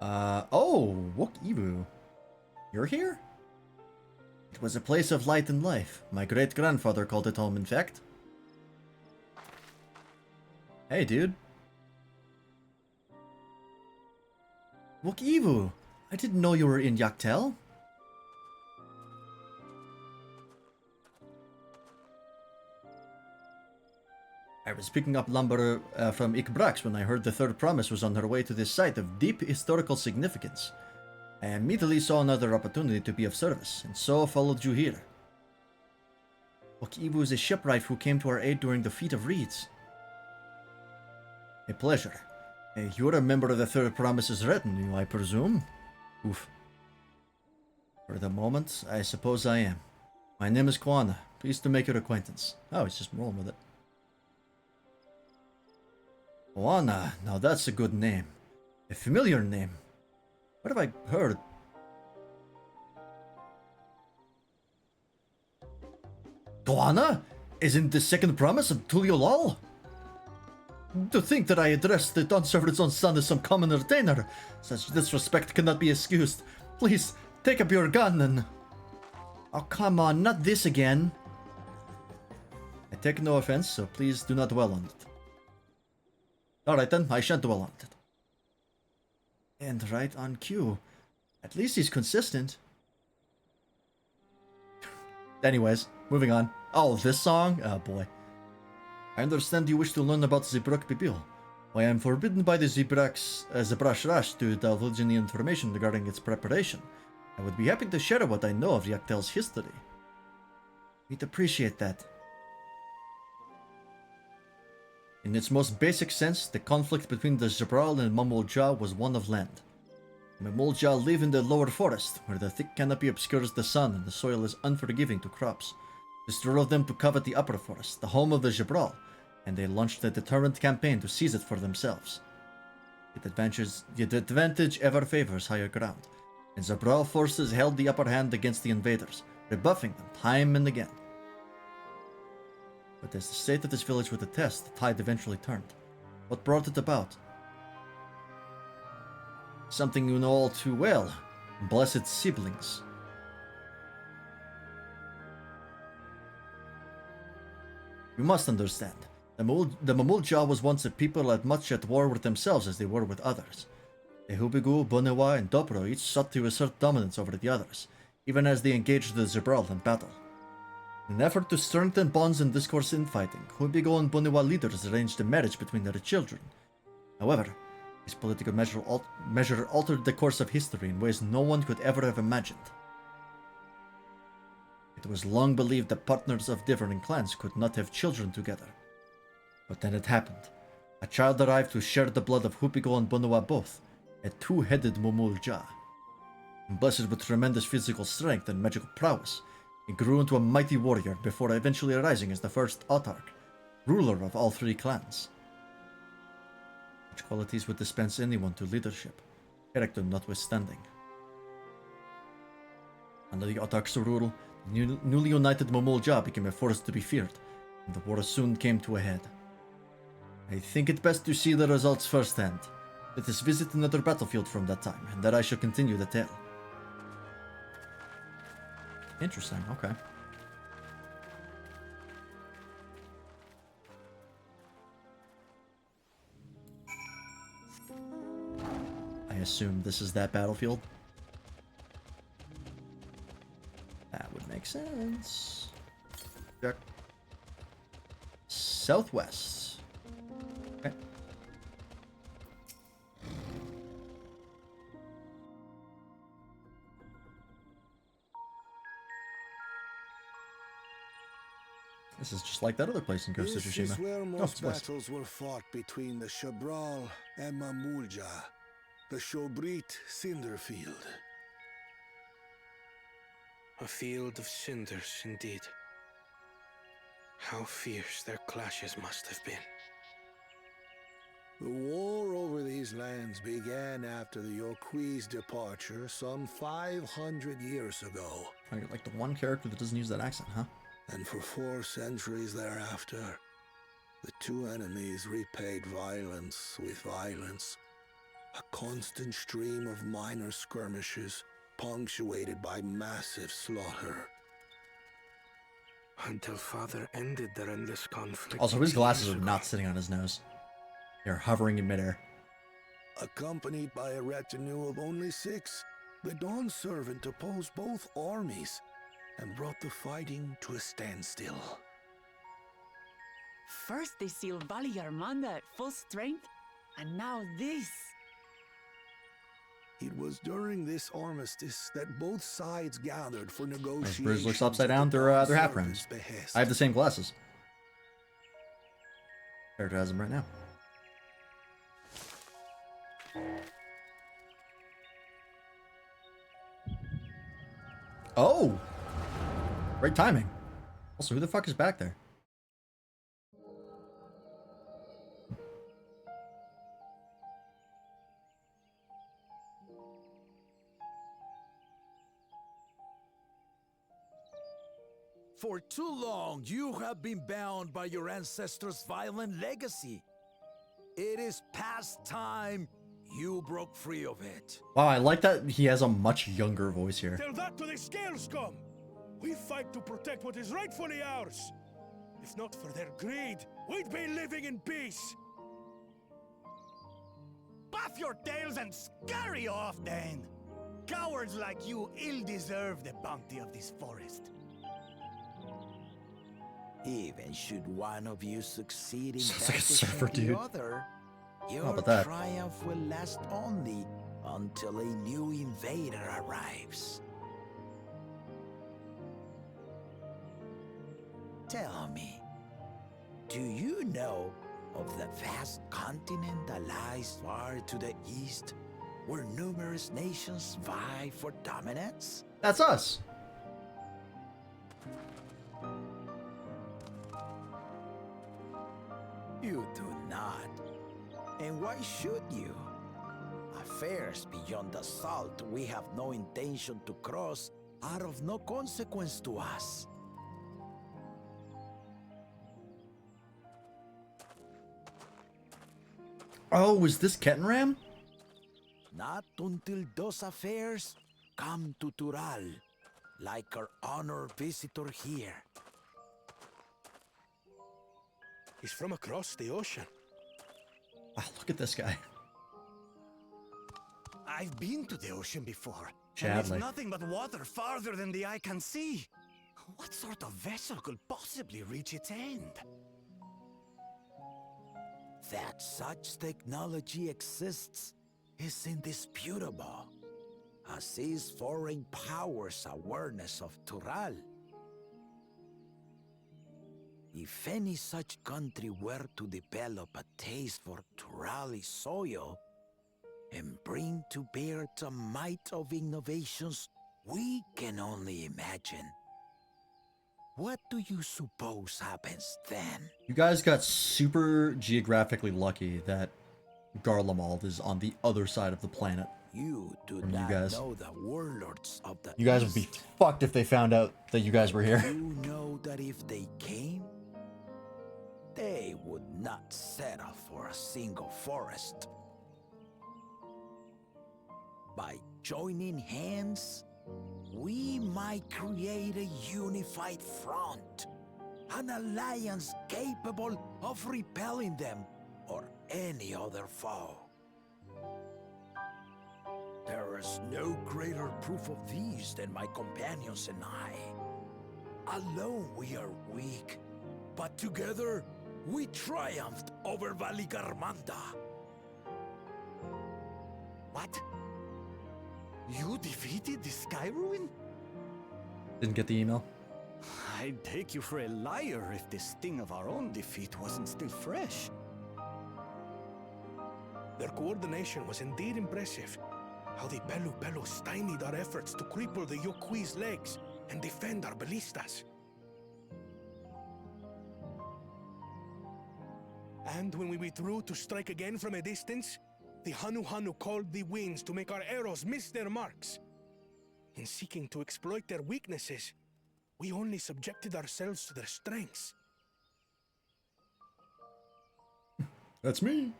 Oh, Wook Ibu. You're here? It was a place of light and life. My great-grandfather called it home, in fact. Hey, dude. Wook Ibu, I didn't know you were in Yaktel. I was picking up lumber from Ikbrax when I heard the third promise was on her way to this site of deep historical significance. I immediately saw another opportunity to be of service, and so followed you here. Wook Ibu is a shipwright who came to our aid during the Feat of Reeds. A pleasure. You're a member of the Third Promise's retinue, I presume? Oof. For the moment, I suppose I am. My name is Kwana. Pleased to make your acquaintance. Oh, he's just rolling with it. Kwana, now that's a good name. A familiar name. What have I heard? Kwana? Isn't the second promise of Tuliolal? To think that I addressed the Dawnservant's own son as some common retainer. Such disrespect cannot be excused. Please, take up your gun and... Oh, come on, not this again. I take no offense, so please do not dwell on it. Alright then, I shan't dwell on it. And right on cue. At least he's consistent. Anyways, moving on. Oh, this song? Oh boy. I understand you wish to learn about Zibrak Bibil. Why, I am forbidden by the Zibrash Rash to divulge any information regarding its preparation. I would be happy to share what I know of Yaktel's history. We'd appreciate that. In its most basic sense, the conflict between the Jabral and Mamulja was one of land. Mamulja live in the lower forest, where the thick canopy obscures the sun and the soil is unforgiving to crops. This drove them to covet the upper forest, the home of the Jabral, and they launched a determined campaign to seize it for themselves. The advantage ever favors higher ground, and Jabral forces held the upper hand against the invaders, rebuffing them time and again. But as the state of this village would attest, the tide eventually turned. What brought it about? Something you know all too well. Blessed siblings. You must understand. The Mamulja was once a people as much at war with themselves as they were with others. The Hubigu, Bonewa, and Dobro each sought to assert dominance over the others, even as they engaged the Jabral in battle. In an effort to strengthen bonds and discourse infighting, Hubigo and Bonewa leaders arranged a marriage between their children. However, this political measure altered the course of history in ways no one could ever have imagined. It was long believed that partners of differing clans could not have children together. But then it happened. A child arrived who shared the blood of Hubigo and Bonewa both, a two-headed Mumulja. Blessed with tremendous physical strength and magical prowess, he grew into a mighty warrior before eventually rising as the first autarch, ruler of all three clans. Such qualities would dispense anyone to leadership, character notwithstanding. Under the autarch's rule, the newly united Mamulja became a force to be feared, and the war soon came to a head. I think it best to see the results firsthand. Let us visit another battlefield from that time, and there I shall continue the tale. Interesting, okay. I assume this is that battlefield. That would make sense. Check. Southwest. Okay. This is just like that other place in Ghost of This Tsushima. is where Oh, most it's west. battles were fought between the Shabral and Mamulja, the Shobrit Cinderfield. A field of cinders, indeed. How fierce their clashes must have been. The war over these lands began after the Yokui's departure some 500 years ago. Oh, you're like the one character that doesn't use that accent, huh? And for 4 centuries thereafter, the two enemies repaid violence with violence. A constant stream of minor skirmishes, punctuated by massive slaughter. Until Father ended their endless conflict. Also, his glasses are not sitting on his nose. They're hovering in midair. Accompanied by a retinue of only 6, the Dawn Servant opposed both armies and brought the fighting to a standstill. First they sealed Valley Armanda at full strength, and now this. It was during this armistice that both sides gathered for As negotiations. Bruce looks upside down, they're half rounds. I have the same glasses. Character has them right now. Oh! Great timing. Also, who the fuck is back there? For too long, you have been bound by your ancestors' violent legacy. It is past time you broke free of it. Wow, I like that he has a much younger voice here. Tell that to the Scale Scum! We fight to protect what is rightfully ours. If not for their greed, we'd be living in peace. Buff your tails and scurry off, then! Cowards like you ill deserve the bounty of this forest. Even should one of you succeed in Sounds like a vanquishing surfer, the dude. other, How your about that? triumph will last only until a new invader arrives. Tell me, do you know of the vast continent that lies far to the east, where numerous nations vie for dominance? That's us. You do not. And why should you? Affairs beyond the salt we have no intention to cross are of no consequence to us. Oh, is this Kettenram? Not until those affairs come to Tural, like our honored visitor here. He's from across the ocean. Wow, look at this guy. I've been to the ocean before. And Chadley. it's nothing but water farther than the eye can see. What sort of vessel could possibly reach its end? That such technology exists is indisputable, as is foreign powers' awareness of Tural. If any such country were to develop a taste for Turali soil and bring to bear the might of innovations we can only imagine, what do you suppose happens then? You guys got super geographically lucky that Garlemald is on the other side of the planet. You do From you not guys. know the warlords of the You guys would be East. fucked if they found out that you guys were here. You know that if they came, they would not settle for a single forest. By joining hands, we might create a unified front, an alliance capable of repelling them or any other foe. There is no greater proof of these than my companions and I. Alone we are weak, but together we triumphed over Valigarmanda. What? You defeated the Sky Ruin? Didn't get the email. I'd take you for a liar if the sting of our own defeat wasn't still fresh. Their coordination was indeed impressive. How the Pelu stymied our efforts to cripple the Yokui's legs and defend our ballistas. And when we withdrew to strike again from a distance, the Hanu called the winds to make our arrows miss their marks. In seeking to exploit their weaknesses, we only subjected ourselves to their strengths. That's me.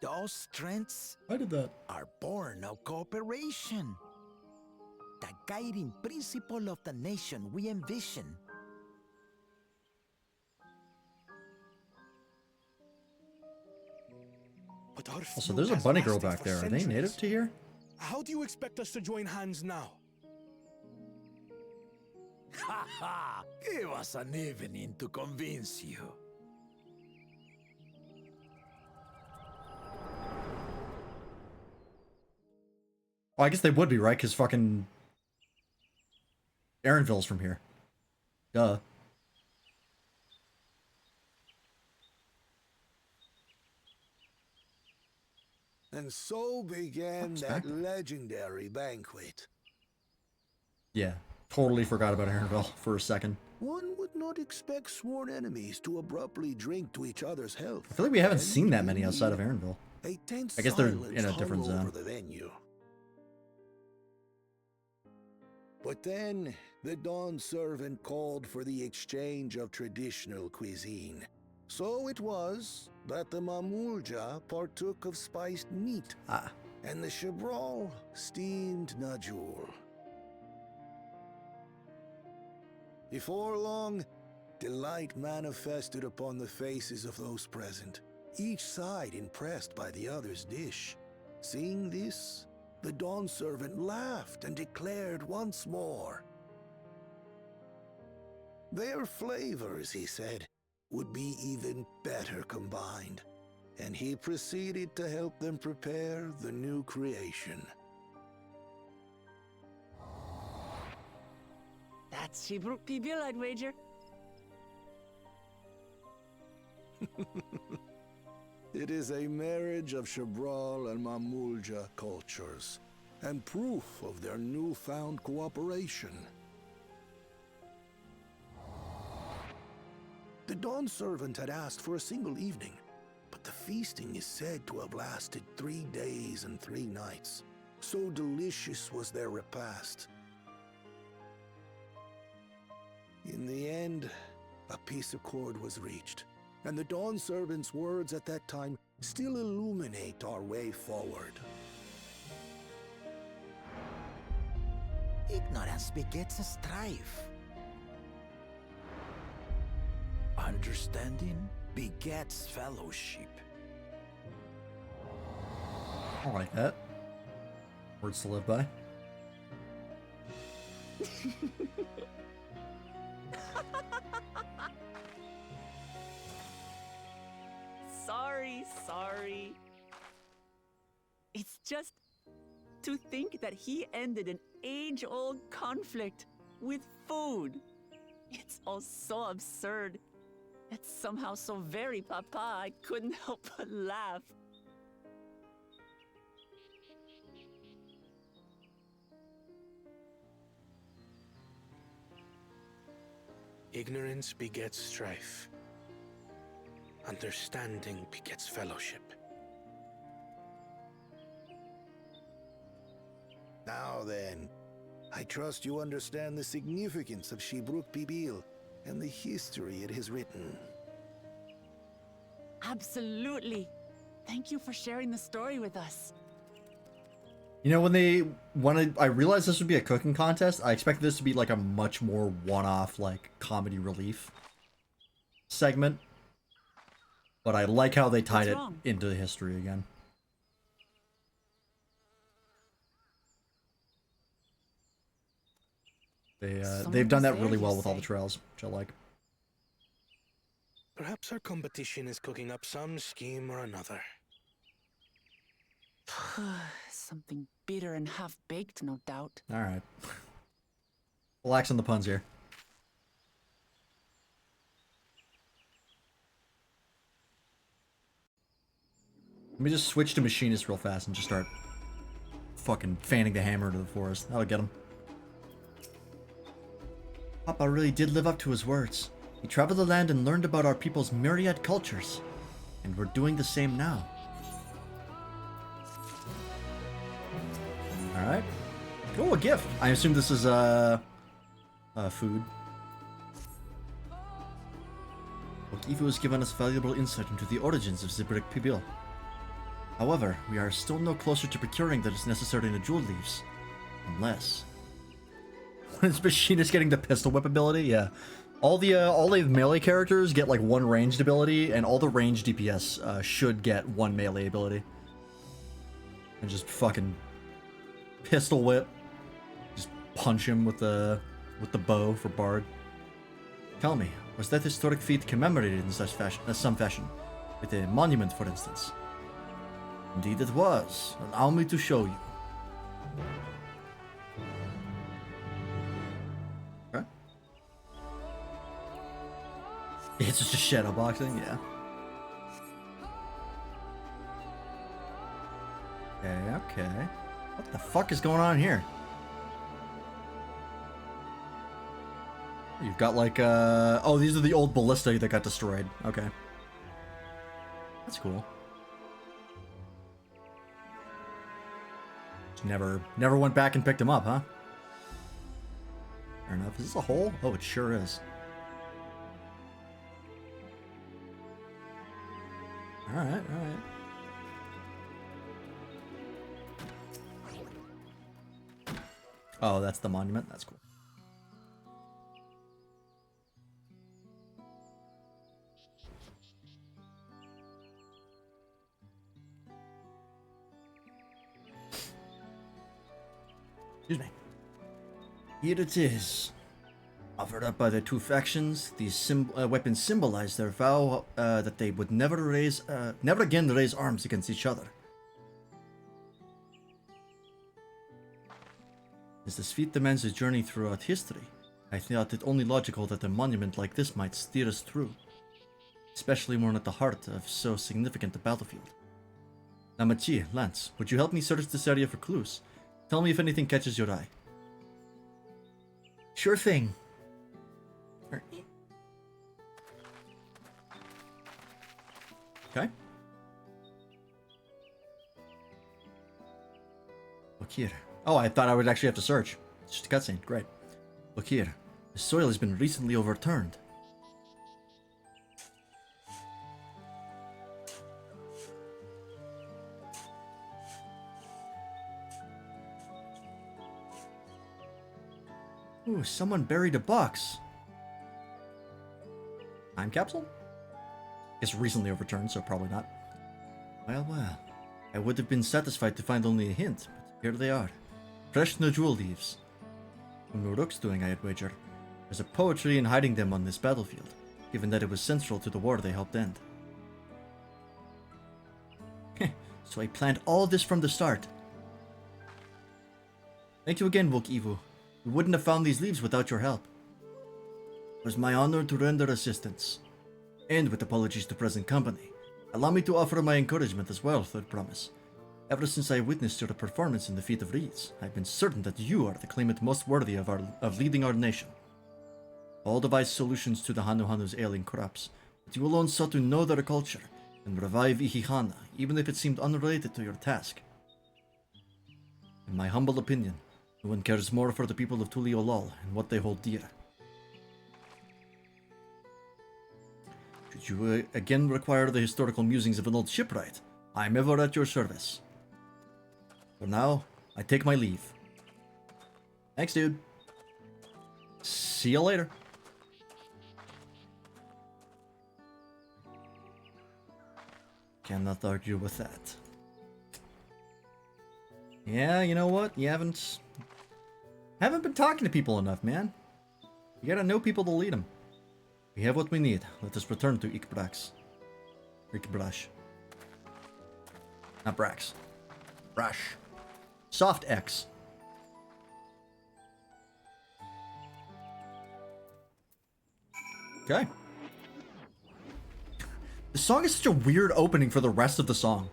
Those strengths I did that. Are born of cooperation. The guiding principle of the nation we envision. But our Also, there's a feud bunny has girl lasted back for there. Are they centuries. native to here? How do you expect us to join hands now? Ha ha! Give us an evening to convince you. Well, I guess they would be, right? Because fucking Aaronville's from here. Duh. And so began that legendary banquet. Yeah, totally forgot about Aaronville for a second. One would not expect sworn enemies to abruptly drink to each other's health. I feel like we haven't seen that many outside of Aaronville. A tense I guess they're silence in a hung different over zone. the venue. But then, the Dawn servant called for the exchange of traditional cuisine. So it was that the Mamulja partook of spiced meat, and the Chebral steamed najul. Before long, delight manifested upon the faces of those present, each side impressed by the other's dish. Seeing this, the Dawn servant laughed and declared once more. Their flavors, he said, would be even better combined, and he proceeded to help them prepare the new creation. That's Shibruk Pibil, I'd wager. It is a marriage of Chebral and Mamulja cultures, and proof of their newfound cooperation. The Dawn servant had asked for a single evening, but the feasting is said to have lasted 3 days and 3 nights. So delicious was their repast. In the end, a peace accord was reached, and the Dawn servant's words at that time still illuminate our way forward. Ignorance begets a strife. Understanding begets fellowship. I like that. Words to live by. Sorry. It's just to think that he ended an age-old conflict with food. It's all so absurd. It's somehow so very papa, I couldn't help but laugh. Ignorance begets strife. Understanding begets fellowship. Now then, I trust you understand the significance of Shibruk Pibil and the history it has written. Absolutely. Thank you for sharing the story with us. You know, when they wanted, I realized this would be a cooking contest. I expected this to be like a much more one-off, like, comedy relief segment. But I like how they tied it into history again. They've done that really well with all the trails, which I like. Perhaps our competition is cooking up some scheme or another. Something bitter and half-baked, no doubt. All right. Relax on the puns here. Let me just switch to machinist real fast and just start fucking fanning the hammer into the forest. That'll get him. Papa really did live up to his words. He traveled the land and learned about our people's myriad cultures. And we're doing the same now. Alright. Oh, a gift. I assume this is, food. Ifu has given us valuable insight into the origins of the brick pibil. However, we are still no closer to procuring that is necessary in the jewel leaves. Unless... Is Machinist getting the pistol whip ability? Yeah. All the melee characters get like one ranged ability, and all the ranged DPS should get one melee ability. And just fucking pistol whip. Just punch him with the bow for Bard. Tell me, was that historic feat commemorated in such fashion, some fashion? With a monument, for instance? Indeed it was. Allow me to show you. Okay. It's just a shadow boxing, yeah. Okay. What the fuck is going on here? You've got like, oh, these are the old ballista that got destroyed. Okay. That's cool. Never went back and picked him up, huh? Fair enough. Is this a hole? Oh, it sure is. Alright. Oh, that's the monument? That's cool. Excuse me. Here it is. Offered up by the two factions, these weapons symbolize their vow that they would never again raise arms against each other. As this feat demands a journey throughout history, I thought it only logical that a monument like this might steer us through, especially one at the heart of so significant a battlefield. Namachi, Lance, would you help me search this area for clues? Tell me if anything catches your eye. Sure thing. Okay. Look here. Oh, I thought I would actually have to search. It's just a cutscene. Great. Look here. The soil has been recently overturned. Ooh, someone buried a box. Time capsule? It's recently overturned, so probably not. Well. I would have been satisfied to find only a hint, but here they are. Fresh jewel leaves. From Uruk's doing, I'd wager. There's a poetry in hiding them on this battlefield, given that it was central to the war they helped end. So I planned all this from the start. Thank you again, Wook Ivu. We wouldn't have found these leaves without your help. It was my honor to render assistance. And with apologies to present company, allow me to offer my encouragement as well, Third Promise. Ever since I witnessed your performance in the Feat of Reeds, I've been certain that you are the claimant most worthy of leading our nation. All devised solutions to the Hanuhanu's ailing crops, but you alone sought to know their culture and revive Ihihana, even if it seemed unrelated to your task. In my humble opinion, no one cares more for the people of Tuliolol and what they hold dear. Should you again require the historical musings of an old shipwright, I am ever at your service. For now, I take my leave. Thanks, dude. See you later. Cannot argue with that. Yeah, you know what? You haven't Haven't been talking to people enough, man. You gotta know people to lead them. We have what we need. Let us return to Ikbrax. Ikbrash. Not Brax. Brash. Soft X. Okay. The song is such a weird opening for the rest of the song.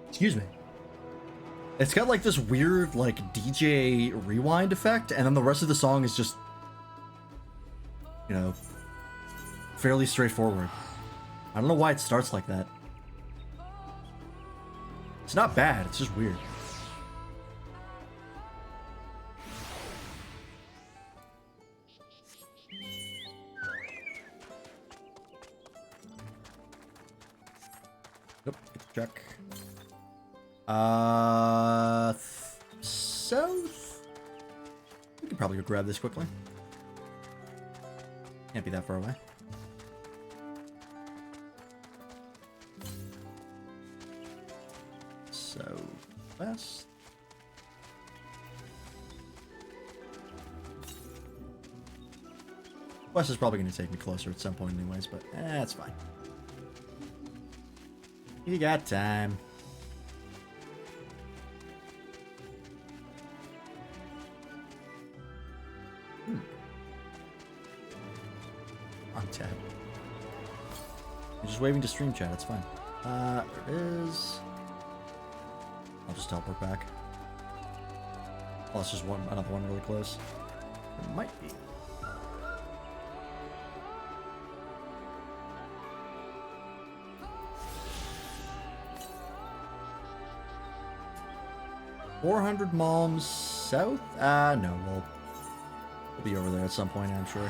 Excuse me. It's got like this weird like DJ rewind effect, and then the rest of the song is just, you know, fairly straightforward. I don't know why it starts like that. It's not bad, it's just weird. Nope, check. South? We can probably go grab this quickly. Can't be that far away. Southwest. West is probably going to take me closer at some point anyways, but that's fine. You got time. On tab. I'm just waving to stream chat, it's fine. There it is. I'll just teleport back. Oh, it's just another one really close. It might be. $400 malms south? No, we'll be over there at some point, I'm sure.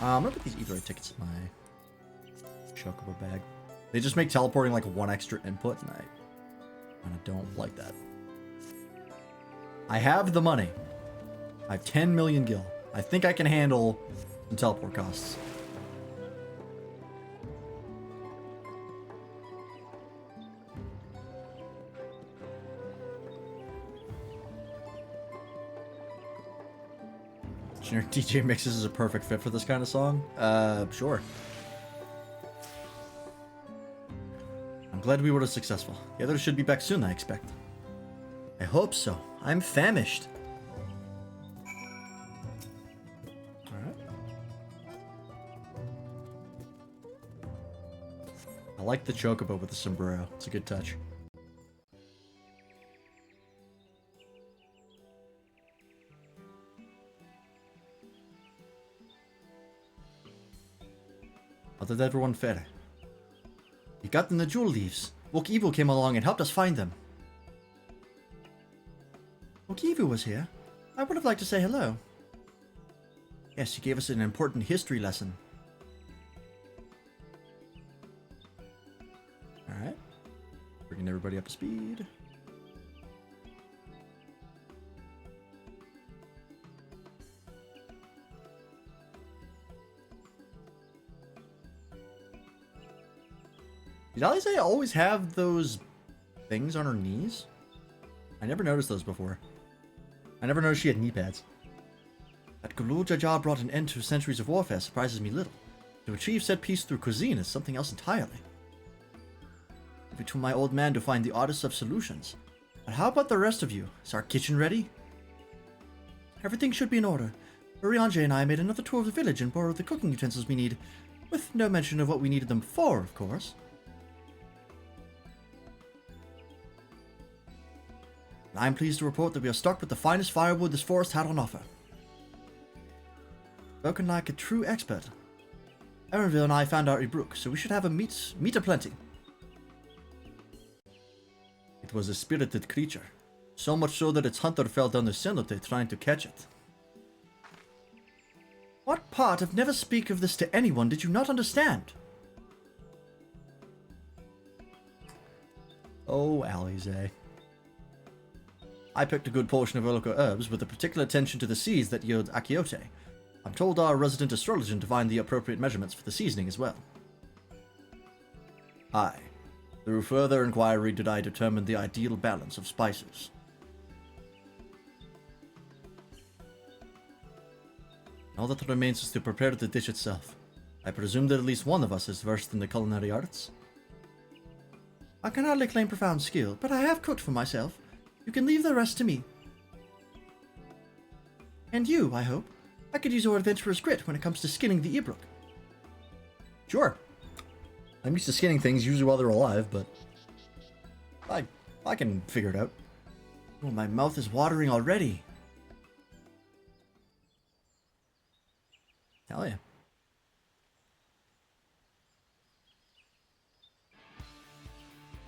I'm gonna put these Etherite tickets in my chocobo bag. They just make teleporting like one extra input, and I kinda don't like that. I have the money. I have 10 million gil. I think I can handle some teleport costs. Generic DJ mixes is a perfect fit for this kind of song. Sure. I'm glad we were successful. The others should be back soon, I expect. I hope so. I'm famished. Alright. I like the chocobo with the sombrero. It's a good touch. How did everyone fare? We got them the jewel leaves. Wokivu came along and helped us find them. Wokivu was here. I would have liked to say hello. Yes, he gave us an important history lesson. Alright. Bringing everybody up to speed. Did Alize always have those things on her knees? I never noticed those before. I never noticed she had knee pads. That Gulul Jaja brought an end to centuries of warfare surprises me little. To achieve said peace through cuisine is something else entirely. Leave it to my old man to find the oddest of solutions. But how about the rest of you? Is our kitchen ready? Everything should be in order. Urianger and I made another tour of the village and borrowed the cooking utensils we need, with no mention of what we needed them for, of course. I'm pleased to report that we are stocked with the finest firewood this forest had on offer. Spoken like a true expert. Erenville and I found our Ibruk, so we should have a meat aplenty. It was a spirited creature, so much so that its hunter fell down the cenote trying to catch it. What part of never speak of this to anyone did you not understand? Oh, Alize. I picked a good portion of local herbs with a particular attention to the seeds that yield akiote. I'm told our resident astrologer to find the appropriate measurements for the seasoning as well. Aye. Through further inquiry did I determine the ideal balance of spices. All that remains is to prepare the dish itself. I presume that at least one of us is versed in the culinary arts. I can hardly claim profound skill, but I have cooked for myself. You can leave the rest to me. And you, I hope. I could use your adventurer's grit when it comes to skinning the Ibrook. Sure. I'm used to skinning things usually while they're alive, but I can figure it out. Oh, my mouth is watering already. Hell yeah.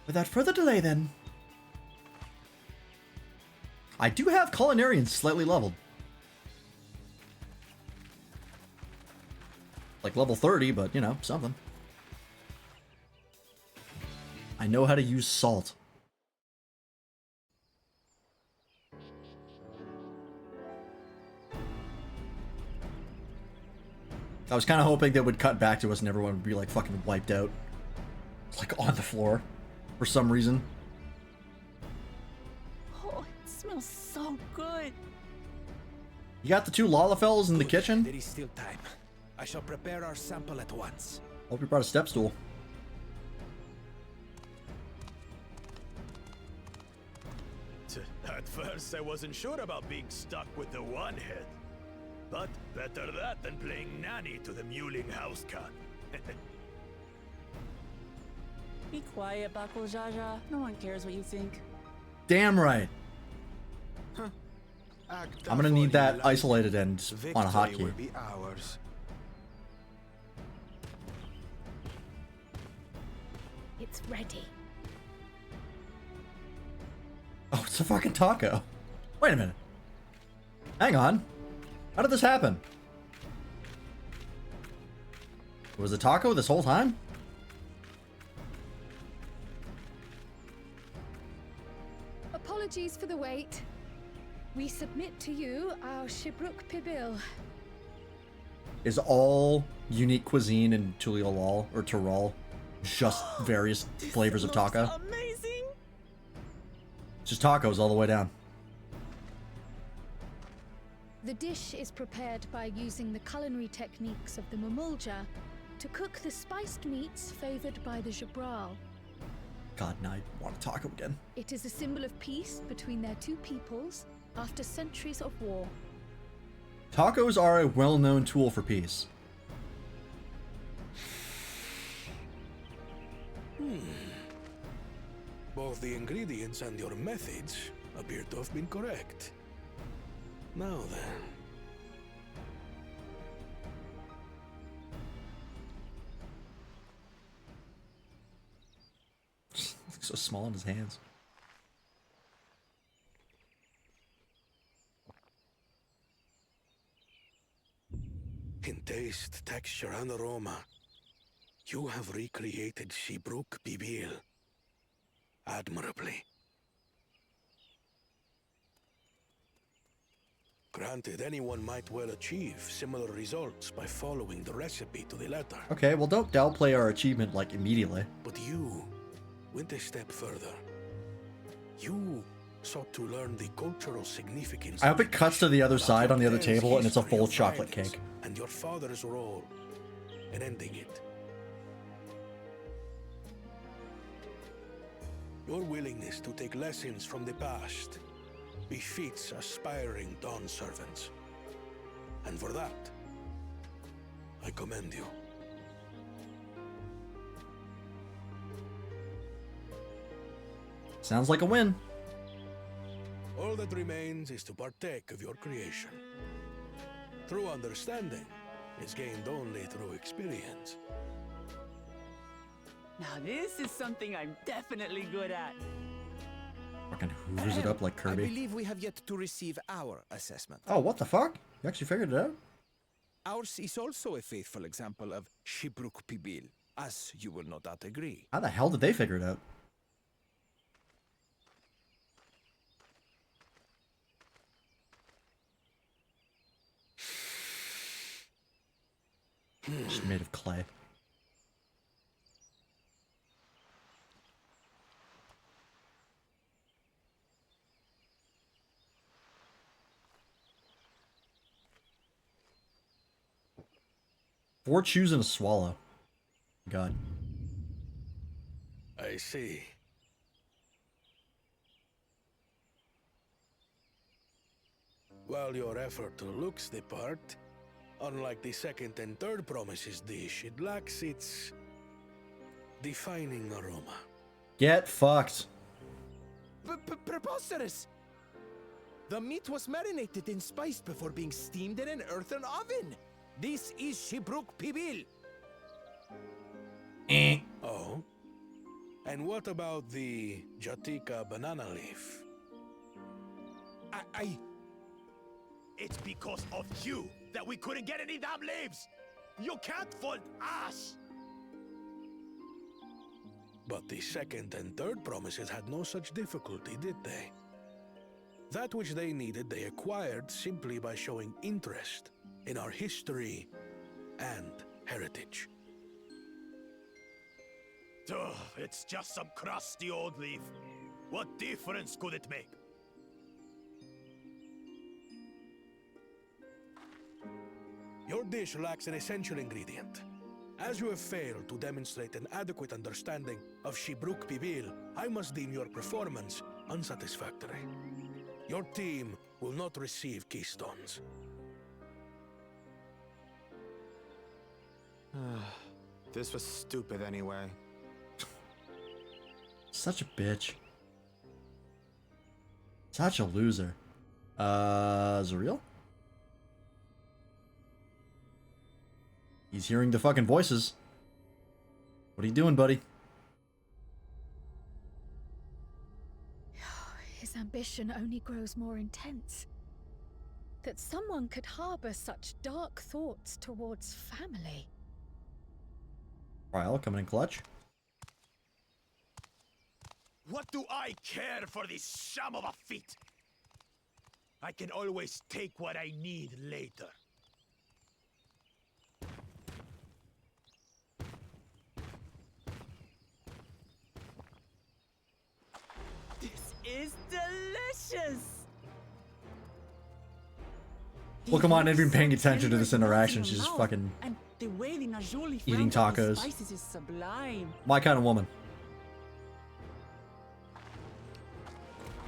Without further delay, then. I do have Culinarian slightly leveled. Like level 30, but, you know, something. I know how to use salt. I was kind of hoping that would cut back to us and everyone would be like fucking wiped out. Like on the floor. For some reason. Oh, it smells so good. You got the two Lalafels in the kitchen? There is still time. I shall prepare our sample at once. Hope you brought a step stool. At first, I wasn't sure about being stuck with the one head. But better that than playing nanny to the mewling house cat. Be quiet, Bakul Jaja. No one cares what you think. Damn right. I'm gonna need that isolated end on a hotkey. Will be ours. It's ready. Oh, it's a fucking taco. Wait a minute. Hang on. How did this happen? It was a taco this whole time? Apologies for the wait. We submit to you our Shibruk Pibil. Is all unique cuisine in Tuliolal or Tyrol just various flavors of taco? Amazing. Just tacos all the way down. The dish is prepared by using the culinary techniques of the Mamulja to cook the spiced meats favored by the Jabral. God, now I want a taco again. It is a symbol of peace between their two peoples after centuries of war. Tacos are a well-known tool for peace. Both the ingredients and your methods appear to have been correct. Now then. Looks so small in his hands. In taste, texture, and aroma, you have recreated Shibruk Pibil admirably. Granted, anyone might well achieve similar results by following the recipe to the letter. Okay, well don't downplay our achievement like immediately. But you went a step further. You sought to learn the cultural significance. I hope it cuts to the other side on the other table and it's a full chocolate cake. And your father's role in ending it. Your willingness to take lessons from the past befits aspiring Dawn servants. And for that, I commend you. Sounds like a win. All that remains is to partake of your creation. True understanding is gained only through experience. Now this is something I'm definitely good at. Fucking hoovers it up like I Kirby. believe we have yet to receive our assessment. Oh, what the fuck? You actually figured it out? Ours is also a faithful example of Shibruk Pibil, as you will no doubt agree. How the hell did they figure it out? Just made of clay. Four chews and a swallow. God. I see. While your effort looks the part, unlike the second and third promises dish, it lacks its defining aroma. Get fucked. Preposterous! The meat was marinated in spice before being steamed in an earthen oven. This is Shibruk Pibil. Oh? And what about the Jatika banana leaf? It's because of you that we couldn't get any damn leaves! You can't fault us! But the second and third promises had no such difficulty, did they? That which they needed, they acquired simply by showing interest in our history and heritage. Ugh, it's just some crusty old leaf. What difference could it make? Your dish lacks an essential ingredient. As you have failed to demonstrate an adequate understanding of Shibruk Pibil, I must deem your performance unsatisfactory. Your team will not receive keystones. This was stupid anyway. Such a bitch. Such a loser. Zuriel? He's hearing the fucking voices. What are you doing, buddy? His ambition only grows more intense. That someone could harbor such dark thoughts towards family. Trial coming in clutch. What do I care for this sham of a feat? I can always take what I need later. This is delicious! Well, come on, I've been paying attention to this interaction. She's just fucking And the way the Najoli eating found out the tacos. spices is sublime. My kind of woman.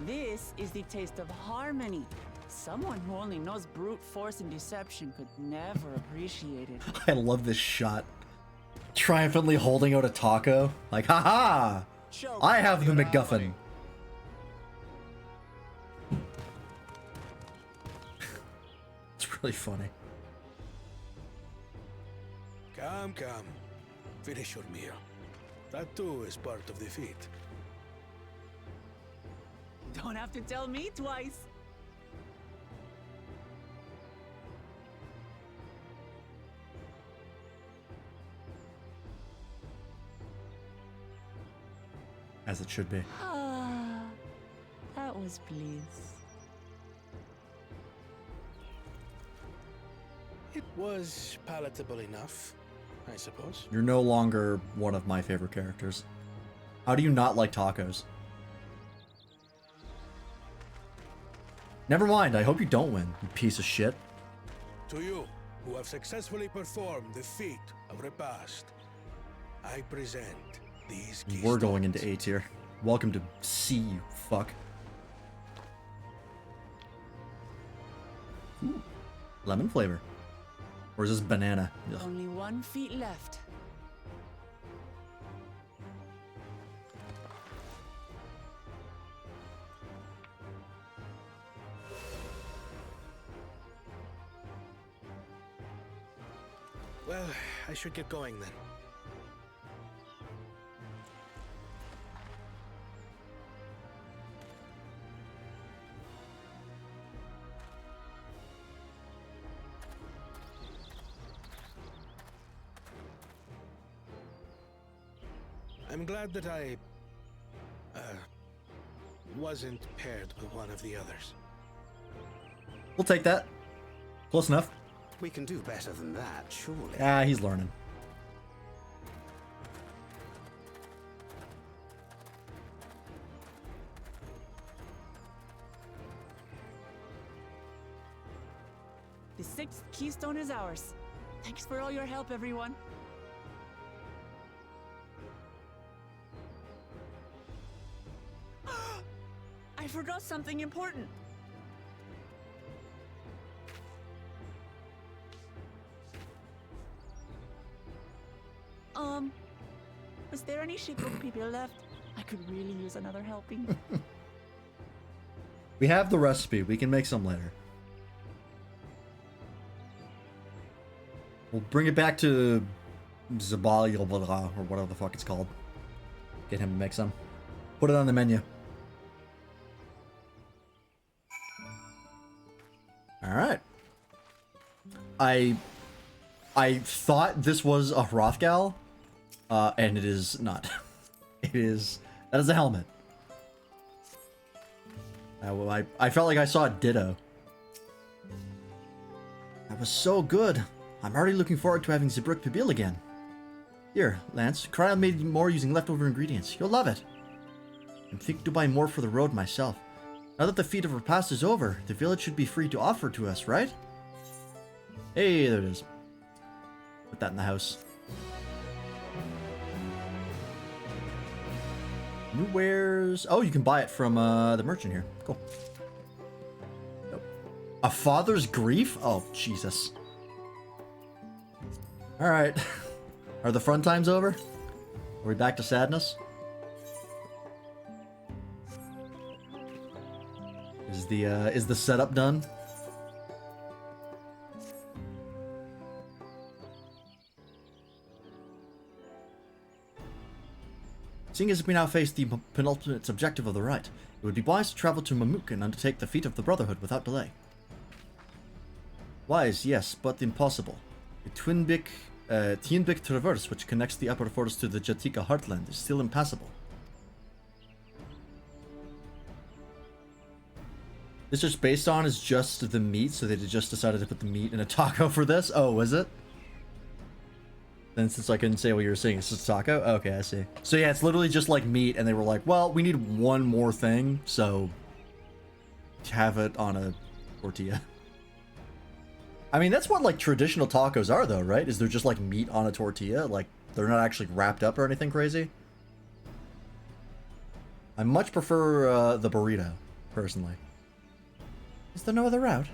This is the taste of harmony. Someone who only knows brute force and deception could never appreciate it. I love this shot. Triumphantly holding out a taco. Like, haha! I have the MacGuffin. It's really funny. Come. Finish your meal. That too is part of the feat. Don't have to tell me twice. As it should be. Ah, that was bliss. It was palatable enough, I suppose. You're no longer one of my favorite characters. How do you not like tacos? Never mind, I hope you don't win, you piece of shit. To you, who have successfully performed the feat of repast, I present these keys. We're going into A tier. Welcome to C, you fuck. Ooh, lemon flavor. Or is this banana? Ugh. Only 1 feet left. Well, I should get going then. I'm glad that I wasn't paired with one of the others. We'll take that. Close enough. We can do better than that, surely. Ah, he's learning. The 6th keystone is ours. Thanks for all your help, everyone. I forgot something important. Was there any shipwreck people left? I could really use another helping. We have the recipe. We can make some later. We'll bring it back to Zabali or whatever the fuck it's called. Get him to make some. Put it on the menu. Alright. I thought this was a Hrothgal, and it is not. That is a helmet. I felt like I saw a ditto. That was so good. I'm already looking forward to having Zebruk Pibil again. Here, Lance, Kryl made more using leftover ingredients. You'll love it. I'm thinking to buy more for the road myself. Now that the feat of her past is over, the village should be free to offer to us, right? Hey, there it is. Put that in the house. New wares. Oh, you can buy it from the merchant here. Cool. Nope. A father's grief? Oh, Jesus. Alright. Are the fun times over? Are we back to sadness? Is the setup done? Seeing as we now face the penultimate objective of the rite, it would be wise to travel to Mamuk and undertake the feat of the Brotherhood without delay. Wise, yes, but impossible. The Tienbik Traverse, which connects the upper forest to the Jatika heartland, is still impassable. This is based on is just the meat, so they just decided to put the meat in a taco for this? Oh, was it? Then since I couldn't say what you were saying, it's just taco? Okay, I see. So yeah, it's literally just like meat, and they were like, well, we need one more thing, so have it on a tortilla. I mean, that's what like traditional tacos are though, right? Is they're just like meat on a tortilla? Like, they're not actually wrapped up or anything crazy? I much prefer the burrito, personally. Is there no other route?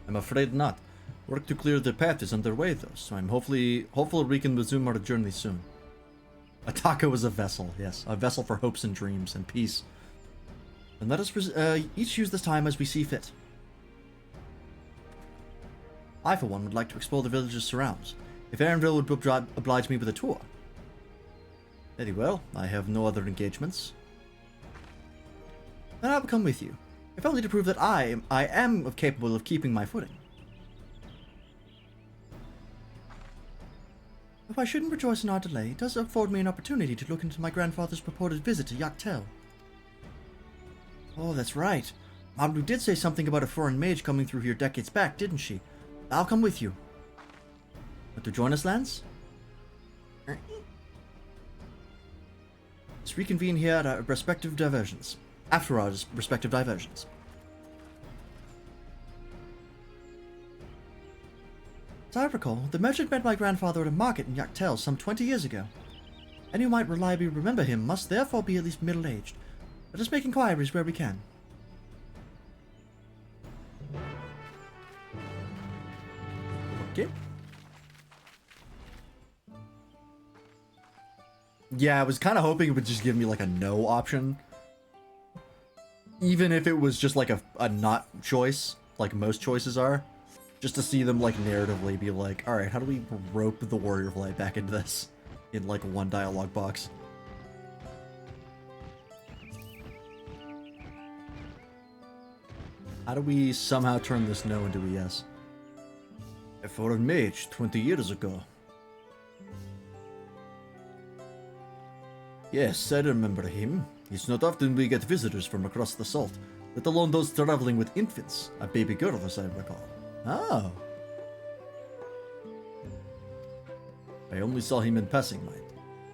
I'm afraid not. Work to clear the path is underway though, so I'm hopefully we can resume our journey soon. A taco is a vessel, yes. A vessel for hopes and dreams and peace. And let us each use this time as we see fit. I, for one, would like to explore the village's surrounds. If Aaronville would oblige me with a tour. Very well, I have no other engagements. Then I will come with you, if only to prove that I am capable of keeping my footing. If I shouldn't rejoice in our delay, it does afford me an opportunity to look into my grandfather's purported visit to Yaktel. Oh, that's right. Mamdu did say something about a foreign mage coming through here decades back, didn't she? I'll come with you. Want to join us, Lance? Let's reconvene here at our respective diversions. After our respective diversions. As I recall, the merchant met my grandfather at a market in Yaktel some 20 years ago. Any who might reliably remember him must therefore be at least middle-aged. Let us make inquiries where we can. Okay. Yeah, I was kind of hoping it would just give me like a no option. Even if it was just like a not choice, like most choices are. Just to see them like narratively be like, alright, how do we rope the warrior flight back into this? In like one dialogue box. How do we somehow turn this no into a yes? A foreign mage 20 years ago. Yes, I remember him. It's not often we get visitors from across the salt, let alone those traveling with infants, a baby girl as I recall. Oh. I only saw him in passing, mind.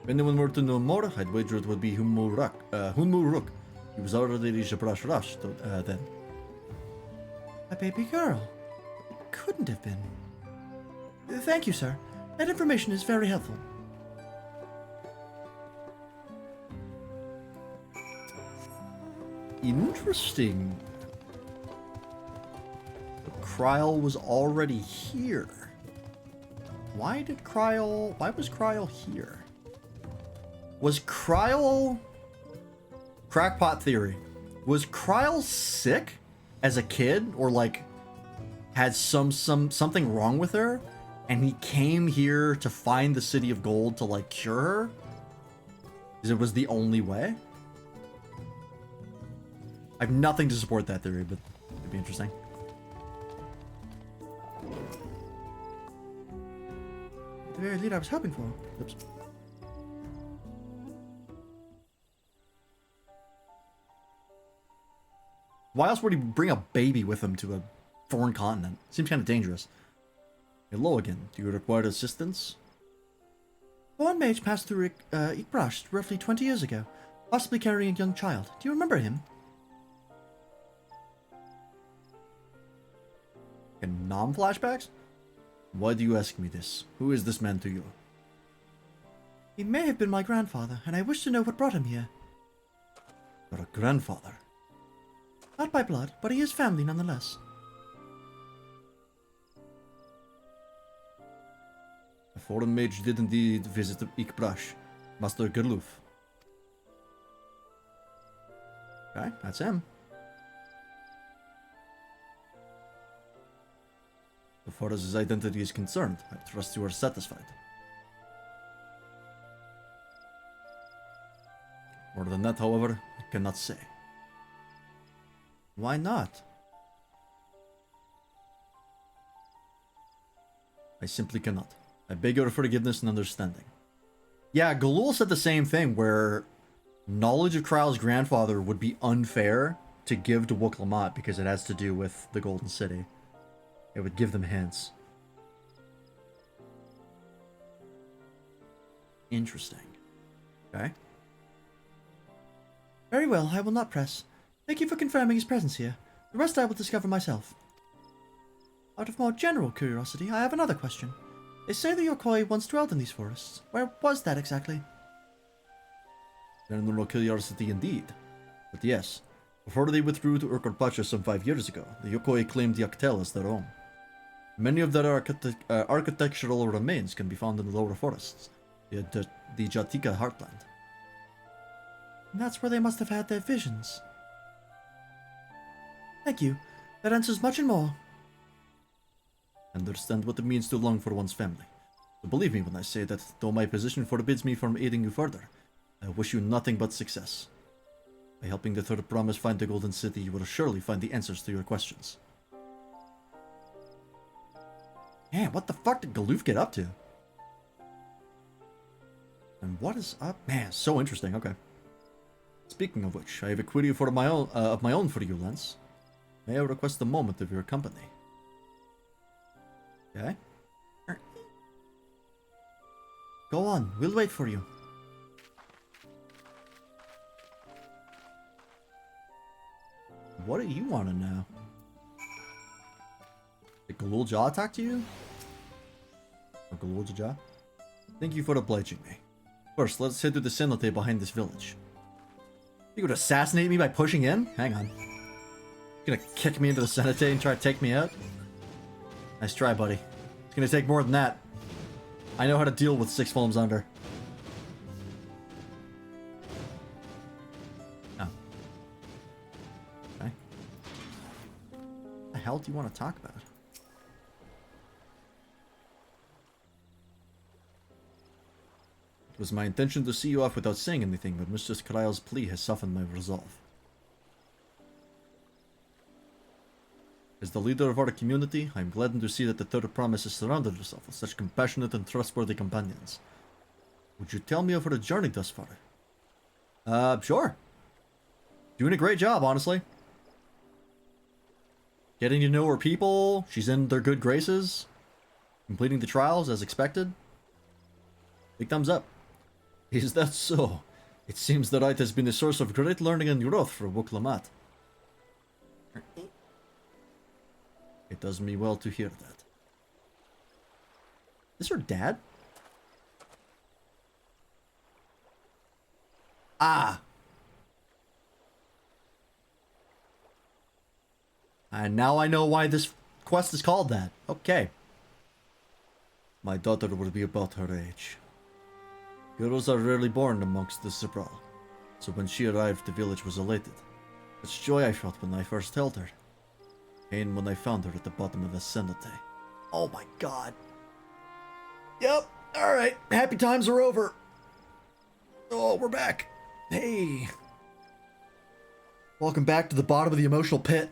If anyone were to know more, I'd wager it would be Hunmuruk. He was already Jabrash then. A baby girl. It couldn't have been. Thank you, sir. That information is very helpful. Interesting. Kryl was already here. Why was Kryl here? Was Kryl... Crackpot theory. Was Kryl sick as a kid, or like had something wrong with her, and he came here to find the City of Gold to like cure her? Because it was the only way? I have nothing to support that theory, but it'd be interesting. The very lead I was hoping for. Oops. Why else would he bring a baby with him to a foreign continent? Seems kind of dangerous. Hello again. Do you require assistance? One mage passed through Ikbrash roughly 20 years ago, possibly carrying a young child. Do you remember him? And non-flashbacks? Why do you ask me this? Who is this man to you? He may have been my grandfather, and I wish to know what brought him here. Your grandfather? Not by blood, but he is family nonetheless. A foreign mage did indeed visit Ikbrash, Master Gerluf. Okay, that's him. As far as his identity is concerned, I trust you are satisfied. More than that, however, I cannot say. Why not? I simply cannot. I beg your forgiveness and understanding. Yeah, Galul said the same thing, where knowledge of Kryl's grandfather would be unfair to give to Wuk-Lamat because it has to do with the Golden City. It would give them hints. Interesting. Okay. Very well, I will not press. Thank you for confirming his presence here. The rest I will discover myself. Out of more general curiosity, I have another question. They say the Yokoi once dwelled in these forests. Where was that exactly? General curiosity indeed. But yes, before they withdrew to Urkelpacha some 5 years ago, the Yokoi claimed Yaktel as their own. Many of their architectural remains can be found in the lower forests, the Jatika heartland. And that's where they must have had their visions. Thank you. That answers much and more. I understand what it means to long for one's family. So believe me when I say that, though my position forbids me from aiding you further, I wish you nothing but success. By helping the Third Promise find the Golden City, you will surely find the answers to your questions. Man, what the fuck did Galuf get up to? And what is up? Man, so interesting. Okay. Speaking of which, I have a query for my own for you, Lance. May I request a moment of your company? Okay. Go on, we'll wait for you. What do you want to know? Did Galul Jah talk to you? Or Galul Jah? Thank you for obliging me. First, let's head to the cenote behind this village. You would assassinate me by pushing in? Hang on. You're gonna kick me into the cenote and try to take me out? Nice try, buddy. It's gonna take more than that. I know how to deal with 6 films under. Oh. Okay. What the hell do you want to talk about? It was my intention to see you off without saying anything, but Mistress Kryl's plea has softened my resolve. As the leader of our community, I am gladdened to see that the Third Promise has surrounded herself with such compassionate and trustworthy companions. Would you tell me of her journey thus far? Sure. Doing a great job, honestly. Getting to know her people. She's in their good graces. Completing the trials as expected. Big thumbs up. Is that so? It seems the rite has been a source of great learning and growth for Wuk-Lamat. It does me well to hear that. Is her dad? Ah! And now I know why this quest is called that. Okay. My daughter will be about her age. Girls are rarely born amongst the Zabral, so when she arrived the village was elated. Such joy I felt when I first held her. Pain when I found her at the bottom of the cenote. Oh my god. Yep, alright, happy times are over. Oh, we're back. Hey. Welcome back to the bottom of the emotional pit.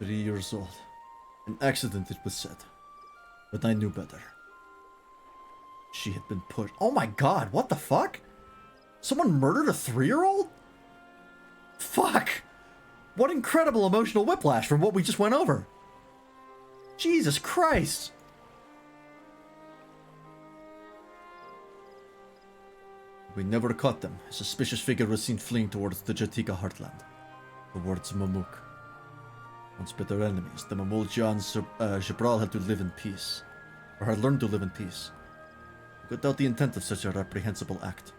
3 years old. An accident, it was said. But I knew better. She had been pushed. Oh my god, what the fuck? Someone murdered a 3-year-old? Fuck! What incredible emotional whiplash from what we just went over. Jesus Christ! We never caught them. A suspicious figure was seen fleeing towards the Jatika heartland. Towards Mamuk. Once bitter enemies, the Mamulja and Jabral had to live in peace. Or had learned to live in peace. I could doubt the intent of such a reprehensible act.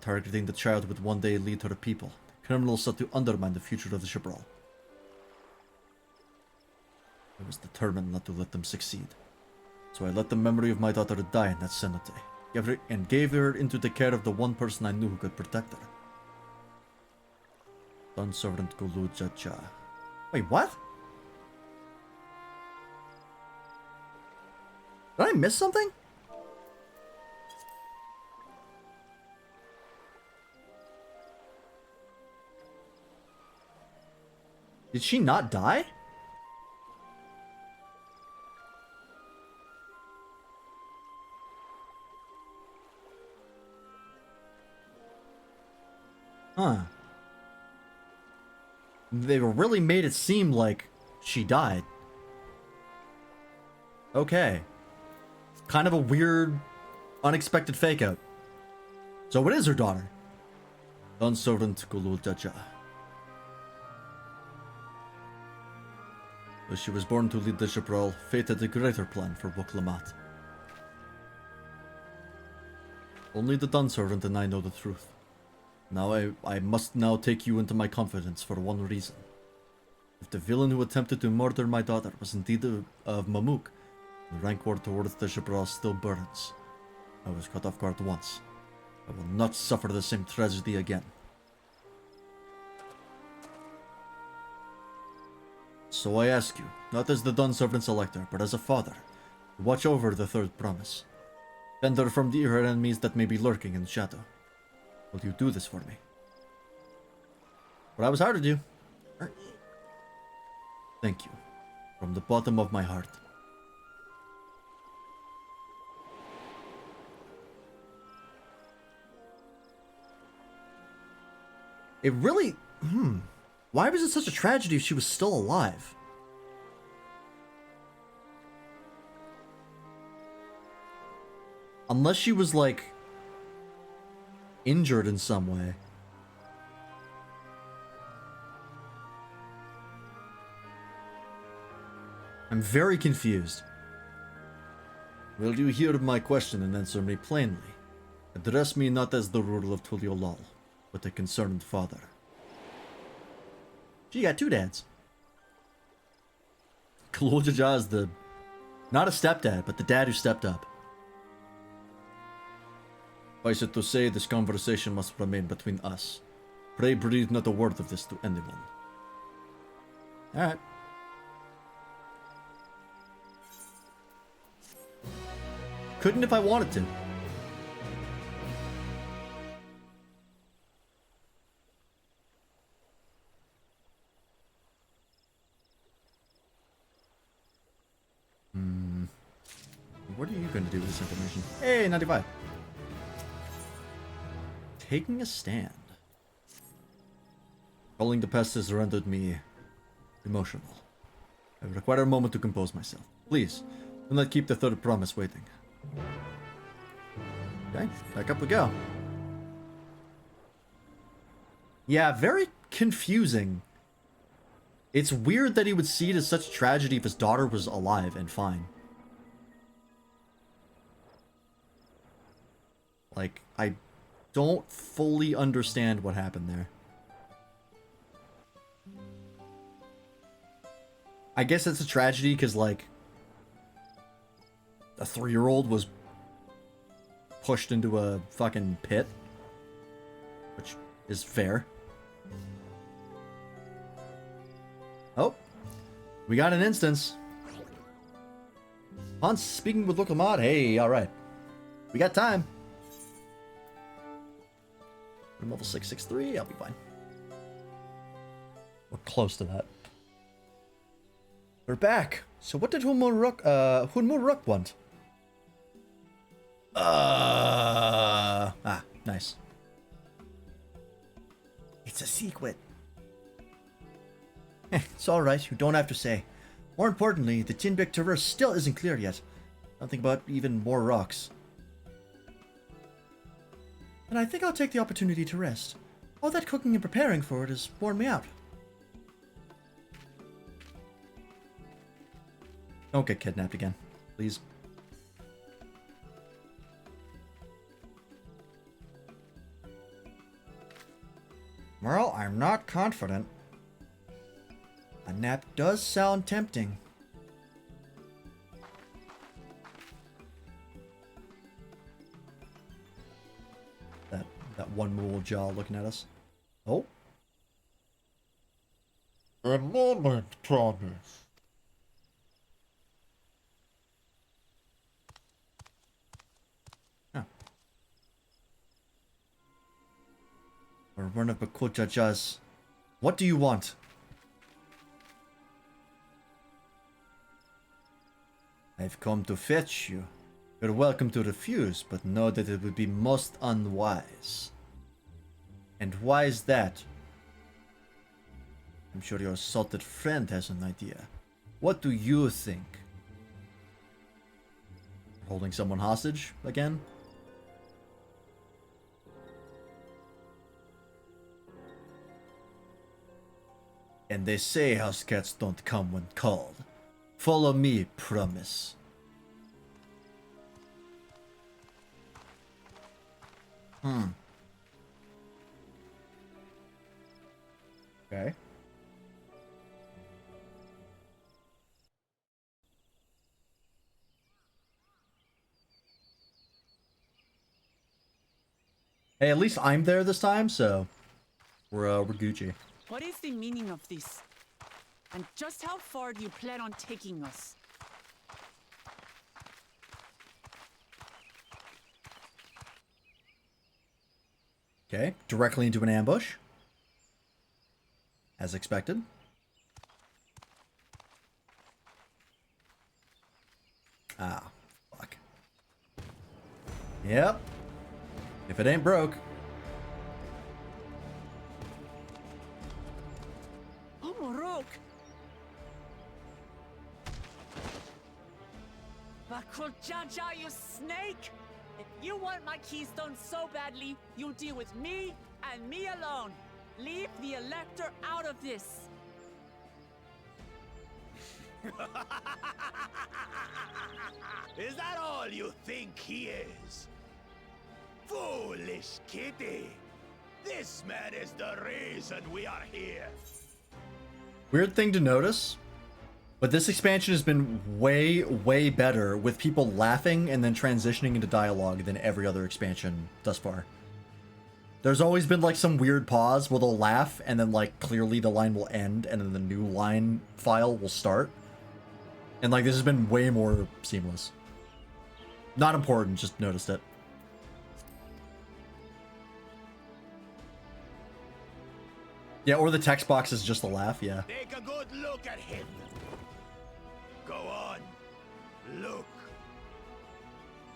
Targeting the child would one day lead to her people. The criminals sought to undermine the future of the Jabral. I was determined not to let them succeed. So I let the memory of my daughter die in that cenote. And gave her into the care of the one person I knew who could protect her. Don Servant Gulu Jaja. Wait, what? Did I miss something? Did she not die? Huh. They really made it seem like she died. Okay. Kind of a weird, unexpected fake out. So it is her daughter. Unservant Gulul Daja. Though she was born to lead the Jabral, fate had a greater plan for Wuk-Lamat. Only the Dunservant and I know the truth. Now I must now take you into my confidence for one reason. If the villain who attempted to murder my daughter was indeed of Mamuk, the rancor towards the Jabral still burns. I was caught off guard once. I will not suffer the same tragedy again. So I ask you, not as the Dunservant Selector, but as a father, to watch over the third promise. Defend her from the enemies that may be lurking in the shadow. Will you do this for me? But I was hard to do. Thank you. From the bottom of my heart. It really... Why was it such a tragedy if she was still alive? Unless she was, like, injured in some way. I'm very confused. Will you hear my question and answer me plainly? Address me not as the ruler of Tuliolal, but a concerned father. She got two dads. Kalojaja is the... not a stepdad, but the dad who stepped up. Suffice it to say, this conversation must remain between us. Pray breathe not a word of this to anyone. Alright. Couldn't if I wanted to. What are you going to do with this information? Hey, 95. Taking a stand. Calling the pest has rendered me emotional. I require a moment to compose myself. Please, do not keep the third promise waiting. Okay, back up we go. Yeah, very confusing. It's weird that he would see it as such tragedy if his daughter was alive and fine. Like, I don't fully understand what happened there. I guess it's a tragedy because, like, a 3-year-old was pushed into a fucking pit, which is fair. Oh, we got an instance. Hans speaking with local mod. Hey, all right, we got time. I'm level 663. I'll be fine. We're close to that. We're back. So what did Hunmuruk want? Nice. It's a secret. It's alright, you don't have to say. More importantly, the Tinbek Traverse still isn't clear yet. Something about even more rocks. And I think I'll take the opportunity to rest. All that cooking and preparing for it has worn me out. Don't get kidnapped again, please. Well, I'm not confident. A nap does sound tempting. That one little jaw looking at us. Oh. A moment, promise. Or one of Bakujajas. What do you want? I've come to fetch you. You're welcome to refuse, but know that it would be most unwise. And why is that? I'm sure your assaulted friend has an idea. What do you think? Holding someone hostage again? And they say house cats don't come when called. Follow me, promise. Okay. Hey, at least I'm there this time, so we're Gucci. What is the meaning of this? And just how far do you plan on taking us? Okay, directly into an ambush. As expected. Ah, fuck. Yep. If it ain't broke. Oh, Morok! Bakuljaja, you snake! If you want my keystone so badly, you deal with me and me alone. Leave the Elector out of this. Is that all you think he is? Foolish kitty! This man is the reason we are here. Weird thing to notice, but this expansion has been way, way better with people laughing and then transitioning into dialogue than every other expansion thus far. There's always been like some weird pause where they'll laugh and then like clearly the line will end and then the new line file will start. And like this has been way more seamless. Not important, just noticed it. Yeah, or the text box is just a laugh, yeah. Take a good look at him. Go on. Look.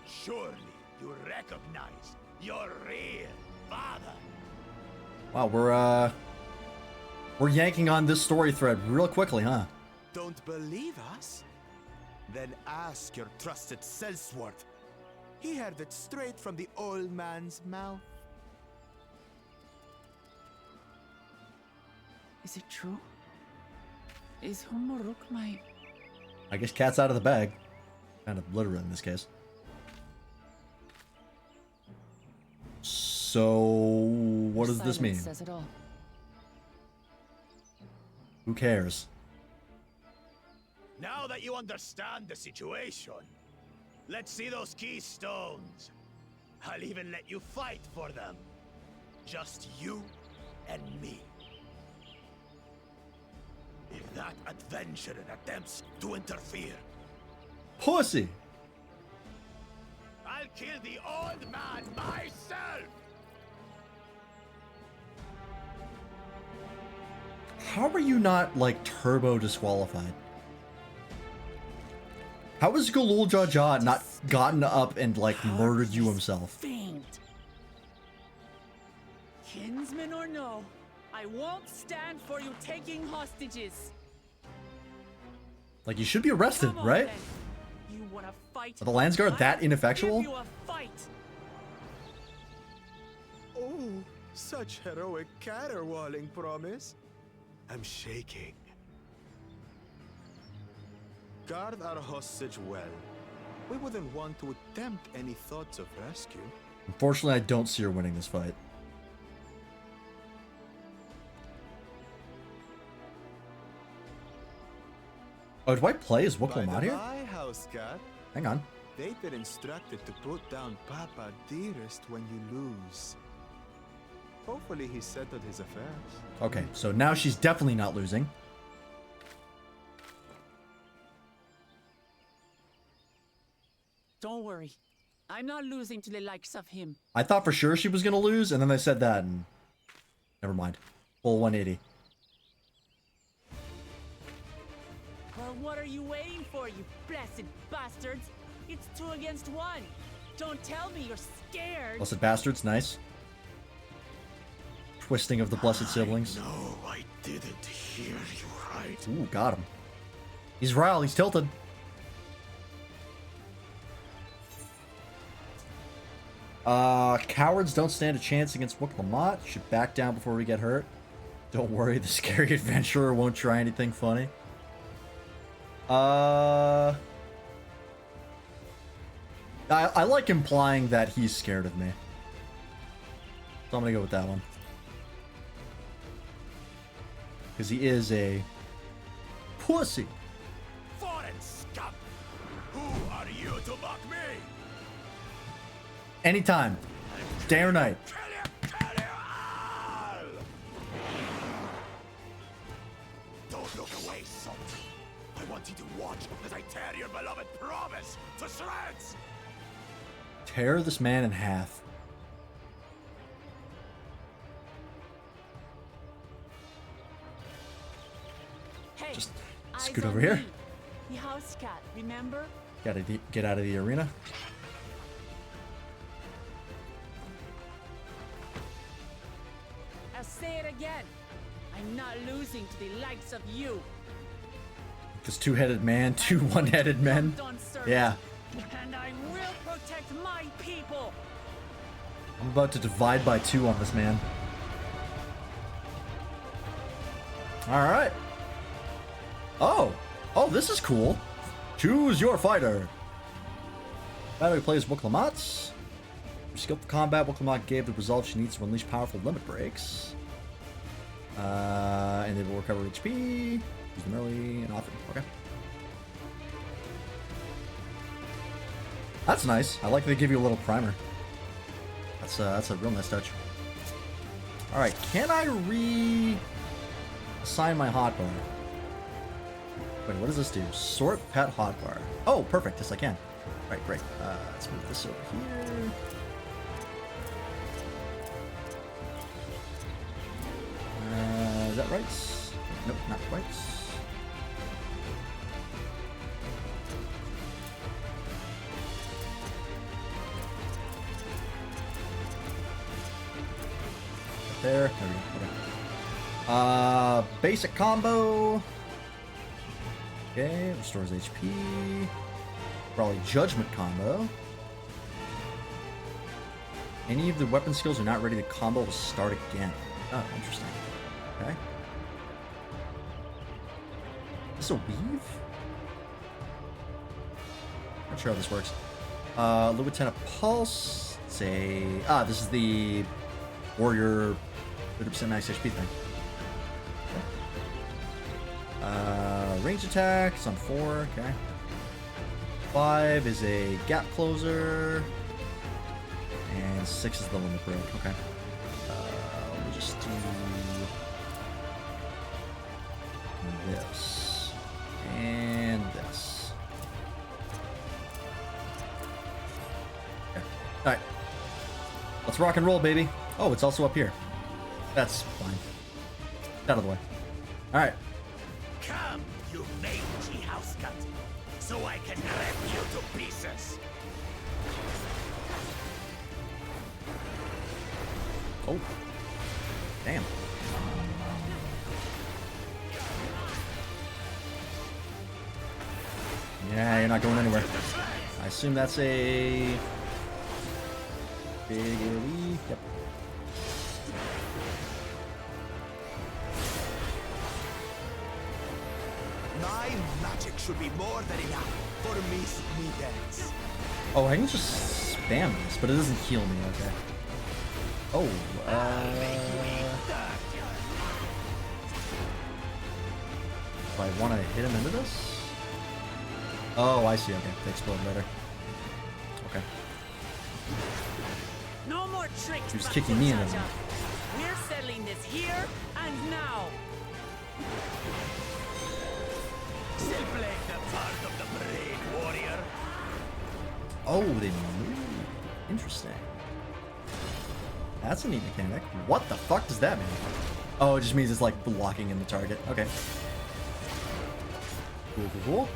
Surely you recognize your real father. Wow, We're yanking on this story thread real quickly, huh? Don't believe us? Then ask your trusted Sellsworth. He heard it straight from the old man's mouth. Is it true? Is Humoruk my... I guess cat's out of the bag. Kind of literally in this case. So, what does this mean? Says it all. Who cares? Now that you understand the situation, let's see those keystones. I'll even let you fight for them. Just you and me. If that adventurer attempts to interfere, Pussy! I'll kill the old man myself! How are you not, like, turbo disqualified? How has Galul Jaja not gotten up and, like, murdered you himself? Faint. Kinsman or no, I won't stand for you taking hostages. Like, you should be arrested, Come on, right? then. You wanna fight? Are the Landsguard that I'll ineffectual? give you a fight. Oh, such heroic caterwauling promise. I'm shaking. Guard our hostage well. We wouldn't want to attempt any thoughts of rescue. Unfortunately, I don't see her winning this fight. Oh, do I play as Wuklamad here? By house cat. Hang on. They've been instructed to put down Papa Dearest when you lose. Hopefully he settled his affairs. Okay, so now she's definitely not losing. Don't worry. I'm not losing to the likes of him. I thought for sure she was gonna lose, and then they said that, and never mind. Full 180. Well, what are you waiting for, you blessed bastards? It's 2 against 1. Don't tell me you're scared. Blessed bastards, nice. Twisting of the blessed siblings. No, I didn't hear you right. Ooh, got him. He's riled, he's tilted. Cowards don't stand a chance against Wuklamad. Should back down before we get hurt. Don't worry, the scary adventurer won't try anything funny. I like implying that he's scared of me. So I'm gonna go with that one. Because he is a pussy. Foreign scum! Who are you to mock me? Anytime. Day or night. Don't look away, son. I want you to watch as I tear your beloved promise to shreds. Tear this man in half. Hey, Just eyes scoot on over here. me. The house cat, remember? Gotta get out of the arena. I'll say it again. I'm not losing to the likes of you. This two-headed man, two one-headed men. Yeah. And I will protect my people. I'm about to divide by 2 on this man. Alright. Oh! Oh, this is cool. Choose your fighter. Battery plays Wuklamad. Skillful combat, Wuklamad gave the resolve she needs to unleash powerful limit breaks. And they will recover HP. Use them early and often. Okay. That's nice. I like they give you a little primer. That's a real nice touch. Alright, can I assign my hotbar? Wait, what does this do? Sort pet hotbar. Oh, perfect. Yes, I can. Alright, great. Let's move this over here. Is that right? Nope, not quite. There we go. Okay. Basic combo. Okay, restores HP. Probably judgment combo. Any of the weapon skills are not ready to combo will start again. Oh, interesting. Okay. Is this a weave? Not sure how this works. Lieutenant Pulse. Say, this is the warrior 30% max HP thing. Okay. Range attack. It's on 4. Okay. 5 is a gap closer. And 6 is the limit break. Okay. We'll just do this. And this. Okay. Alright. Let's rock and roll, baby. Oh, it's also up here. That's fine. Out of the way. Alright. Come, you mangy house cut, so I can rip you to pieces. Oh. Damn. Yeah, you're not going anywhere. I assume that's a big AoE. Yep. My magic should be more than enough for me dance. Oh, I can just spam this, but it doesn't heal me. Okay. Oh, do I want to hit him into this? Oh, I see. Okay, they explode later. Okay. No more tricks. He was kicking me in the. We're settling this here and now. Still playing the part of the brave warrior. Oh, they move. Interesting. That's a neat mechanic. What the fuck does that mean? Oh, it just means it's like blocking in the target. Okay. Cool, cool, cool.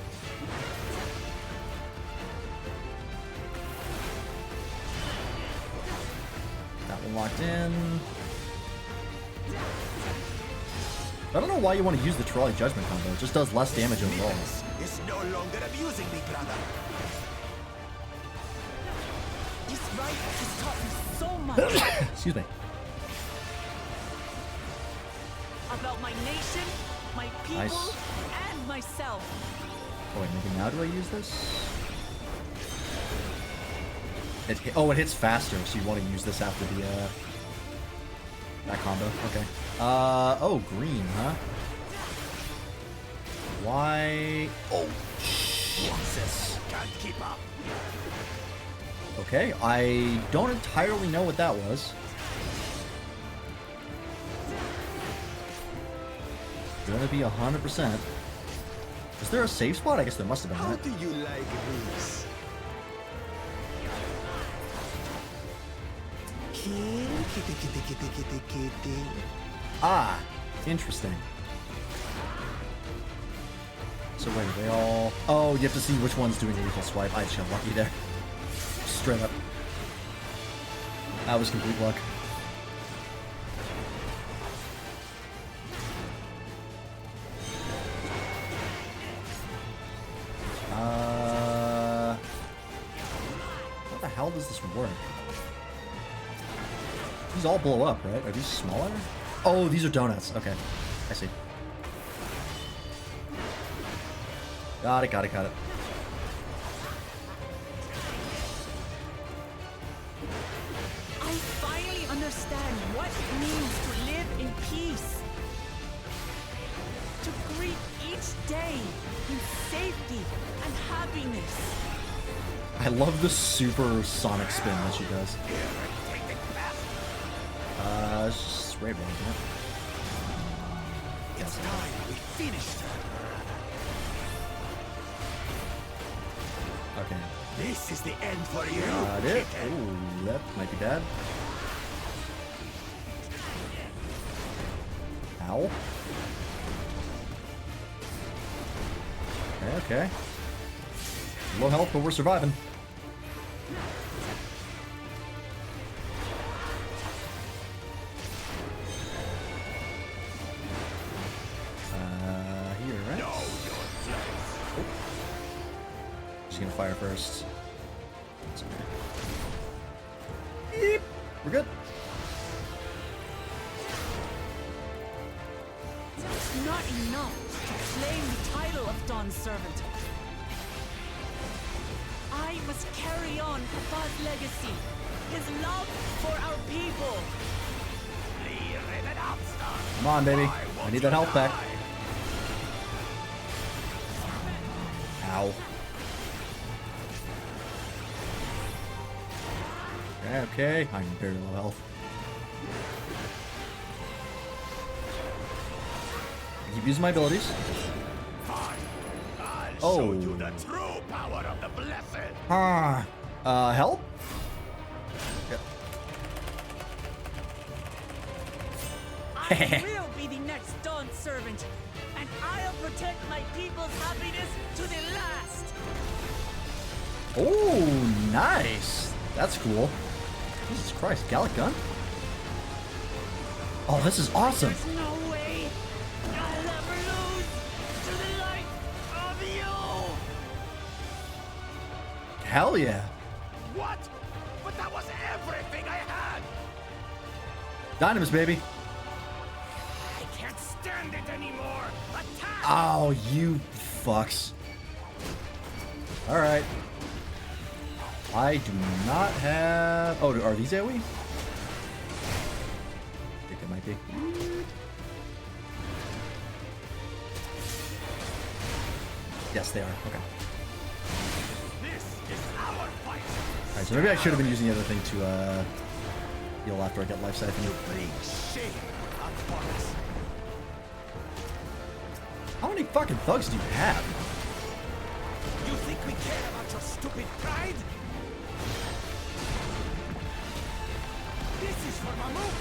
That one locked in. I don't know why you want to use the trolley judgment combo. It just does less damage overall. It's no longer amusing me, brother. This rite has taught me so much. Excuse me. About my nation, my people, Nice. and myself. Oh wait, maybe now do I use this? It hits faster, so you want to use this after the that combo. Okay. Oh, green, huh? Why? Oh, Jesus. Can't keep up. Okay, I don't entirely know what that was. Gonna be 100%. Is there a safe spot? I guess there must have been. How Right? do you like this? Kitty. Ah, interesting. So wait, are they all... Oh, you have to see which one's doing a lethal swipe. I just got lucky there. Straight up. That was complete luck. What the hell does this work? These all blow up, right? Are these smaller? Oh, these are donuts. Okay. I see. Got it, got it, got it. I finally understand what it means to live in peace. To greet each day in safety and happiness. I love the super sonic spin that she does. It's just spray ball, isn't it? It's time we finished her. Okay. This is the end for you. Got it. Ooh, that might be bad. Ow. Okay, okay. Low health, but we're surviving. fire first. Beep. We're good. It's not enough to claim the title of Dawn's servant. I must carry on Papa's legacy, his love for our people. Come on, baby. I need that health back. Ow. Okay. I'm very low health. I keep using my abilities. Oh. Help? I will be the next Dawn servant, and I'll protect my people's happiness to the last. Oh, nice. That's cool. Jesus Christ, Gallic gun? Oh, this is awesome. There's no way I'll ever lose to the light of you. Hell yeah. What? But that was everything I had! Dynamis, baby. I can't stand it anymore! Attack! Oh, you fucks. Alright. I do not have... Oh, are these AoE? I think it might be. Yes, they are. Okay. This is our fight! Alright, so maybe I should have been using the other thing to heal after I get life siphon. Shame upon us. How many fucking thugs do you have? You think we care about your stupid pride? This is for Mamuk!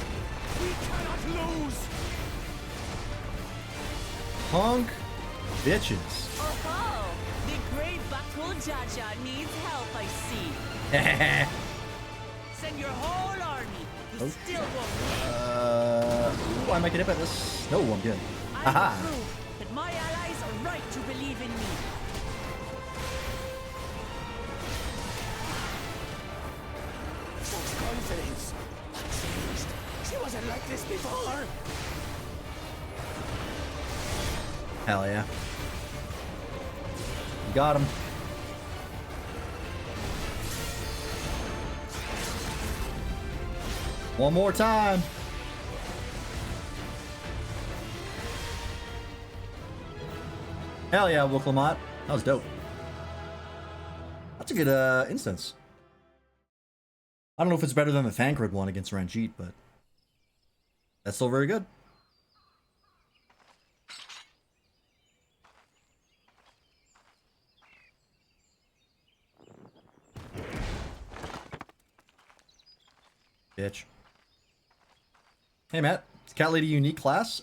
We cannot lose! Punk bitches. Oh, the great Bakul Jaja needs help, I see. Send your whole army. You still won't win. Ooh, I might get hit by this. No, I'm good. I Haha. will prove that my allies are right to believe in me. Such confidence! What changed? She wasn't like this before! Hell yeah. You got him. One more time. Hell yeah, Wilclamot. That was dope. That's a good instance. I don't know if it's better than the Thancred one against Ranjit, but that's still very good. Bitch. Hey Matt, is Cat Lady a unique class?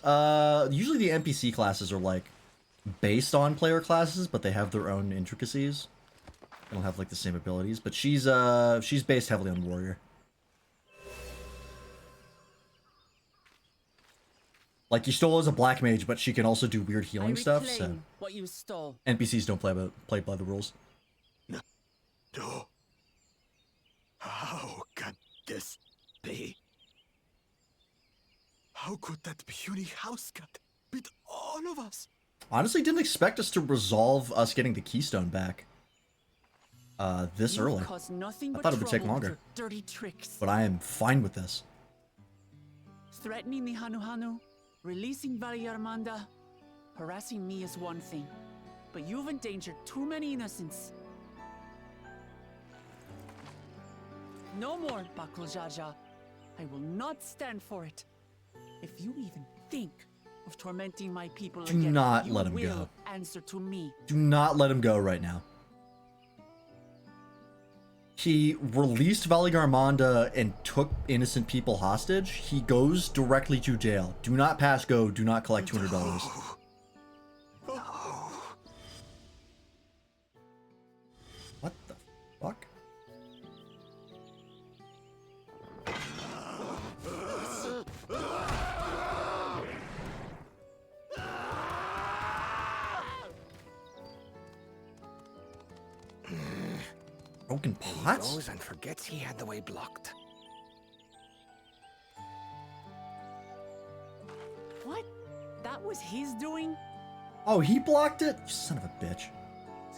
Usually the NPC classes are like based on player classes, but they have their own intricacies. They don't have like the same abilities, but she's based heavily on warrior. Like Y'shtola is a black mage, but she can also do weird healing stuff. So What you stole. NPCs don't play by the rules. No. How can this be? How could that puny house cat beat all of us? Honestly, didn't expect us to resolve us getting the keystone back this You've early. caused nothing I but thought it would take trouble with longer, your dirty tricks. but I am fine with this. Threatening the Hanu Hanu, releasing Valley Armanda, harassing me is one thing, but you've endangered too many innocents. No more, Bakul Jaja. I will not stand for it. If you even think of tormenting my people Do again, not you let him will go. answer to me. Do not let him go right now. He released Valley Armanda and took innocent people hostage. He goes directly to jail. Do not pass go. Do not collect $200. What the fuck? Broken pots? He goes and forgets he had the way blocked. What? That was his doing? Oh, he blocked it? You son of a bitch.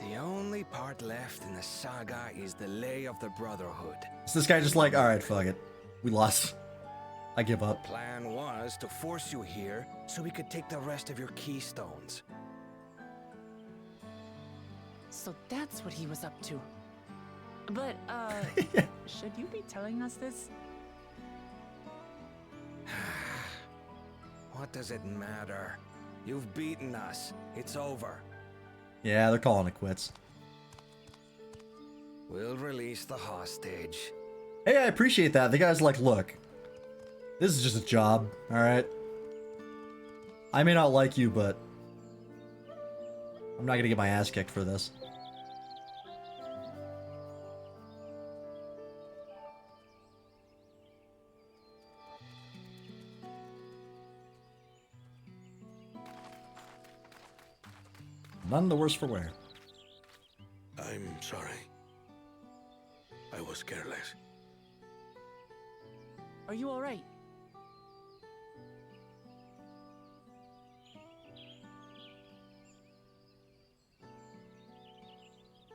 The only part left in the saga is the Lay of the Brotherhood. So this guy just like, alright, fuck it. We lost. I give up. The plan was to force you here so we could take the rest of your keystones. So that's what he was up to. But, should you be telling us this? What does it matter? You've beaten us. It's over. Yeah, they're calling it quits. We'll release the hostage. Hey, I appreciate that. The guy's like, look, this is just a job, alright? I may not like you, but I'm not gonna get my ass kicked for this. None the worse for wear. I'm sorry. I was careless. Are you alright?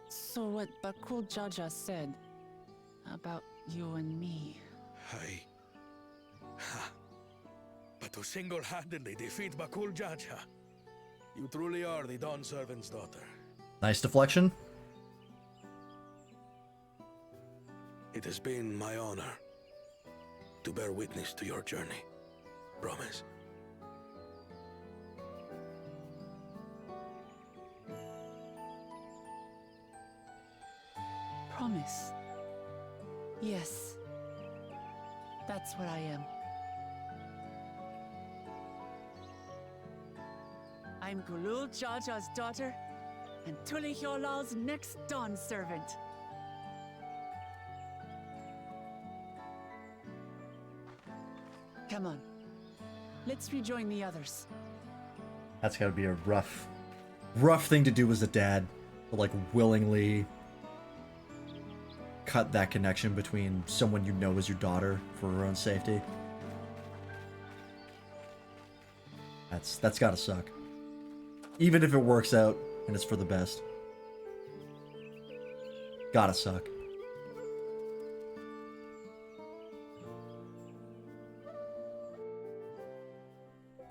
So what Bakul Jaja said about you and me. But to single-handedly defeat Bakul Jaja, you truly are the Dawn Servant's daughter. Nice deflection. It has been my honor to bear witness to your journey. Promise. Promise. Yes. That's what I am. I'm Kulul Jaja's daughter, and Tuli Hyolal's next Dawn servant. Come on. Let's rejoin the others. That's gotta be a rough thing to do as a dad. To, like, willingly cut that connection between someone you know as your daughter for her own safety. That's gotta suck. Even if it works out and it's for the best. Gotta suck.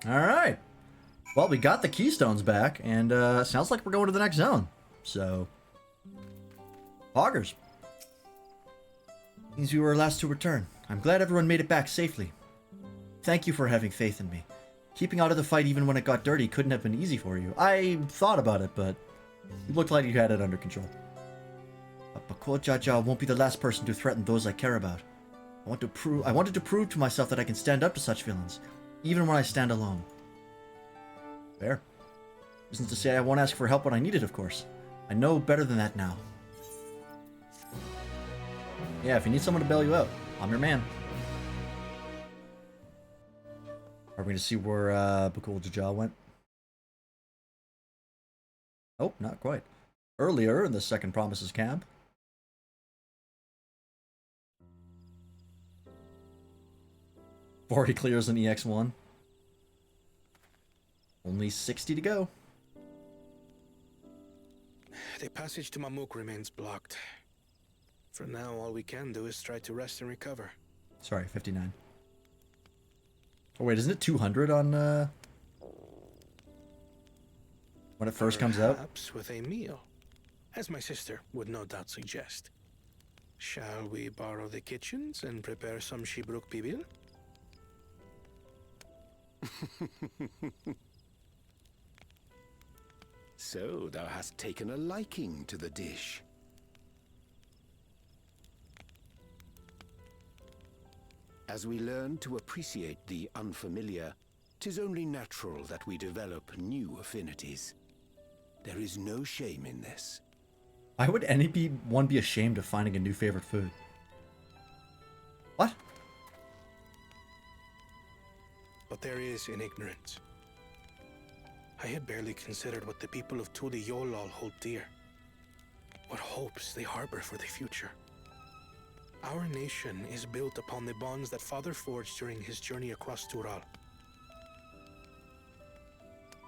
Alright. Well, we got the keystones back, and sounds like we're going to the next zone. So, Hoggers. Means we were last to return. I'm glad everyone made it back safely. Thank you for having faith in me. Keeping out of the fight even when it got dirty couldn't have been easy for you. I thought about it, but you looked like you had it under control. But Bakul Jaja won't be the last person to threaten those I care about. I wanted to prove to myself that I can stand up to such villains, even when I stand alone. Fair. Isn't to say I won't ask for help when I need it, of course. I know better than that now. Yeah, if you need someone to bail you out, I'm your man. Are we going to see where Bakul Jaja went? Oh, not quite. Earlier in the second Promises camp. Already clears an EX1. Only 60 to go. The passage to Mamuk remains blocked. For now, all we can do is try to rest and recover. Sorry, 59. Oh wait, isn't it 200 on when it first comes out? Perhaps with a meal, as my sister would no doubt suggest. Shall we borrow the kitchens and prepare some Shibruk Pibil? So thou hast taken a liking to the dish. As we learn to appreciate the unfamiliar, 'tis only natural that we develop new affinities. There is no shame in this. Why would anyone be ashamed of finding a new favorite food? What? But there is in ignorance. I had barely considered what the people of Tuli Yolal hold dear. what hopes they harbor for the future. Our nation is built upon the bonds that Father forged during his journey across Tural.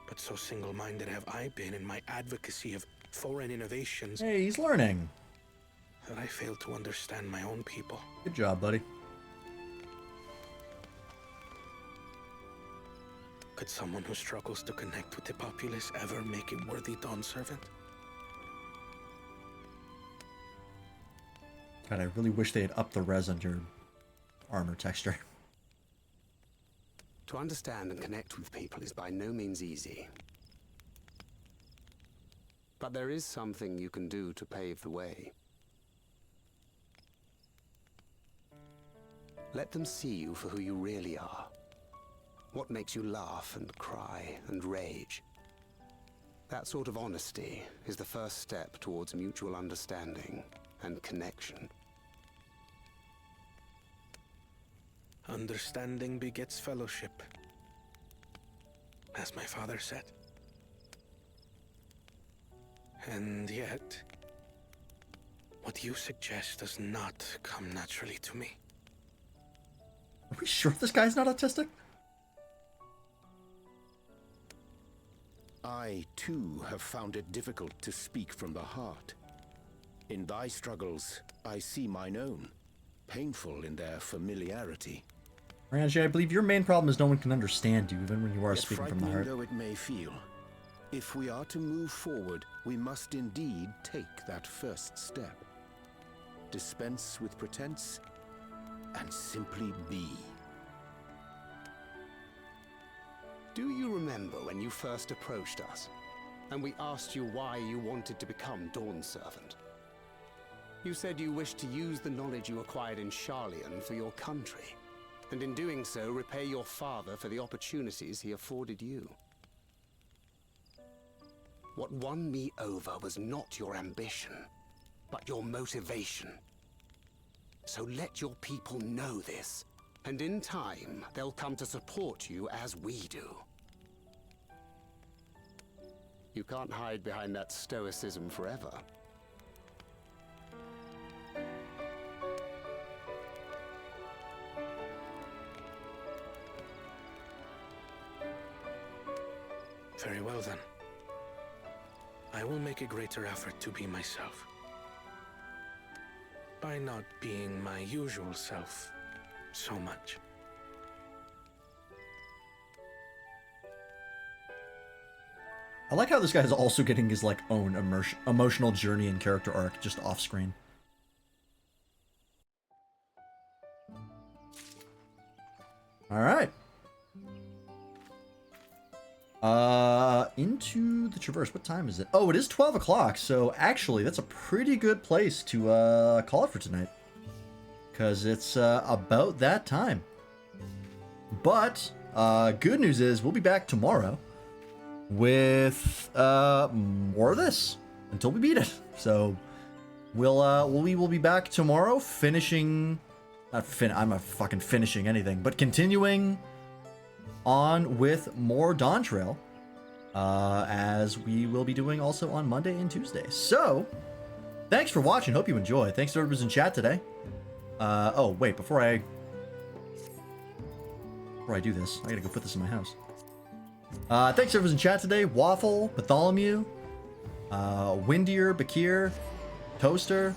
But so single-minded have I been in my advocacy of foreign innovations. Hey, he's learning. That I fail to understand my own people. Good job, buddy. Could someone who struggles to connect with the populace ever make a worthy Dawn servant? God, I really wish they had upped the res on your armor texture. To understand and connect with people is by no means easy. But there is something you can do to pave the way. Let them see you for who you really are. What makes you laugh and cry and rage. That sort of honesty is the first step towards mutual understanding and connection. Understanding begets fellowship, as my father said. And yet, what you suggest does not come naturally to me. Are we sure this guy's not autistic? I, too, have found it difficult to speak from the heart. In thy struggles, I see mine own, painful in their familiarity. Ranji, I believe your main problem is no one can understand you, even when you are Yet speaking from the frightening heart. though it may feel, if we are to move forward, we must indeed take that first step. Dispense with pretense, and simply be. Do you remember when you first approached us, and we asked you why you wanted to become Dawn Servant? You said you wished to use the knowledge you acquired in Sharlayan for your country, and in doing so repay your father for the opportunities he afforded you. What won me over was not your ambition, but your motivation. So let your people know this, and in time, they'll come to support you as we do. You can't hide behind that stoicism forever. Very well then. I will make a greater effort to be myself. By not being my usual self so much. I like how this guy is also getting his like own emotional journey and character arc just off screen. All right. Into the Traverse. What time is it? Oh, it is 12 o'clock. So actually, that's a pretty good place to call it for tonight, because it's about that time. But good news is we'll be back tomorrow with more of this until we beat it. So we will be back tomorrow finishing. I'm not fucking finishing anything, but continuing on with more Dawntrail, as we will be doing also on Monday and Tuesday. So, thanks for watching. Hope you enjoyed. Thanks to everyone who's in chat today. Oh, wait, before I do this, I gotta go put this in my house. Thanks to everyone in chat today. Waffle, Bartholomew, Windier, Bakir, Toaster,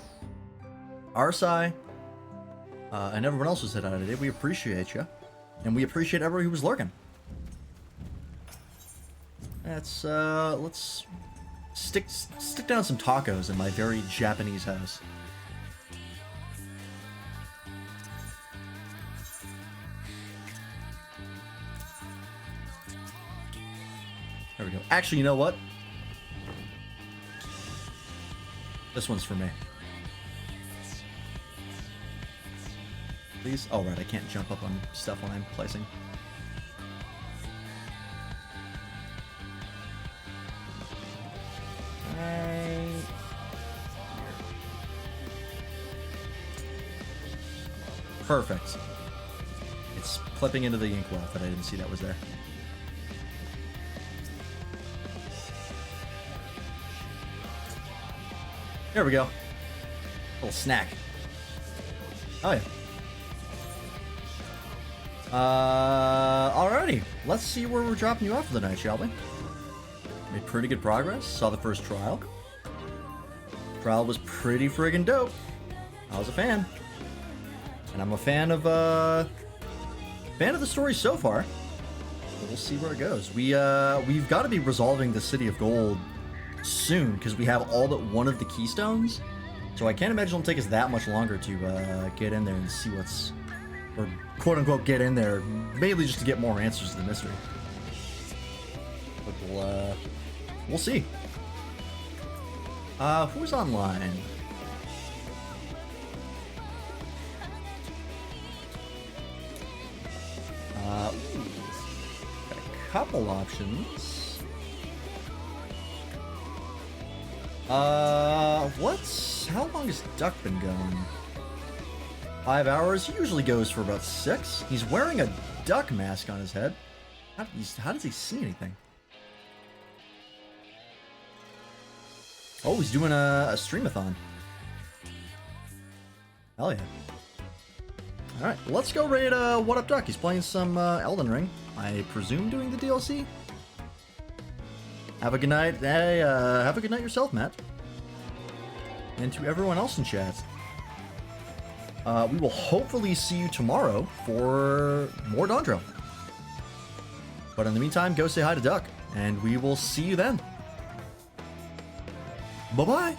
Arsai, and everyone else who said hi today. We appreciate you. And we appreciate everyone who was lurking. Let's stick down some tacos in my very Japanese house. There we go. Actually, you know what? This one's for me. Please? Oh, right, I can't jump up on stuff when I'm placing. Right. Perfect. It's clipping into the inkwell that I didn't see that was there. There we go. Little snack. Oh yeah. Alrighty. Let's see where we're dropping you off for the night, shall we? Made pretty good progress. Saw the first trial. Trial was pretty friggin' dope. I was a fan. And I'm a fan of the story so far. But we'll see where it goes. We've got to be resolving the City of Gold soon, because we have all but one of the keystones. So I can't imagine it'll take us that much longer to get in there and see what's, or quote unquote get in there, mainly just to get more answers to the mystery. But we'll see. Who's online? Got a couple options. How long has Duck been going? 5 hours? He usually goes for about 6. He's wearing a duck mask on his head. How does he see anything? Oh, he's doing a streamathon. Hell yeah. Alright, let's go raid What Up Duck. He's playing some Elden Ring. I presume doing the DLC? Have a good night. Hey, have a good night yourself, Matt. And to everyone else in chat. We will hopefully see you tomorrow for more Dawntrail. But in the meantime, go say hi to Duck, and we will see you then. Bye-bye!